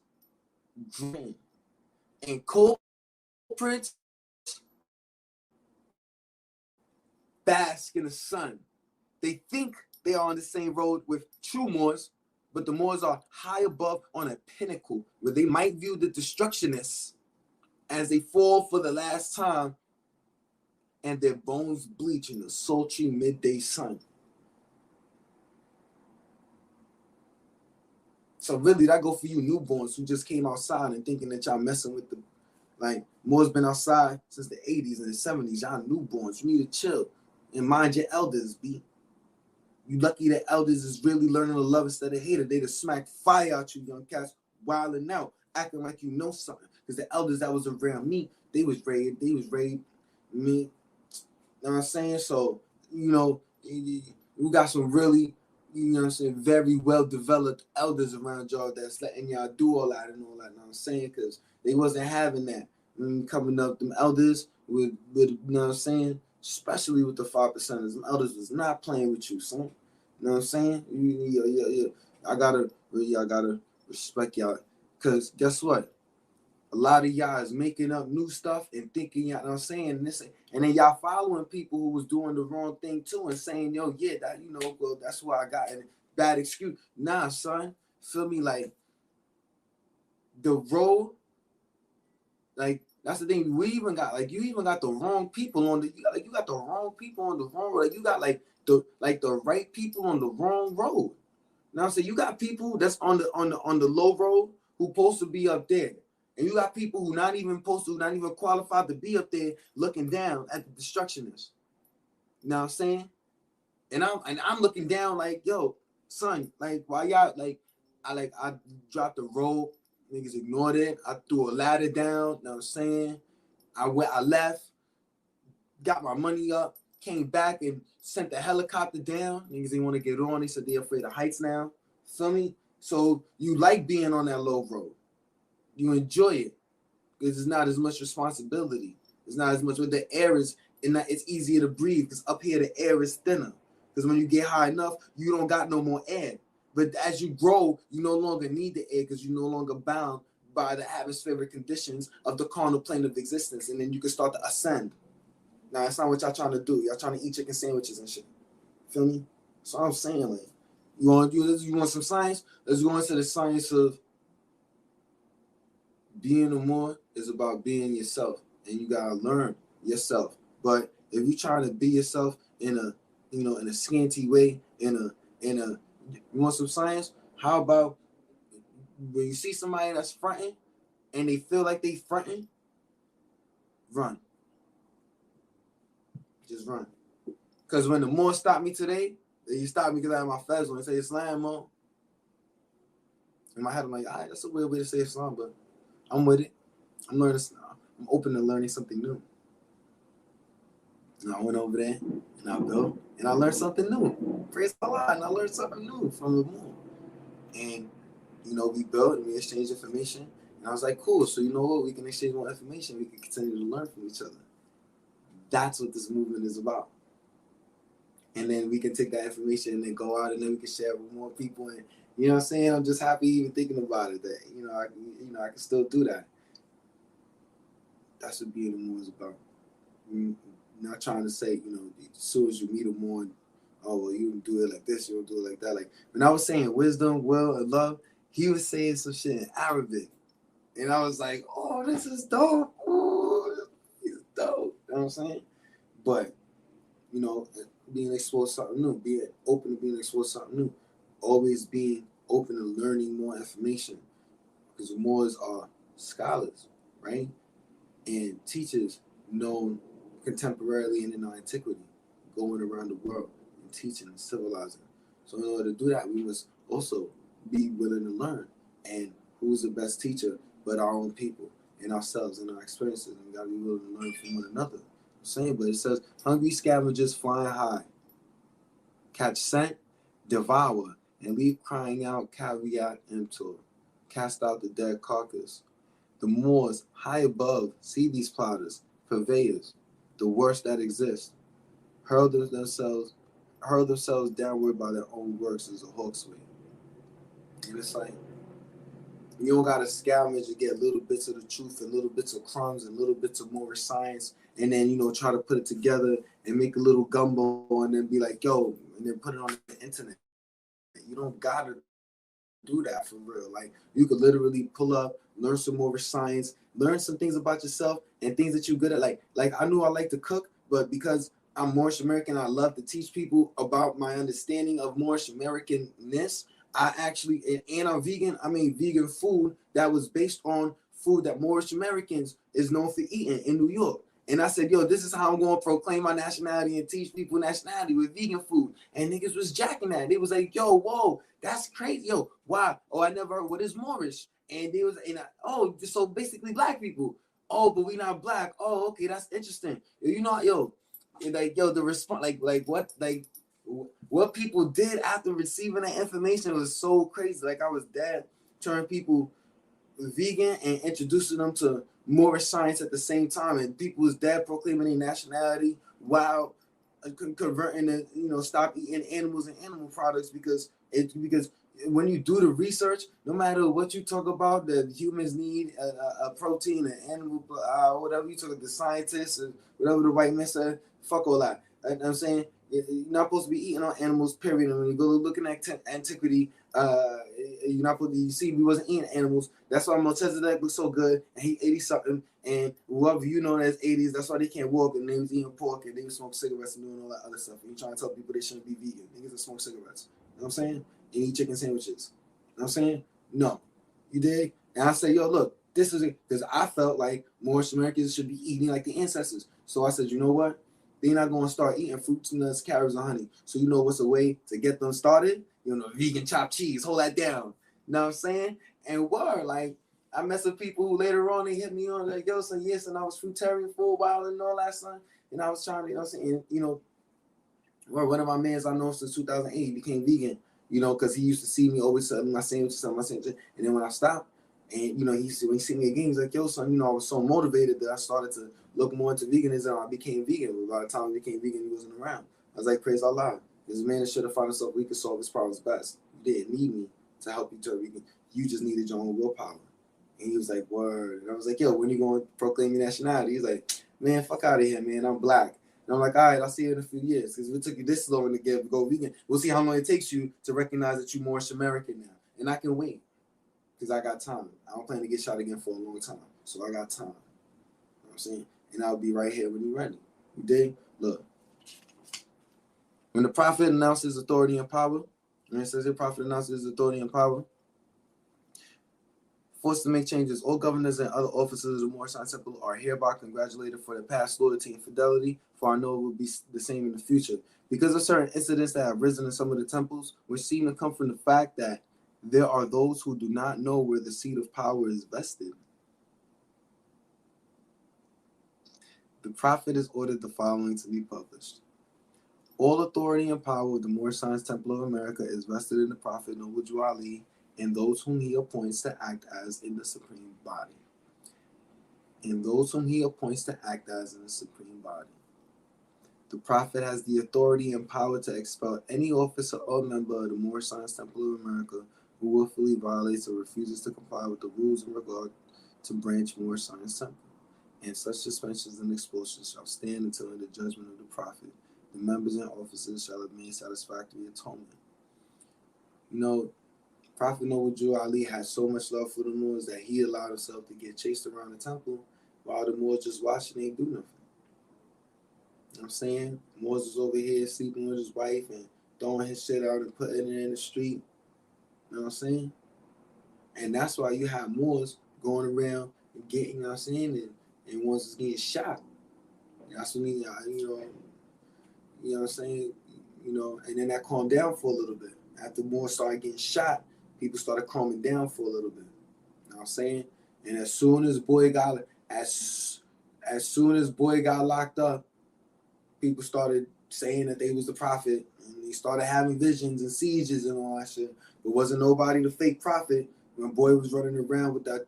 and culprits bask in the sun. They think they are on the same road with true Moors, but the Moors are high above on a pinnacle where they might view the destructionists as they fall for the last time and their bones bleach in the sultry midday sun. So really, that go for you newborns who just came outside and thinking that y'all messing with the, like, Moore's been outside since the 80s and the 70s. Y'all newborns, you need to chill and mind your elders, B. You lucky that elders is really learning to love instead of hate it. They just smack fire out you young cats, wilding out, acting like you know something. Because the elders that was around me, they was raised me. You know what I'm saying? So, you know, you got some really, you know what I'm saying, very well-developed elders around y'all that's letting y'all do all that and all that, you know what I'm saying? Because they wasn't having that. Coming up, them elders with, you know what I'm saying? Especially with the 5%ers. Them elders was not playing with you, son. You know what I'm saying? Yeah. I gotta respect y'all. Because guess what? A lot of y'all is making up new stuff and thinking, you know what I'm saying? And then y'all following people who was doing the wrong thing too and saying, yo, yeah, that, you know, well, that's why I got a bad excuse. Nah, son. Feel me? Like, the road, like, that's the thing. We even got, like, you even got the wrong people on the, you got the wrong people on the wrong road. Like, you got, like the right people on the wrong road. Now I'm saying, you got people that's on the low road who supposed to be up there. And you got people who not even qualified to be up there looking down at the destructionists. You know what I'm saying? And I'm looking down like, yo, son, like, why y'all, like, I dropped the rope, niggas ignored it. I threw a ladder down, you know what I'm saying? I left, got my money up, came back and sent the helicopter down. Niggas didn't want to get on. They said they're afraid of heights now. Feel me? So you like being on that low road. You enjoy it because it's not as much responsibility. It's not as much with the air is, and it's easier to breathe because up here the air is thinner. Because when you get high enough, you don't got no more air. But as you grow, you no longer need the air because you're no longer bound by the atmospheric conditions of the carnal plane of existence, and then you can start to ascend. Now that's not what y'all trying to do. Y'all trying to eat chicken sandwiches and shit. Feel me? So I'm saying, like, you want some science? Let's go into the science of being a Moor is about being yourself, and you gotta learn yourself. But if you trying to be yourself in a scanty way, you want some science? How about when you see somebody that's fronting and they feel like they fronting, run. Just run. Because when the Moor stopped me today, he stopped me because I had my fez on and say Islam on. In my head, I'm like, all right, that's a weird way to say Islam, but I'm with it. I'm open to learning something new. And I went over there and I built and I learned something new. Praise Allah, and I learned something new from the Moon. And we built and we exchanged information. And I was like, cool. So you know what? We can exchange more information. We can continue to learn from each other. That's what this movement is about. And then we can take that information and then go out and then we can share it with more people. And you know what I'm saying? I'm just happy even thinking about it that I can still do that. That's what being a Moor is about. Not trying to say, as soon as you meet a Moor, oh, well, you don't do it like this, you don't do it like that. Like when I was saying wisdom, will, and love, he was saying some shit in Arabic. And I was like, oh, this is dope. Oh, this is dope. You know what I'm saying? But, being exposed to something new, being open to being exposed to something new, always being open to learning more information. Because the Moors are scholars, right? And teachers known contemporarily and in our antiquity, going around the world and teaching and civilizing. So in order to do that, we must also be willing to learn. And who's the best teacher but our own people and ourselves and our experiences? And we got to be willing to learn from one another. But it says, hungry scavengers flying high, catch scent, devour, and leave crying out caveat emptor, cast out the dead carcass. The Moors high above see these plotters, purveyors, the worst that exists, hurl themselves downward by their own works as a hawk's way. And it's like, You don't gotta scavenge and get little bits of the truth and little bits of crumbs and little bits of more science, and then try to put it together and make a little gumbo and then be like, yo, and then put it on the internet. You don't gotta do that for real. Like, you could literally pull up, learn some more science, learn some things about yourself and things that you're good at. Like I knew I like to cook, but because I'm Moorish American, I love to teach people about my understanding of Moorish Americanness. I actually, and I'm vegan. I made vegan food that was based on food that Moorish Americans is known for eating in New York. And I said, yo, this is how I'm going to proclaim my nationality and teach people nationality with vegan food. And niggas was jacking that. They was like, yo, whoa, that's crazy. Yo, why? Oh, I never heard what is Moorish. And they was, so basically black people. Oh, but we not black. Oh, okay, that's interesting. The response, what people did after receiving that information was so crazy. Like, I was dead turning people vegan and introducing them to Moorish science at the same time, and people was dead proclaiming their nationality while converting to stop eating animals and animal products because when you do the research, no matter what you talk about, that humans need a protein, an animal, whatever you talk about, the scientists, or whatever the white man said, fuck all that. I'm saying you're not supposed to be eating on animals, period. And when you go looking at antiquity, you're not supposed to, you see, we wasn't eating animals. That's why Melchizedek was so good, and he 80 something, and whoever as 80s, that's why they can't walk, and they was eating pork, and they was smoking cigarettes and doing all that other stuff. And you trying to tell people they shouldn't be vegan. Niggas that smoke cigarettes. You know what I'm saying? And eat chicken sandwiches. You know what I'm saying? No. You dig? And I say, yo, look, this is it, because I felt like Moorish Americans should be eating like the ancestors. So I said, you know what? They're not going to start eating fruits, nuts, carrots, and honey. So you know what's a way to get them started? Vegan chopped cheese. Hold that down. You know what I'm saying? And like, I mess with people who later on, they hit me on like, yo, son, yes, and I was fruitarian for a while and all that, son. And I was trying to, what I'm saying? One of my mans I know since 2008, he became vegan, because he used to see me always selling my sandwiches, and then when I stopped, and when he see me again, he's like, yo, son, I was so motivated that I started to look more into veganism. I became vegan. By the time I became vegan, he wasn't around. I was like, praise Allah. This man should have found himself, we could solve his problems best. You didn't need me to help you turn vegan. You just needed your own willpower. And he was like, word. And I was like, yo, when you going to proclaim your nationality? He's like, man, fuck out of here, man. I'm black. And I'm like, all right, I'll see you in a few years. Because if it took you this long to go vegan, we'll see how long it takes you to recognize that you're Moorish American now. And I can wait. Because I got time. I don't plan to get shot again for a long time. So I got time. You know what I'm saying? And I'll be right here when you're ready. You dig? Look. When the prophet announces authority and power, and it says the prophet announces authority and power, forced to make changes, all governors and other officers of the Moorish Temple are hereby congratulated for their past loyalty and fidelity, for I know it will be the same in the future. Because of certain incidents that have risen in some of the temples, which seem to come from the fact that there are those who do not know where the seat of power is vested. The prophet has ordered the following to be published. All authority and power of the Moorish Temple of America is vested in the prophet Noble Ali and those whom he appoints to act as in the supreme body. And those whom he appoints to act as in the supreme body. The prophet has the authority and power to expel any officer or member of the Moorish Temple of America who willfully violates or refuses to comply with the rules in regard to branch Moorish Temple. And such suspensions and expulsions shall stand until in the judgment of the prophet. The members and officers shall have made satisfactory atonement. Prophet Noble Ali had so much love for the Moors that he allowed himself to get chased around the temple while the Moors just watching and do nothing. You know what I'm saying? Moors was over here sleeping with his wife and throwing his shit out and putting it in the street. You know what I'm saying? And that's why you have Moors going around and getting, you know what I'm saying, and ones is getting shot. That's when he, you know what I'm saying? And then that calmed down for a little bit. After Moors started getting shot, people started calming down for a little bit. You know what I'm saying? And as soon as boy got locked up, people started saying that they was the prophet, and they started having visions and sieges and all that shit. But wasn't nobody the fake prophet when boy was running around with that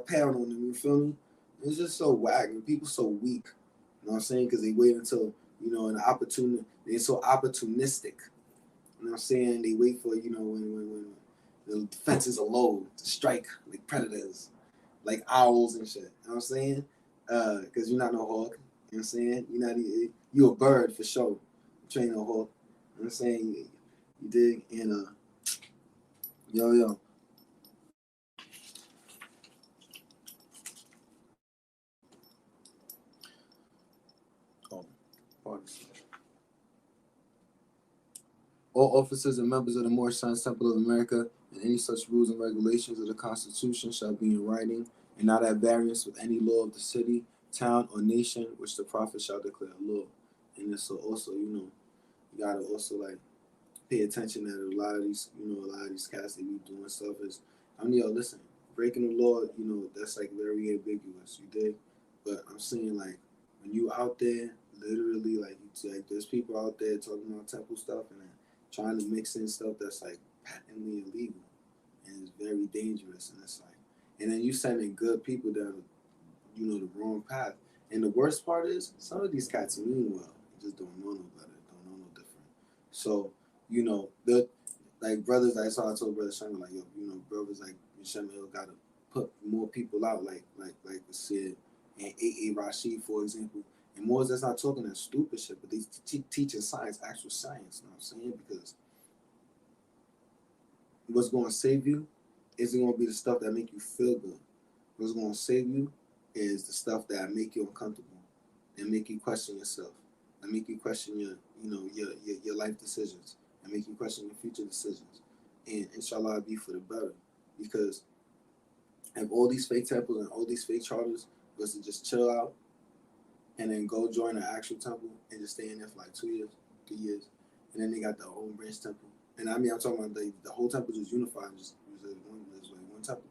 pound on him. You feel me? It's just so whack, and people so weak. You know what I'm saying? Because they wait until they're so opportunistic. You know what I'm saying? They wait for when The defenses are low to strike like predators, like owls and shit. You know what I'm saying? Because you're not no hawk. You know what I'm saying? You a bird for sure. You ain't no hawk. You know what I'm saying? You dig? And yo. Oh, pardon. All officers and members of the Moorish Science Temple of America and any such rules and regulations of the Constitution shall be in writing and not at variance with any law of the city, town, or nation which the prophet shall declare law. And so also, you gotta also like pay attention that a lot of these cats they be doing stuff is, listen, breaking the law, that's like very ambiguous, you dig? But I'm saying like when you out there, literally like there's people out there talking about temple stuff and trying to mix in stuff that's like patently illegal and it's very dangerous and it's like and then you sending good people down the wrong path. And the worst part is some of these cats mean well. They just don't know no better, don't know no different. So, the like brothers I saw I told Brother Sherman, like, yo, brothers like Sherman gotta put more people out like Sid and A.A. Rashid, for example. And more that's not talking that stupid shit, but they teaching science, actual science, you know what I'm saying? Because what's gonna save you isn't gonna be the stuff that make you feel good. What's gonna save you is the stuff that make you uncomfortable and make you question yourself, and make you question your life decisions, and make you question your future decisions. And inshallah, it'll be for the better. Because if all these fake temples and all these fake charters was to just chill out and then go join an actual temple and just stay in there for like 2 years, 3 years, and then they got their own branch temple. And I mean, I'm talking about the whole temple just unified, just was like one temple.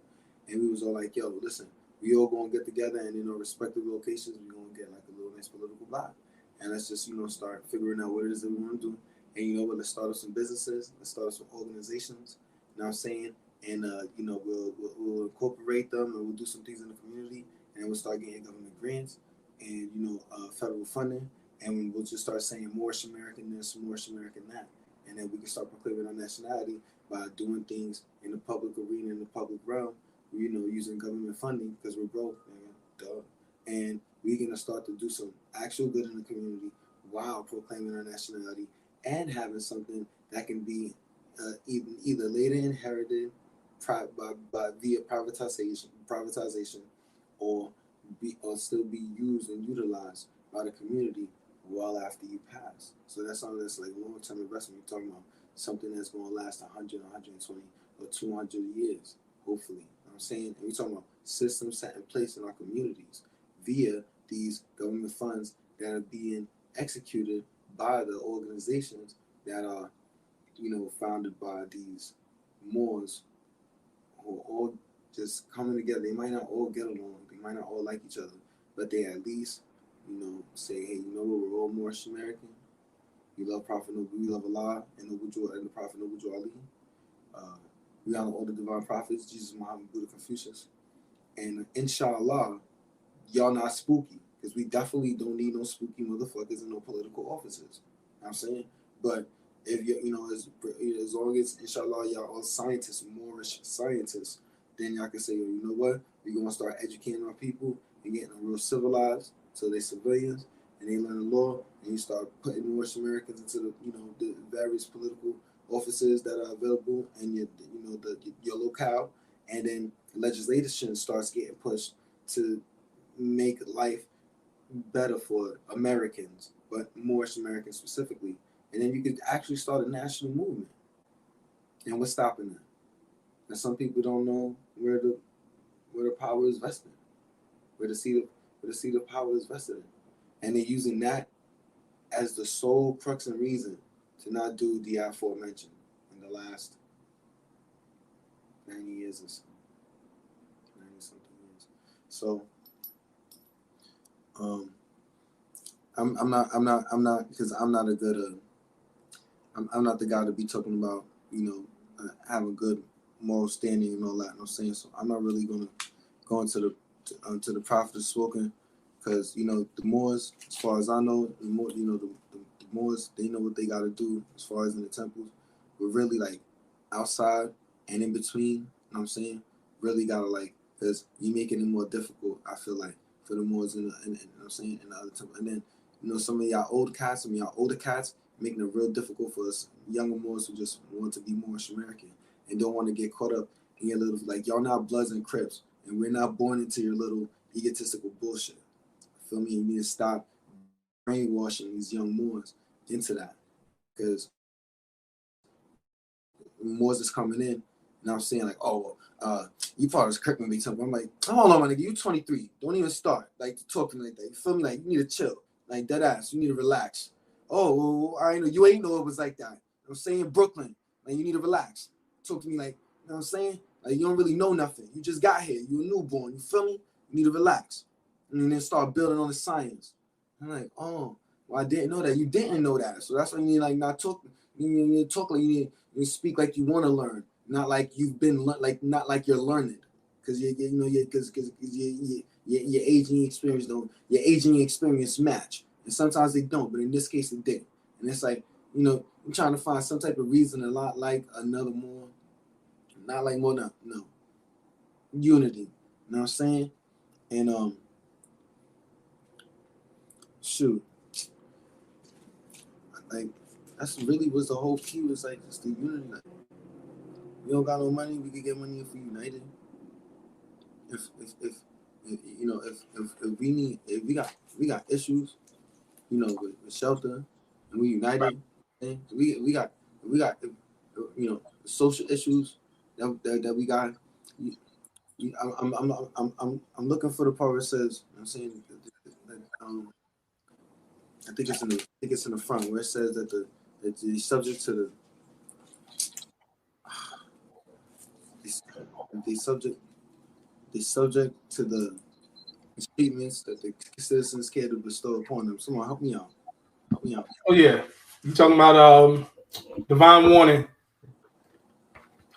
And we was all like, yo, listen, we all gonna get together and in our respective locations, we gonna get like a little nice political block. And let's just, start figuring out what it is that we want to do. And you know what, let's start up some businesses, let's start up some organizations, you know what I'm saying? And we'll incorporate them and we'll do some things in the community and we'll start getting government grants and federal funding, and we'll just start saying Moorish American this, Moorish American that, and then we can start proclaiming our nationality by doing things in the public arena, in the public realm, using government funding because we're broke, man, duh. And we're gonna start to do some actual good in the community while proclaiming our nationality and having something that can be either later inherited via privatization, or still be used and utilized by the community well after you pass. So that's something that's like long-term investment. You're talking about something that's going to last 100, 120, or 200 years, hopefully. You know what I'm saying? And we're talking about systems set in place in our communities via these government funds that are being executed by the organizations that are, founded by these Moors who are all just coming together. They might not all get along. They might not all like each other, but they at least, say, hey, you know what? We're all Moorish American. We love we love Allah and the Prophet Noble Ali. We honor all the divine prophets, Jesus, Muhammad, Buddha, Confucius, and inshallah, y'all not spooky because we definitely don't need no spooky motherfuckers in no political offices. You know what I'm saying, but if as long as inshallah y'all all scientists, Moorish scientists, then y'all can say, yo, you know what, we're gonna start educating our people and getting them real civilized so they civilians and they learn the law and you start putting Moorish Americans into the various political offices that are available in your locale, and then legislation starts getting pushed to make life better for Americans, but Moorish Americans specifically. And then you could actually start a national movement. And what's stopping that? And some people don't know where the power is vested, where the seat of power is vested in. And they're using that as the sole crux and reason to not do the aforementioned in the last 90 years or so. 90 something years. So I'm not because I'm not a good I'm not the guy to be talking about having good moral standing and all that. I'm saying, so I'm not really gonna go into the prophet of spoken, because the Moors, as far as I know, the Moors, they know what they got to do as far as in the temples. We're really like outside and in between, you know what I'm saying? Really gotta like, because you're making it more difficult, I feel like, for the Moors you know what I'm saying, in the other temple. And then, some of y'all old cats, some of y'all older cats, making it real difficult for us younger Moors who just want to be Moorish American and don't want to get caught up in your little, like, y'all not Bloods and Crips, and we're not born into your little egotistical bullshit. Feel me? You need to stop brainwashing these young Moors into that, because Moors is coming in, and I'm saying like, oh, you part of this Kirkman be something. I'm like, hold on, my nigga, you 23. Don't even start like to talk to me like that. You feel me? Like, you need to chill, like dead ass. You need to relax. Oh, well, I know you ain't know it was like that. I'm saying Brooklyn, like you need to relax. Talk to me like, you know what I'm saying? Like you don't really know nothing. You just got here. You a newborn. You feel me? You need to relax, and then start building on the science. I'm like, oh, well, I didn't know that. You didn't know that, so that's why you need like not talk. You need to talk like you speak like you want to learn, not like you've been like not like you're learning, because your aging experience your aging experience match, and sometimes they don't, but in this case it did, and it's like I'm trying to find some type of reason a lot like another more, not like more no unity, you know what I'm saying, and shoot, like that's really was the whole key, was like just the unity. Like, we don't got no money, we could get money if we united. If if we got issues, with shelter, and we united, and we got social issues that we got. I'm looking for the part where it says, I'm saying I think it's in the front where it says that the subject to the subject to the treatments that the citizens care to bestow upon them. Someone help me out. Help me out. Oh yeah, you talking about divine warning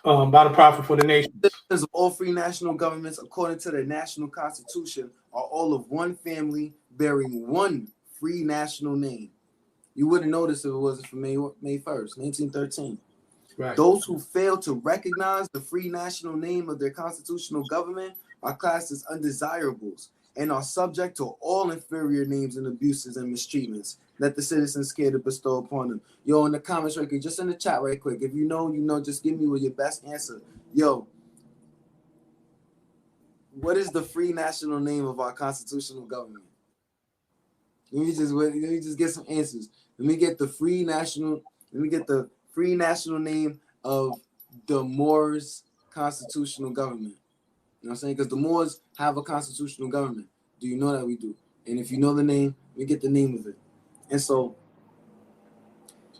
by the prophet for the nations. Citizens of all free national governments, according to the national constitution, are all of one family bearing one free national name. You wouldn't notice if it wasn't for May 1st, 1913. Right. Those who fail to recognize the free national name of their constitutional government are classed as undesirables and are subject to all inferior names and abuses and mistreatments that the citizens care to bestow upon them. Yo, in the comments right quick, just in the chat right quick, if you know, just give me your best answer. Yo, what is the free national name of our constitutional government? Let me just get some answers. Let me get the free national name of the Moors constitutional government. You know what I'm saying? Because the Moors have a constitutional government. Do you know that we do? And if you know the name, we get the name of it.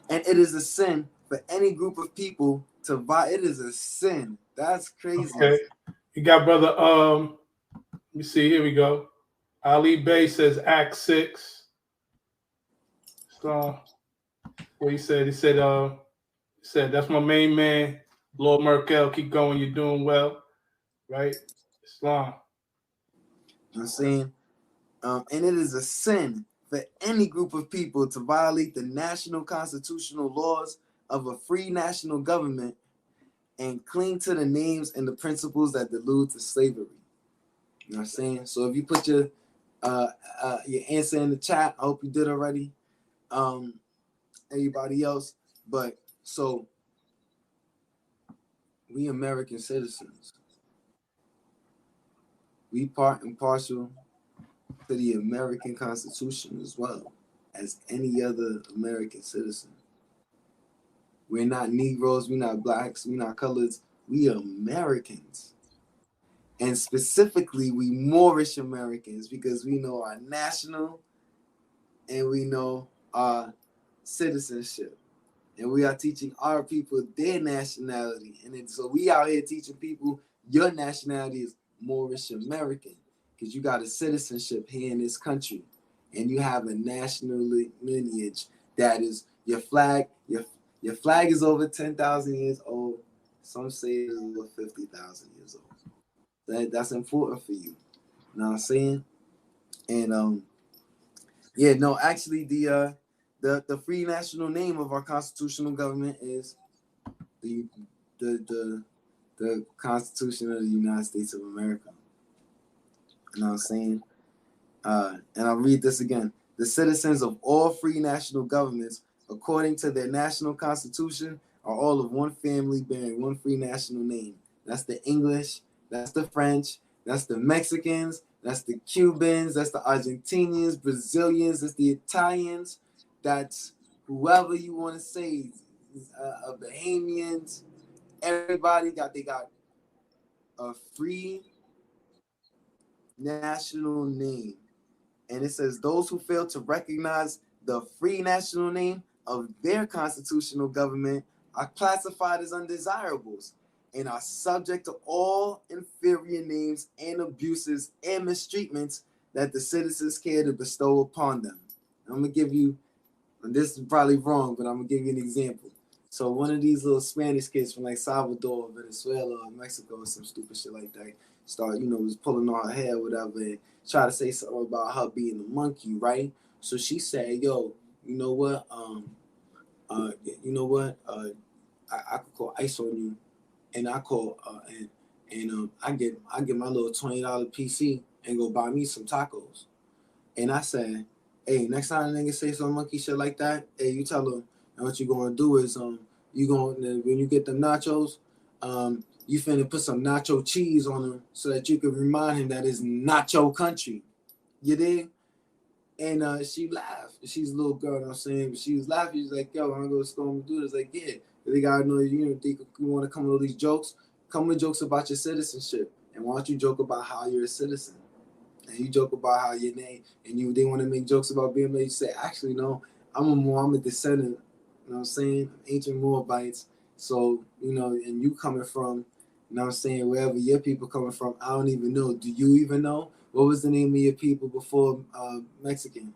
And it is a sin for any group of people to violate. It is a sin. That's crazy. Okay. You got brother. Let me see. Here we go. Ali Bey says Act 6. So what he said. He said that's my main man, Lord Murk. Keep going. You're doing well, right? Islam. You know what I'm saying? And it is a sin for any group of people to violate the national constitutional laws of a free national government and cling to the names and the principles that allude to slavery. You know what I'm saying? So if you put your answer in the chat, I hope you did already. Everybody else, but so we American citizens, we part and parcel to the American Constitution as well as any other American citizen. We're not Negroes, we're not blacks, we're not coloreds, we Americans. And specifically, we Moorish Americans, because we know our national and we know our citizenship. And we are teaching our people their nationality. And then, so we out here teaching people your nationality is Moorish American, because you got a citizenship here in this country. And you have a national lineage that is your flag. Your flag is over 10,000 years old. Some say it's over 50,000 years old. That's important for you. You know what I'm saying? And yeah, no, actually the free national name of our constitutional government is the the Constitution of the United States of America. You know what I'm saying? And I'll read this again. The citizens of all free national governments, according to their national constitution, are all of one family bearing one free national name. That's the English, that's the French, that's the Mexicans, that's the Cubans, that's the Argentinians, Brazilians, that's the Italians, that's whoever you want to say, Bahamians. Everybody got a free national name. And it says those who fail to recognize the free national name of their constitutional government are classified as undesirables and are subject to all inferior names and abuses and mistreatments that the citizens care to bestow upon them. I'm going to give you, and this is probably wrong, but I'm going to give you an example. So one of these little Spanish kids from like Salvador, Venezuela, or Mexico, or some stupid shit like that, was pulling on her hair, whatever, and try to say something about her being a monkey, right? So she said, "Yo, you know what? I could call ice on you, and I call I get my little $20 PC and go buy me some tacos." And I said, "Hey, next time a nigga say some monkey shit like that, hey, you tell him, and what you gonna do is you gonna when you get them nachos, you finna put some nacho cheese on them so that you can remind him that it's nacho country." You dig? And she laughed. She's a little girl, you know what I'm saying? But she was laughing. She's like, "Yo, I'm gonna go to school and do this." Like, yeah. They gotta know you want to come with all these jokes. Come with jokes about your citizenship. And why don't you joke about how you're a citizen? And you joke about how your name, and they want to make jokes about being made. You say, actually, no, I'm a descendant, you know what I'm saying, ancient Moabites. So, and you coming from, you know what I'm saying, wherever your people coming from, I don't even know. Do you even know? What was the name of your people before Mexican?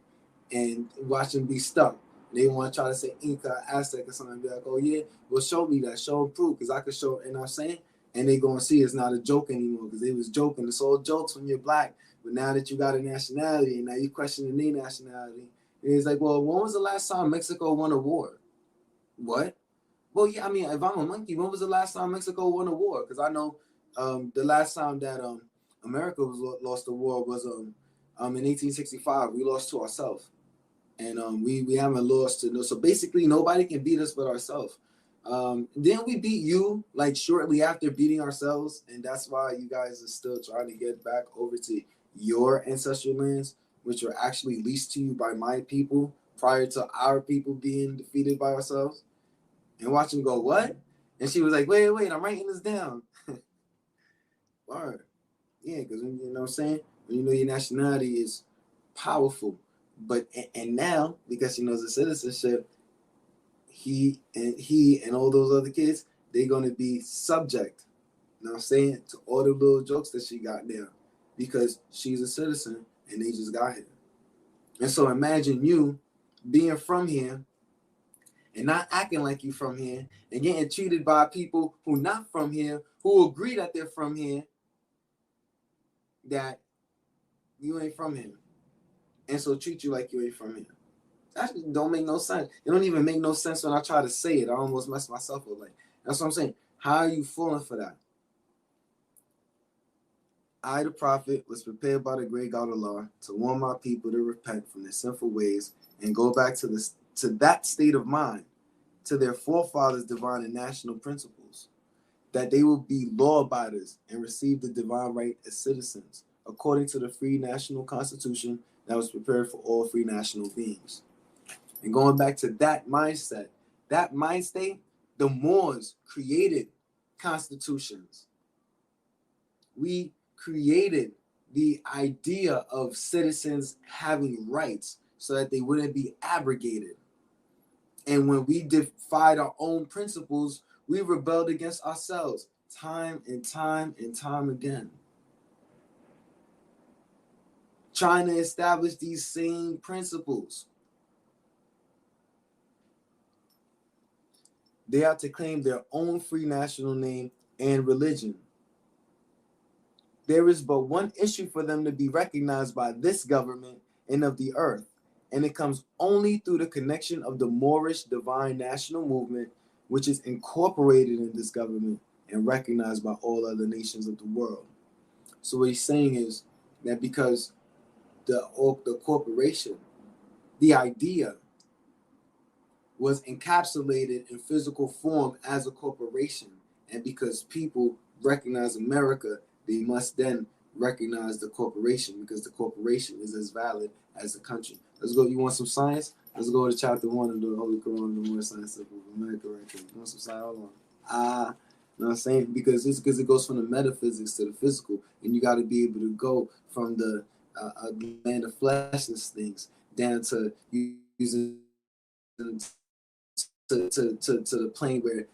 And watch them be stuck. They want to try to say Inca, Aztec, or something. And be like, oh, yeah, well, show me that. Show and proof, because I could show, you know what I'm saying? And they going to see it's not a joke anymore, because they was joking. It's all jokes when you're black. But now that you got a nationality, and now you questioning their nationality, and it's like, well, when was the last time Mexico won a war? What? Well, yeah, I mean, if I'm a monkey, when was the last time Mexico won a war? Because I know the last time that America lost a war was in 1865. We lost to ourselves. And we haven't lost to no. So basically, nobody can beat us but ourselves. Then we beat you like shortly after beating ourselves, and that's why you guys are still trying to get back over to your ancestral lands, which were actually leased to you by my people prior to our people being defeated by ourselves. And watch them go, what? And she was like, wait, I'm writing this down. Word. Yeah, because you know what I'm saying? When you know your nationality is powerful. But and now, because she knows the citizenship, he and all those other kids, they're gonna be subject, you know what I'm saying, to all the little jokes that she got there. Because she's a citizen and they just got here. And so imagine you being from here and not acting like you from here and getting treated by people who not from here, who agree that they're from here, that you ain't from here. And so treat you like you ain't from here. That don't make no sense. It don't even make no sense when I try to say it. I almost mess myself up. Like, that's what I'm saying. How are you falling for that? I, the prophet, was prepared by the great God Allah to warn my people to repent from their sinful ways and go back to that state of mind, to their forefathers' divine and national principles, that they will be law abiders and receive the divine right as citizens, according to the free national constitution that was prepared for all free national beings. And going back to that mindset, that mind state, the Moors created constitutions. We created the idea of citizens having rights so that they wouldn't be abrogated. And when we defied our own principles, we rebelled against ourselves time and time and time again. Trying to establish these same principles. They are to claim their own free national name and religion. There is but one issue for them to be recognized by this government and of the earth, and it comes only through the connection of the Moorish divine national movement, which is incorporated in this government and recognized by all other nations of the world. So what he's saying is that because the corporation, the idea was encapsulated in physical form as a corporation, and because people recognize America, they must then recognize the corporation, because the corporation is as valid as the country. Let's go. You want some science? Let's go to chapter 1 of the Holy Quran, the more science of America right there. You want some science? Hold on. You know what I'm saying? Because it goes from the metaphysics to the physical, and you got to be able to go from the land of fleshless things down to using to the plane where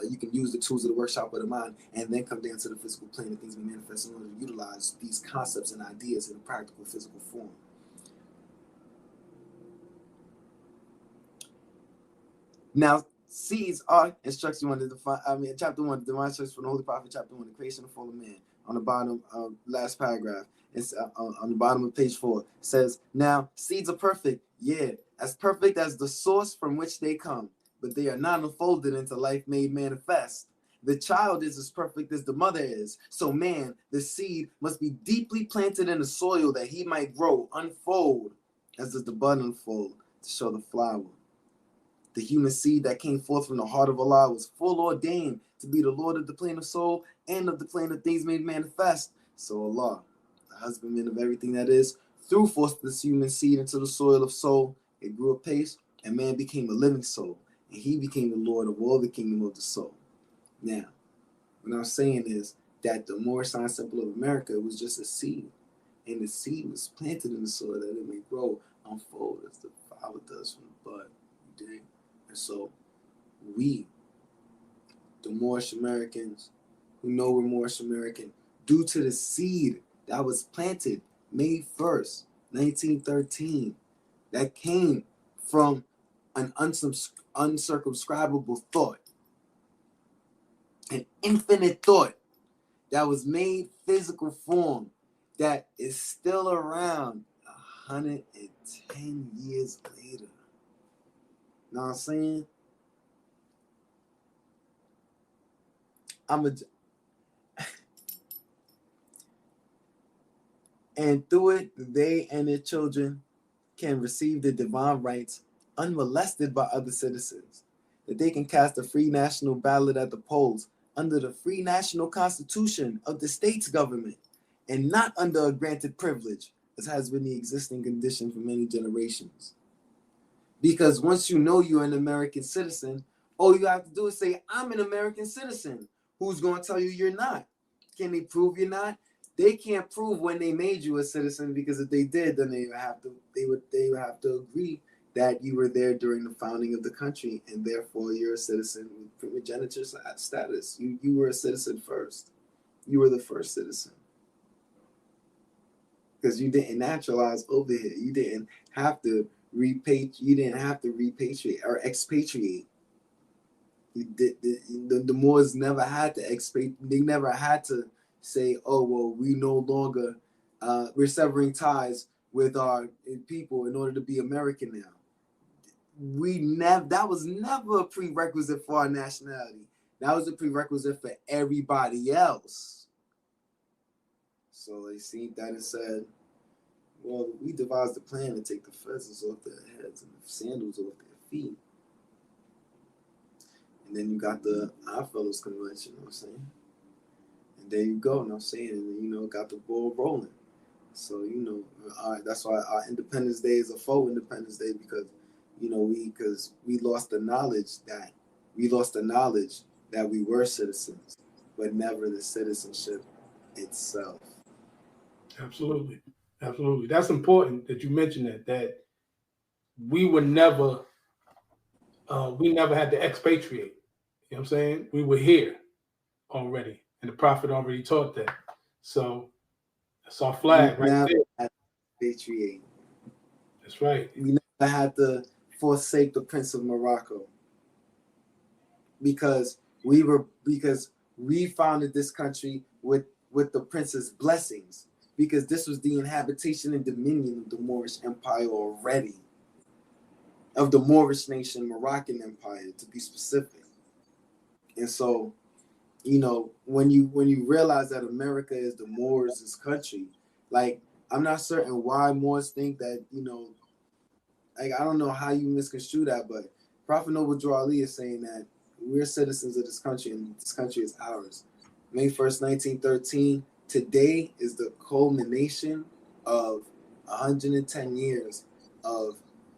you can use the tools of the workshop of the mind, and then come down to the physical plane and things we manifest in order to utilize these concepts and ideas in a practical physical form. Now, seeds are instruction 1 to define. Chapter 1, the divine instructions from the Holy Prophet. Chapter 1, the creation of the fall of man. On the bottom, last paragraph. It's on the bottom of page 4. Says, now seeds are perfect, as perfect as the source from which they come, but they are not unfolded into life made manifest. The child is as perfect as the mother is. So man, the seed, must be deeply planted in the soil that he might grow, unfold, as does the bud unfold to show the flower. The human seed that came forth from the heart of Allah was full ordained to be the Lord of the plane of soul and of the plane of things made manifest. So Allah, the husbandman of everything that is, threw forth this human seed into the soil of soul. It grew apace, and man became a living soul, and he became the Lord of all the kingdom of the soul. Now, what I'm saying is that the Moorish Science Temple of America was just a seed, and the seed was planted in the soil that it may grow, unfold as the flower does from the bud. You dig? And so we, the Moorish Americans who know we're Moorish American, due to the seed that was planted May 1st, 1913, that came from an uncircumscribable thought, an infinite thought that was made physical form, that is still around 110 years later. Know what I'm saying? And through it, they and their children can receive the divine rights unmolested by other citizens, that they can cast a free national ballot at the polls under the free national constitution of the state's government, and not under a granted privilege, as has been the existing condition for many generations. Because once you know you're an American citizen, all you have to do is say, I'm an American citizen. Who's going to tell you you're not? Can they prove you're not? They can't prove when they made you a citizen, because if they did, then they would have to agree that you were there during the founding of the country, and therefore you're a citizen with primogeniture status. You were a citizen first. You were the first citizen, because you didn't naturalize over here. You didn't have to repatriate or expatriate. The Moors never had to expatriate. They never had to say, oh, well, we no longer, we're severing ties with our people in order to be American now. That was never a prerequisite for our nationality. That was a prerequisite for everybody else. So they seen that and said, well, we devised a plan to take the feathers off their heads and the sandals off their feet. And then you got the Odd Fellows Convention, you know what I'm saying? And there you go, you know what I'm saying? And, got the ball rolling. So, that's why our Independence Day is a faux Independence Day, because, we lost the knowledge that we were citizens, but never the citizenship itself. Absolutely. That's important that you mentioned that we were never, we never had to expatriate. You know what I'm saying? We were here already, and the Prophet already taught that. So that's our flag right there. Had to expatriate. That's right. We never had to forsake the Prince of Morocco, because we founded this country with the Prince's blessings, because this was the inhabitation and dominion of the Moorish Empire already, of the Moorish nation, Moroccan Empire, to be specific. And so you know, when you realize that America is the Moors' country, like I'm not certain why Moors think that, you know, like I don't know how you misconstrue that, but Prophet Noble Drew Ali is saying that we're citizens of this country and this country is ours. May 1st, 1913, today is the culmination of 110 years of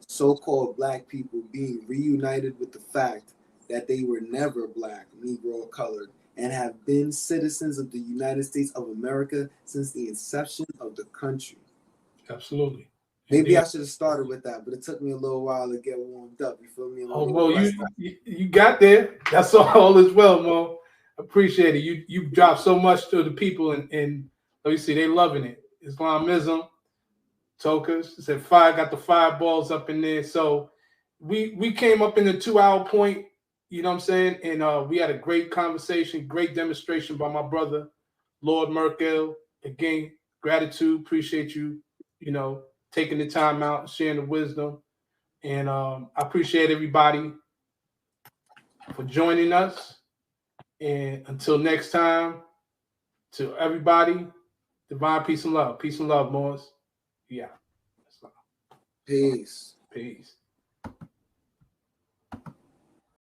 so-called black people being reunited with the fact that they were never black, Negro, or colored, and have been citizens of the United States of America since the inception of the country. Absolutely. Maybe I should have started with that, but it took me a little while to get warmed up. You feel me? I'm a Oh, little Mo, rusty. you got there. That's all as well, Mo. Appreciate it. You dropped so much to the people, and let me see, they loving it. Islamism, Tokas said fire got the fireballs up in there. So we came up in the 2 hour point. You know what I'm saying? And we had a great conversation, great demonstration by my brother, Lord Merkel. Again, gratitude. Appreciate you. You know, taking the time out, sharing the wisdom. And I appreciate everybody for joining us. And until next time, to everybody, divine peace and love. Peace and love, Morris. Yeah. Peace. Peace.